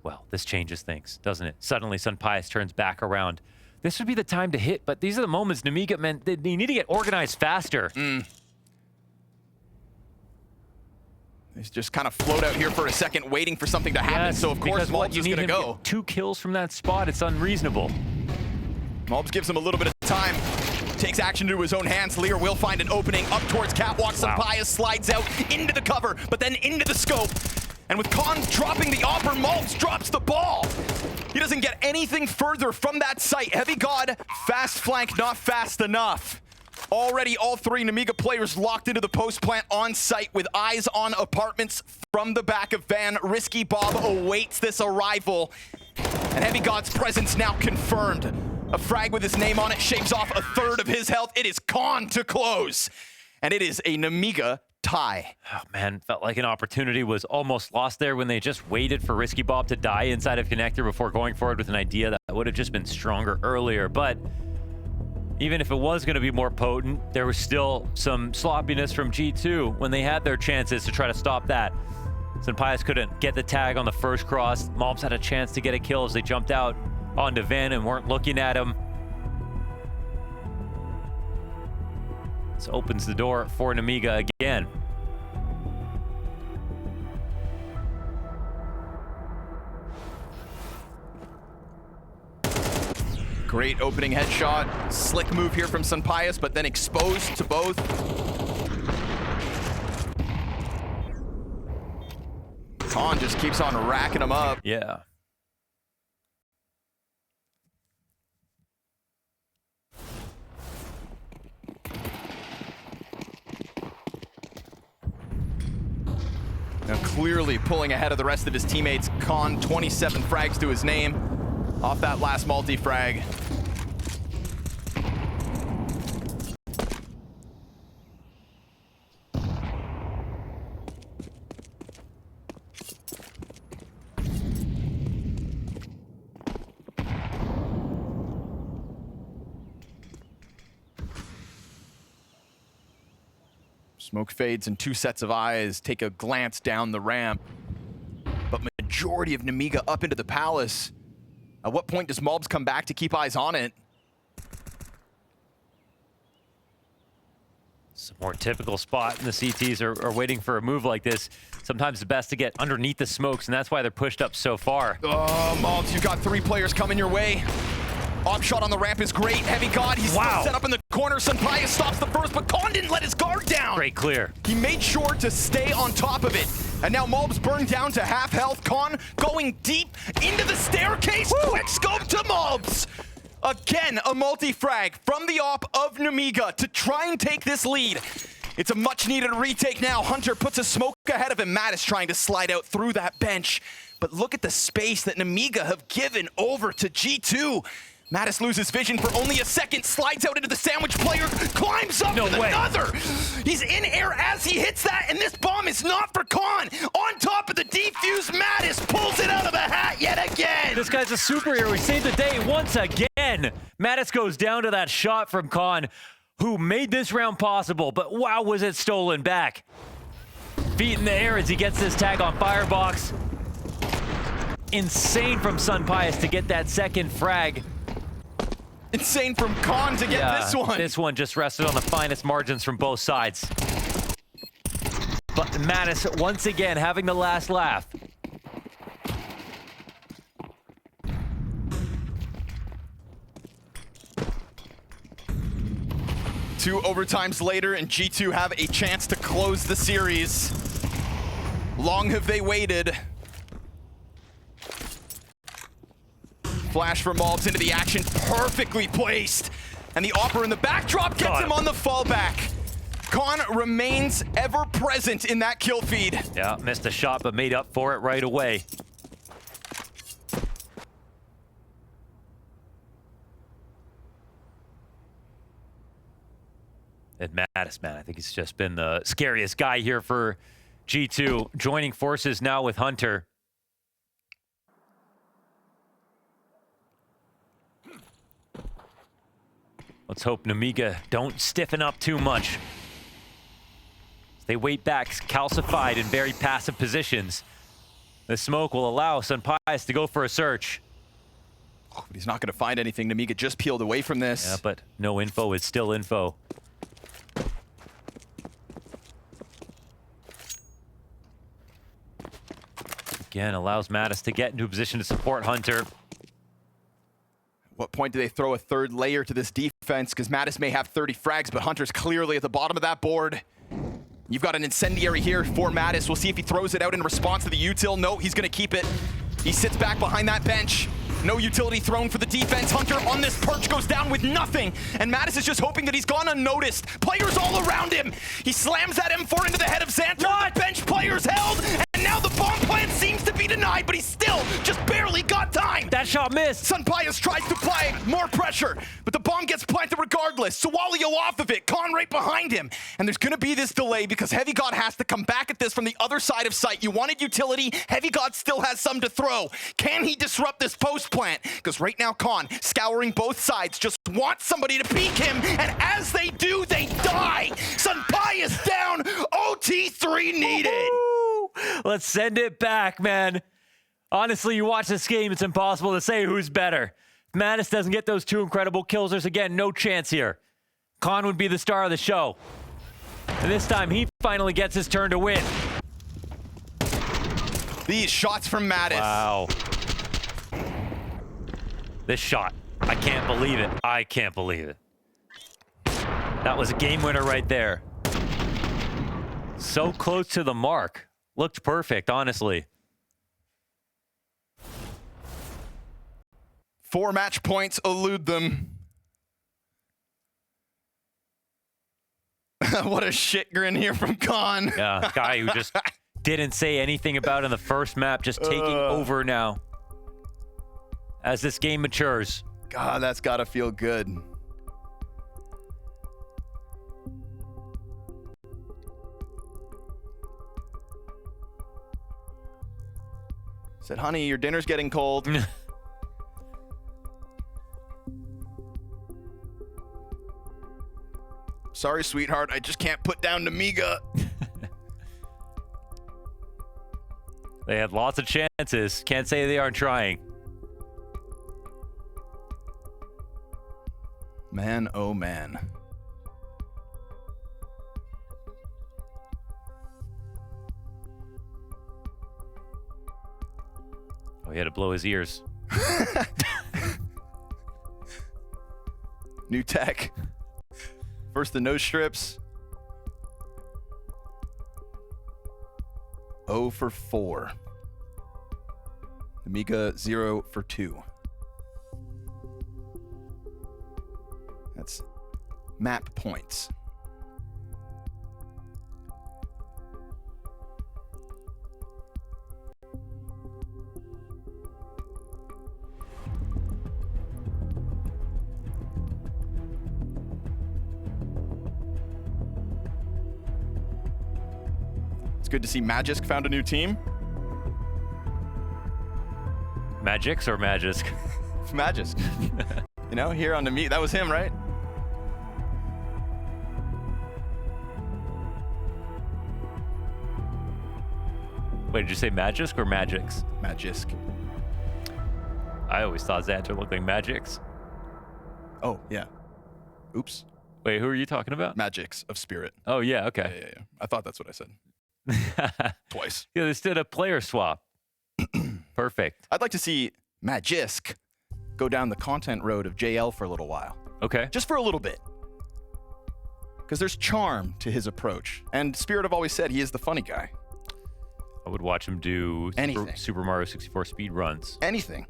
well, this changes things, doesn't it? Suddenly Sunpais turns back around. This would be the time to hit, but these are the moments Nemiga meant they need to get organized faster. He's just kind of float out here for a second, waiting for something to happen. So of course, Malbs is going to go. 2 kills from that spot. It's unreasonable. Malbs gives him a little bit of time. Takes action into his own hands. Lear will find an opening up towards Catwalk. Sunpais slides out into the cover, but then into the scope. And with Con dropping the offer, Malbs drops the ball. He doesn't get anything further from that site. Heavy God, fast flank, not fast enough. Already all three Nemiga players locked into the post plant on site with eyes on apartments from the back of van. Risky Bob awaits this arrival. And Heavy God's presence now confirmed. A frag with his name on it shaves off a third of his health. It is Con to close. And it is a Nemiga tie. Oh man, felt like an opportunity was almost lost there when they just waited for Risky Bob to die inside of Connector before going forward with an idea that would have just been stronger earlier. But even if it was going to be more potent, there was still some sloppiness from G2 when they had their chances to try to stop that. Sunpais couldn't get the tag on the first cross. Malbs had a chance to get a kill as they jumped out onto Van and weren't looking at him. This opens the door for Nemiga again. Great opening headshot. Slick move here from Sunpais, but then exposed to both. Con just keeps on racking them up. Yeah. Now clearly pulling ahead of the rest of his teammates. Con, 27 frags to his name off that last multi-frag. Smoke fades and 2 sets of eyes take a glance down the ramp. But majority of Nemiga up into the palace. At what point does Malbs come back to keep eyes on it? It's a more typical spot, and the CTs are waiting for a move like this. Sometimes it's best to get underneath the smokes, and that's why they're pushed up so far. Oh, Malbs, you've got 3 players coming your way. Op shot on the ramp is great. Heavy God, he's still set up in the corner. Sunpais stops the first, but Con didn't let his guard down. Great clear. He made sure to stay on top of it. And now Malbs burned down to half health. Con going deep into the staircase. Quick scope to Malbs. Again, a multi-frag from the op of Nemiga to try and take this lead. It's a much-needed retake now. Hunter puts a smoke ahead of him. Mattis trying to slide out through that bench. But look at the space that Nemiga have given over to G2. Mattis loses vision for only a second, slides out into the sandwich player, climbs up with another. He's in air as he hits that, and this bomb is not for Con. On top of the defuse, Mattis pulls it out of the hat yet again. This guy's a superhero. He saved the day once again. Mattis goes down to that shot from Con, who made this round possible, but wow, was it stolen back. Feet in the air as he gets this tag on Firebox. insane from Sunpius to get that second frag. Insane from Khan to get this one. This one just rested on the finest margins from both sides. But Mattis, once again, having the last laugh. Two overtimes later, and G2 have a chance to close the series. Long have they waited. Flash from Maltz into the action, perfectly placed. And the Opera in the backdrop gets him on the fallback. Khan remains ever present in that kill feed. Yeah, missed a shot, but made up for it right away. And Mattis, man, I think he's just been the scariest guy here for G2, joining forces now with Hunter. Let's hope Nemiga don't stiffen up too much. They wait back, calcified in very passive positions. The smoke will allow Sunpius to go for a search. Oh, but he's not going to find anything. Nemiga just peeled away from this. Yeah, but no info is still info. Again, allows Mattis to get into a position to support Hunter. At what point do they throw a third layer to this defense? Because Mattis may have 30 frags, but Hunter's clearly at the bottom of that board. You've got an incendiary here for Mattis. We'll see if he throws it out in response to the util. No, he's going to keep it. He sits back behind that bench. No utility thrown for the defense. Hunter on this perch goes down with nothing. And Mattis is just hoping that he's gone unnoticed. Players all around him. He slams that M4 into the head of Xanter. The bench players held. And now the bomb plant seems to be denied, but he still just barely got time. That shot missed. Sunpius tries to apply more pressure, but the bomb gets planted regardless. Sawalio off of it. Khan right behind him. And there's going to be this delay because Heavy God has to come back at this from the other side of site. You wanted utility. Heavy God still has some to throw. Can he disrupt this post plant? Because right now, Khan, scouring both sides, just wants somebody to peek him. And as they do, they die. Sunpius down. OT3 needed. Let's send it back, man. Honestly, you watch this game, it's impossible to say who's better. If Mattis doesn't get those two incredible kills, there's again no chance here. Khan would be the star of the show. And this time, he finally gets his turn to win. These shots from Mattis. Wow. This shot. I can't believe it. I can't believe it. That was a game winner right there. So close to the mark. Looked perfect, honestly. 4 match points elude them. What a shit grin here from Khan. Yeah, guy who just didn't say anything about in the first map, just taking over now. As this game matures. God, that's gotta feel good. Said, honey, your dinner's getting cold. Sorry, sweetheart, I just can't put down Nemiga. They had lots of chances. Can't say they aren't trying. Man, oh man. Oh, he had to blow his ears. New tech. First the nose strips. 0 for 4. Nemiga 0 for 2. That's map points. It's good to see Magisk found a new team. Magix or Magisk? Magisk. You know, here on the meet, that was him, right? Wait, did you say Magisk or Magix? Magisk. I always thought Xanter looked like Magix. Oh, yeah. Oops. Wait, who are you talking about? Magix of Spirit. Oh, yeah, Yeah, okay. yeah, yeah. I thought that's what I said. Twice. Yeah, they did a player swap. Perfect. I'd like to see Magisk go down the content road of JL for a little while. Okay. Just for a little bit. Because there's charm to his approach. And Spirit have always said he is the funny guy. I would watch him do Anything. Super Mario 64 speed runs. Anything.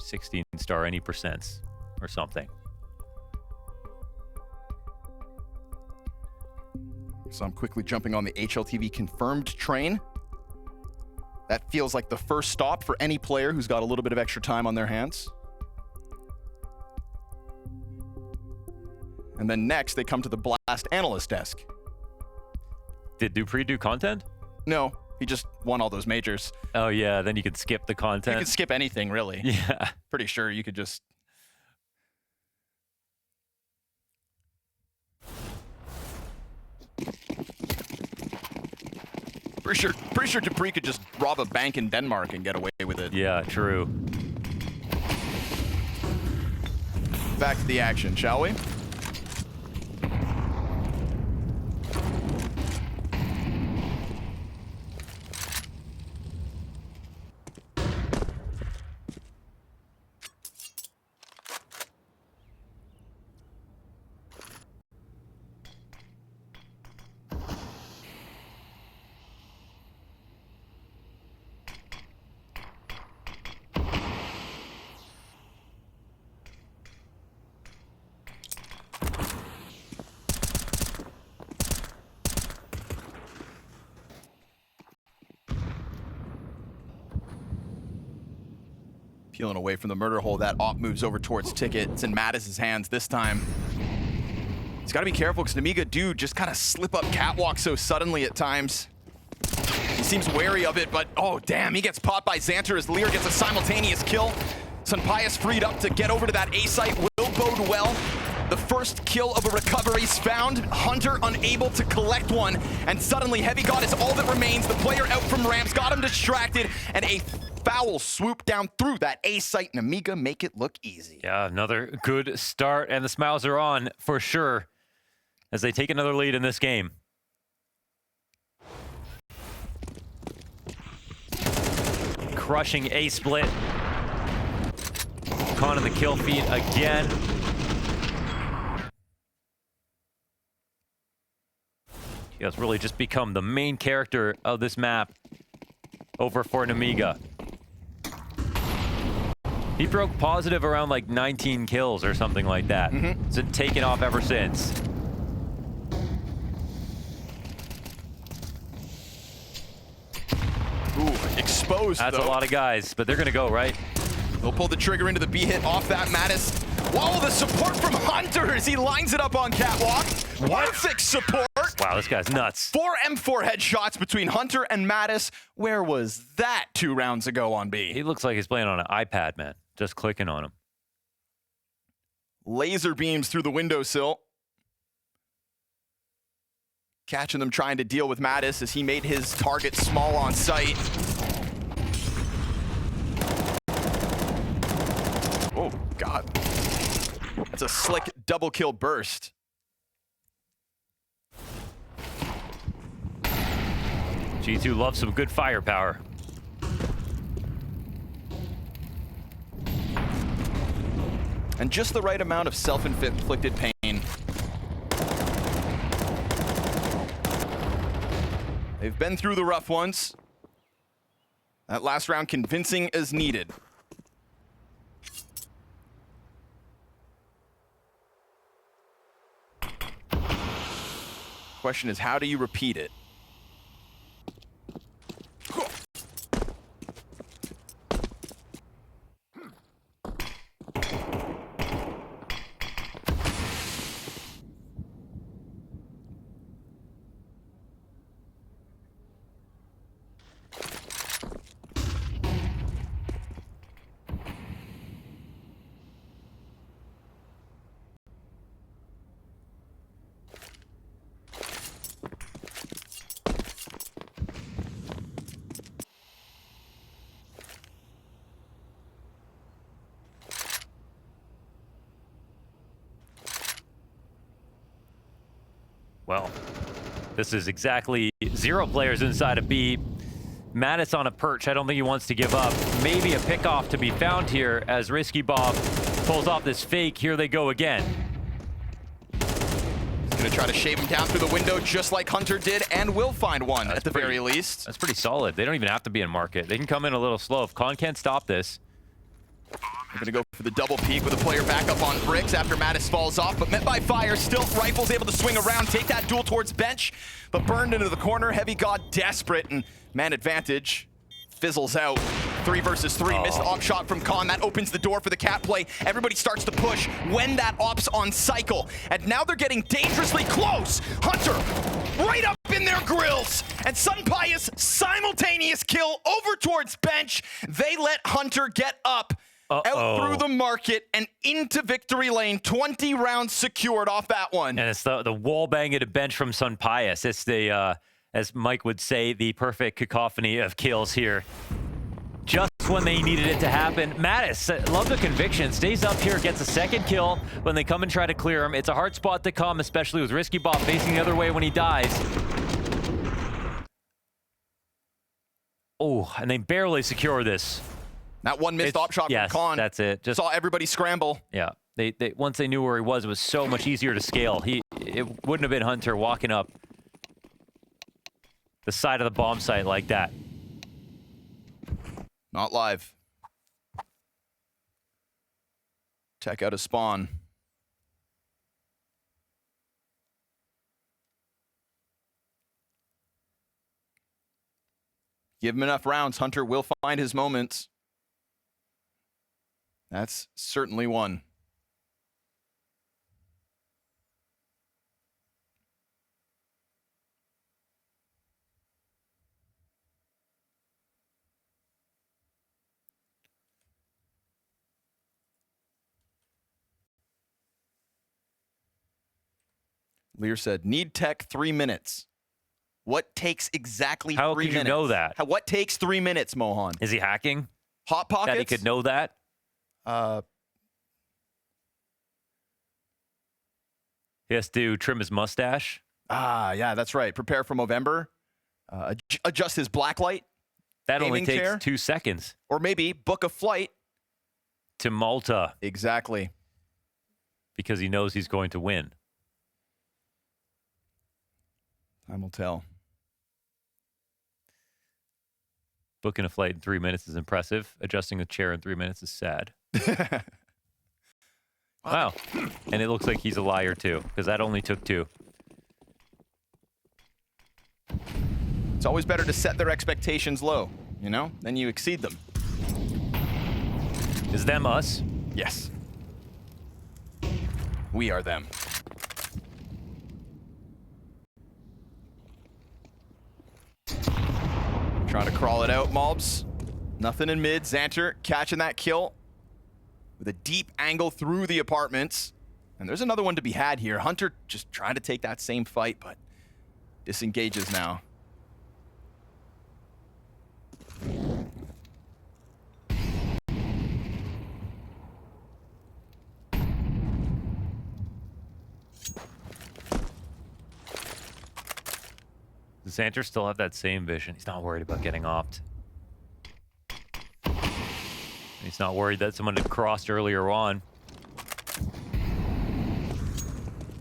16-star any percents or something. So I'm quickly jumping on the HLTV confirmed train. That feels like the first stop for any player who's got a little bit of extra time on their hands. And then next, they come to the Blast analyst desk. Did Dupree do content? No, he just won all those majors. Oh, yeah, then you could skip the You content. could skip anything, really. Yeah. Pretty sure you could just... Pretty sure Dupree could just rob a bank in Denmark and get away with it. Yeah, true. Back to the action, shall we? Peeling away from the murder hole, that op moves over towards Ticket. It's in Mattis' hands this time. He's got to be careful because Nemiga do just kind of slip up catwalk so suddenly at times. He seems wary of it, but oh damn, he gets popped by Xanter as Lear gets a simultaneous kill. Sunpius freed up to get over to that A site will bode well. The first kill of a recovery's found. Hunter unable to collect one, and suddenly Heavy God is all that remains. The player out from ramps got him distracted, and a foul swoop down through that A site. Nemiga make it look easy. Yeah, another good start, and the smiles are on for sure as they take another lead in this game. Crushing A split. Con on the kill feed again. He has really just become the main character of this map over for Nemiga. He broke positive around like 19 kills or something like that. It's been taken off ever since. Ooh, exposed That's though. a lot of guys, but they're gonna go, right? They'll pull the trigger into the B hit off that Mattis. Whoa, the support from Hunter as he lines it up on catwalk. Perfect support. Wow, this guy's nuts. 4 M4 headshots between Hunter and Mattis. Where was that 2 rounds ago on B? He looks like he's playing on an iPad, man. Just clicking on him. Laser beams through the windowsill. Catching them trying to deal with Mattis as he made his target small on sight. Oh, God. That's a slick double kill burst. G2 loves some good firepower. And just the right amount of self-inflicted pain. They've been through the rough ones. That last round convincing as needed. Question is, how do you repeat it? Well, this is exactly 0 players inside of B. Mattis on a perch. I don't think he wants to give up. Maybe a pickoff to be found here as Risky Bob pulls off this fake. Here they go again. Gonna try to shave him down through the window just like Hunter did, and will find one at the very least. That's pretty solid. They don't even have to be in market. They can come in a little slow. If Con can't stop this. They're gonna go for the double peek with a player back up on bricks after Mattis falls off, but met by fire. Still, Rifle's able to swing around, take that duel towards bench, but burned into the corner. Heavy God desperate, and man advantage fizzles out. 3 versus 3, missed op shot from Khan. That opens the door for the cat play. Everybody starts to push when that op's on cycle. And now they're getting dangerously close. Hunter right up in their grills. And Sunpius simultaneous kill over towards bench. They let Hunter get up. Out through the market and into victory lane. 20 rounds secured off that one. And it's the wall bang at a bench from Sunpius. It's the, as Mike would say, the perfect cacophony of kills here. Just when they needed it to happen. Mattis, love the conviction, stays up here, gets a second kill when they come and try to clear him. It's a hard spot to come, especially with Risky Bob facing the other way when he dies. Oh, and they barely secure this. That one missed op shot yes, from Khan. That's it. Just saw everybody scramble. Yeah, they once they knew where he was so much easier to scale. It wouldn't have been Hunter walking up the side of the bomb site like that. Not live. Check out a spawn. Give him enough rounds, Hunter will find his moments. That's certainly one. Lear said, need tech 3 minutes. What takes exactly 3 minutes? How could you know that? What takes 3 minutes, Mohan? Is he hacking? Hot Pockets? That he could know that? He has to trim his mustache. Yeah, that's right. Prepare for Movember. Adjust his blacklight. That only takes chair. 2 seconds. Or maybe book a flight. To Malta. Exactly. Because he knows he's going to win. Time will tell. Booking a flight in 3 minutes is impressive. Adjusting a chair in 3 minutes is sad. Wow. And it looks like he's a liar too, because that only took 2. It's always better to set their expectations low, you know? Then you exceed them. Is them us? Yes. We are them. Trying to crawl it out, Mobs. Nothing in mid. Xanter catching that kill with a deep angle through the apartments. And there's another one to be had here. Hunter just trying to take that same fight, but disengages now. Does Xanter still have that same vision? He's not worried about getting offed. He's not worried that someone had crossed earlier on.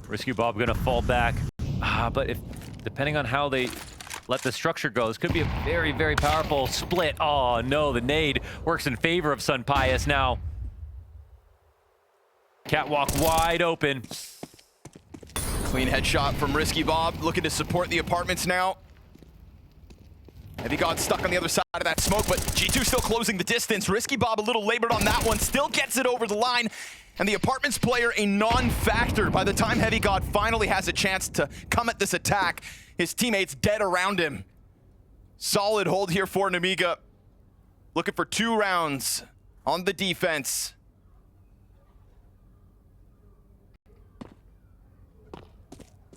Risky Bob gonna fall back. But if, depending on how they let the structure go, this could be a very, very powerful split. Oh no, the nade works in favor of Sunpius now. Catwalk wide open. Clean headshot from Risky Bob, looking to support the apartments now. Heavy God stuck on the other side of that smoke, but G2 still closing the distance. Risky Bob a little labored on that one, still gets it over the line. And the apartments player a non-factor. By the time Heavy God finally has a chance to come at this attack, his teammates dead around him. Solid hold here for Nemiga. Looking for 2 rounds on the defense.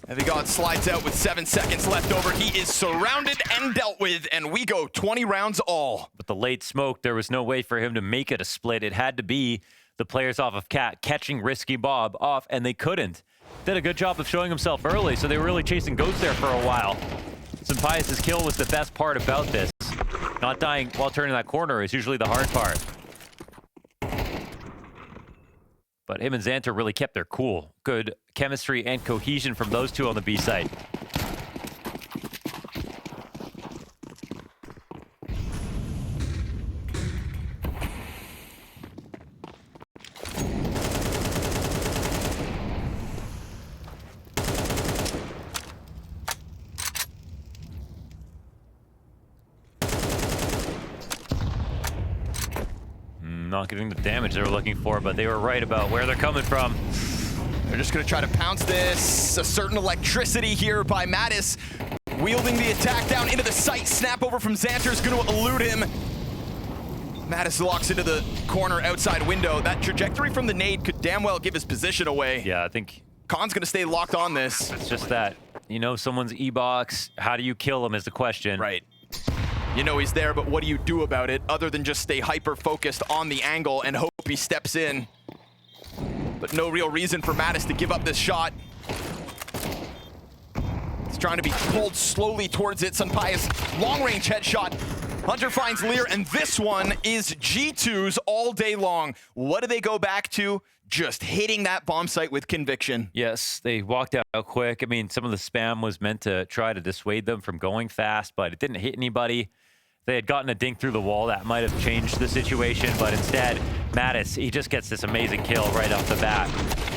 Heavy God slides out with 7 seconds left over. He is surrounded and dealt with, and we go 20 rounds all. With the late smoke, there was no way for him to make it a split. It had to be the players off of Cat catching Risky Bob off, and they couldn't. did a good job of showing himself early, so they were really chasing ghosts there for a while. Sampaius' kill was the best part about this. Not dying while turning that corner is usually the hard part. But him and Xanter really kept their cool. Good chemistry and cohesion from those two on the B side. Not getting the damage they were looking for, but they were right about where they're coming from. They're just going to try to pounce this. A certain electricity here by Mattis, wielding the attack down into the site. Snap over from Xanter is going to elude him. Mattis locks into the corner outside window. That trajectory from the nade could damn well give his position away. Yeah, I think Khan's going to stay locked on this. it's just that, you know, someone's E-box. How do you kill him is the question. Right. You know he's there, but what do you do about it other than just stay hyper-focused on the angle and hope he steps in? But no real reason for Mattis to give up this shot. He's trying to be pulled slowly towards it. Sampaius, long-range headshot. Hunter finds Lear, and this one is G2's all day long. What do they go back to? Just hitting that bomb site with conviction. Yes, they walked out quick. I mean, some of the spam was meant to try to dissuade them from going fast, but it didn't hit anybody. If they had gotten a dink through the wall, that might have changed the situation, but instead, Mattis, he just gets this amazing kill right off the bat.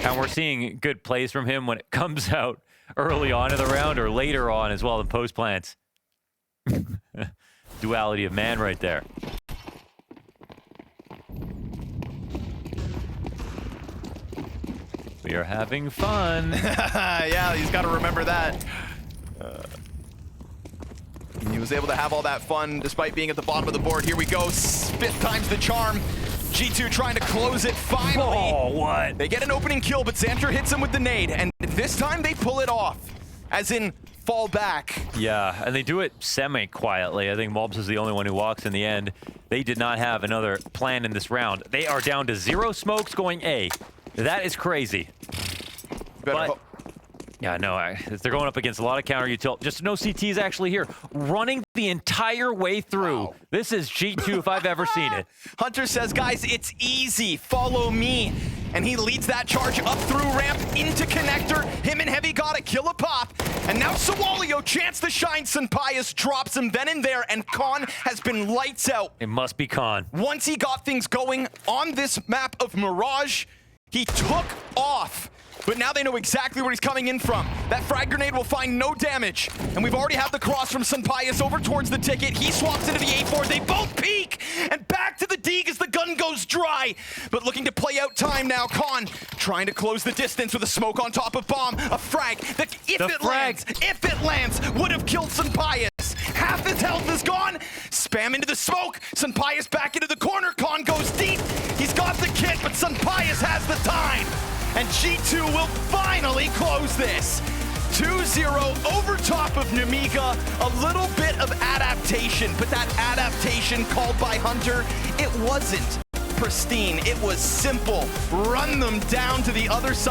And we're seeing good plays from him when it comes out early on in the round or later on as well in post plants. Duality of man right there. We are having fun. Yeah, he's got to remember that. He was able to have all that fun despite being at the bottom of the board. Here we go, 5th time's the charm. G2 trying to close it finally. Oh, what? They get an opening kill, but Xanter hits him with the nade, and this time they pull it off, as in fall back. Yeah, and they do it semi-quietly. I think Mobs is the only one who walks in the end. They did not have another plan in this round. They are down to 0 smokes going A. That is crazy. But, yeah, no, they're going up against a lot of counter util. Just no CTs actually here, running the entire way through. Wow. This is G2 if I've ever seen it. Hunter says, guys, it's easy. Follow me. And he leads that charge up through ramp into connector. Him and Heavy got a kill a pop. And now Sawalio, chance to shine. Sampaius drops him then and there, and Khan has been lights out. It must be Khan. Once he got things going on this map of Mirage, he took off. But now they know exactly where he's coming in from. That frag grenade will find no damage. And we've already had the cross from Sampaius over towards the ticket. He swaps into the A4. They both peek. And back to the Deeg as the gun goes dry. But looking to play out time now. Khan trying to close the distance with a smoke on top of bomb. A frag that if it lands, would have killed Sampaius. Half his health is gone. Spam into the smoke. Sampaius back into the corner. Khan goes deep. He's got the kit, but Sampaius has the time. And G2 will finally close this. 2-0 over top of Nemiga. A little bit of adaptation, but that adaptation called by Hunter, it wasn't pristine. It was simple. Run them down to the other side.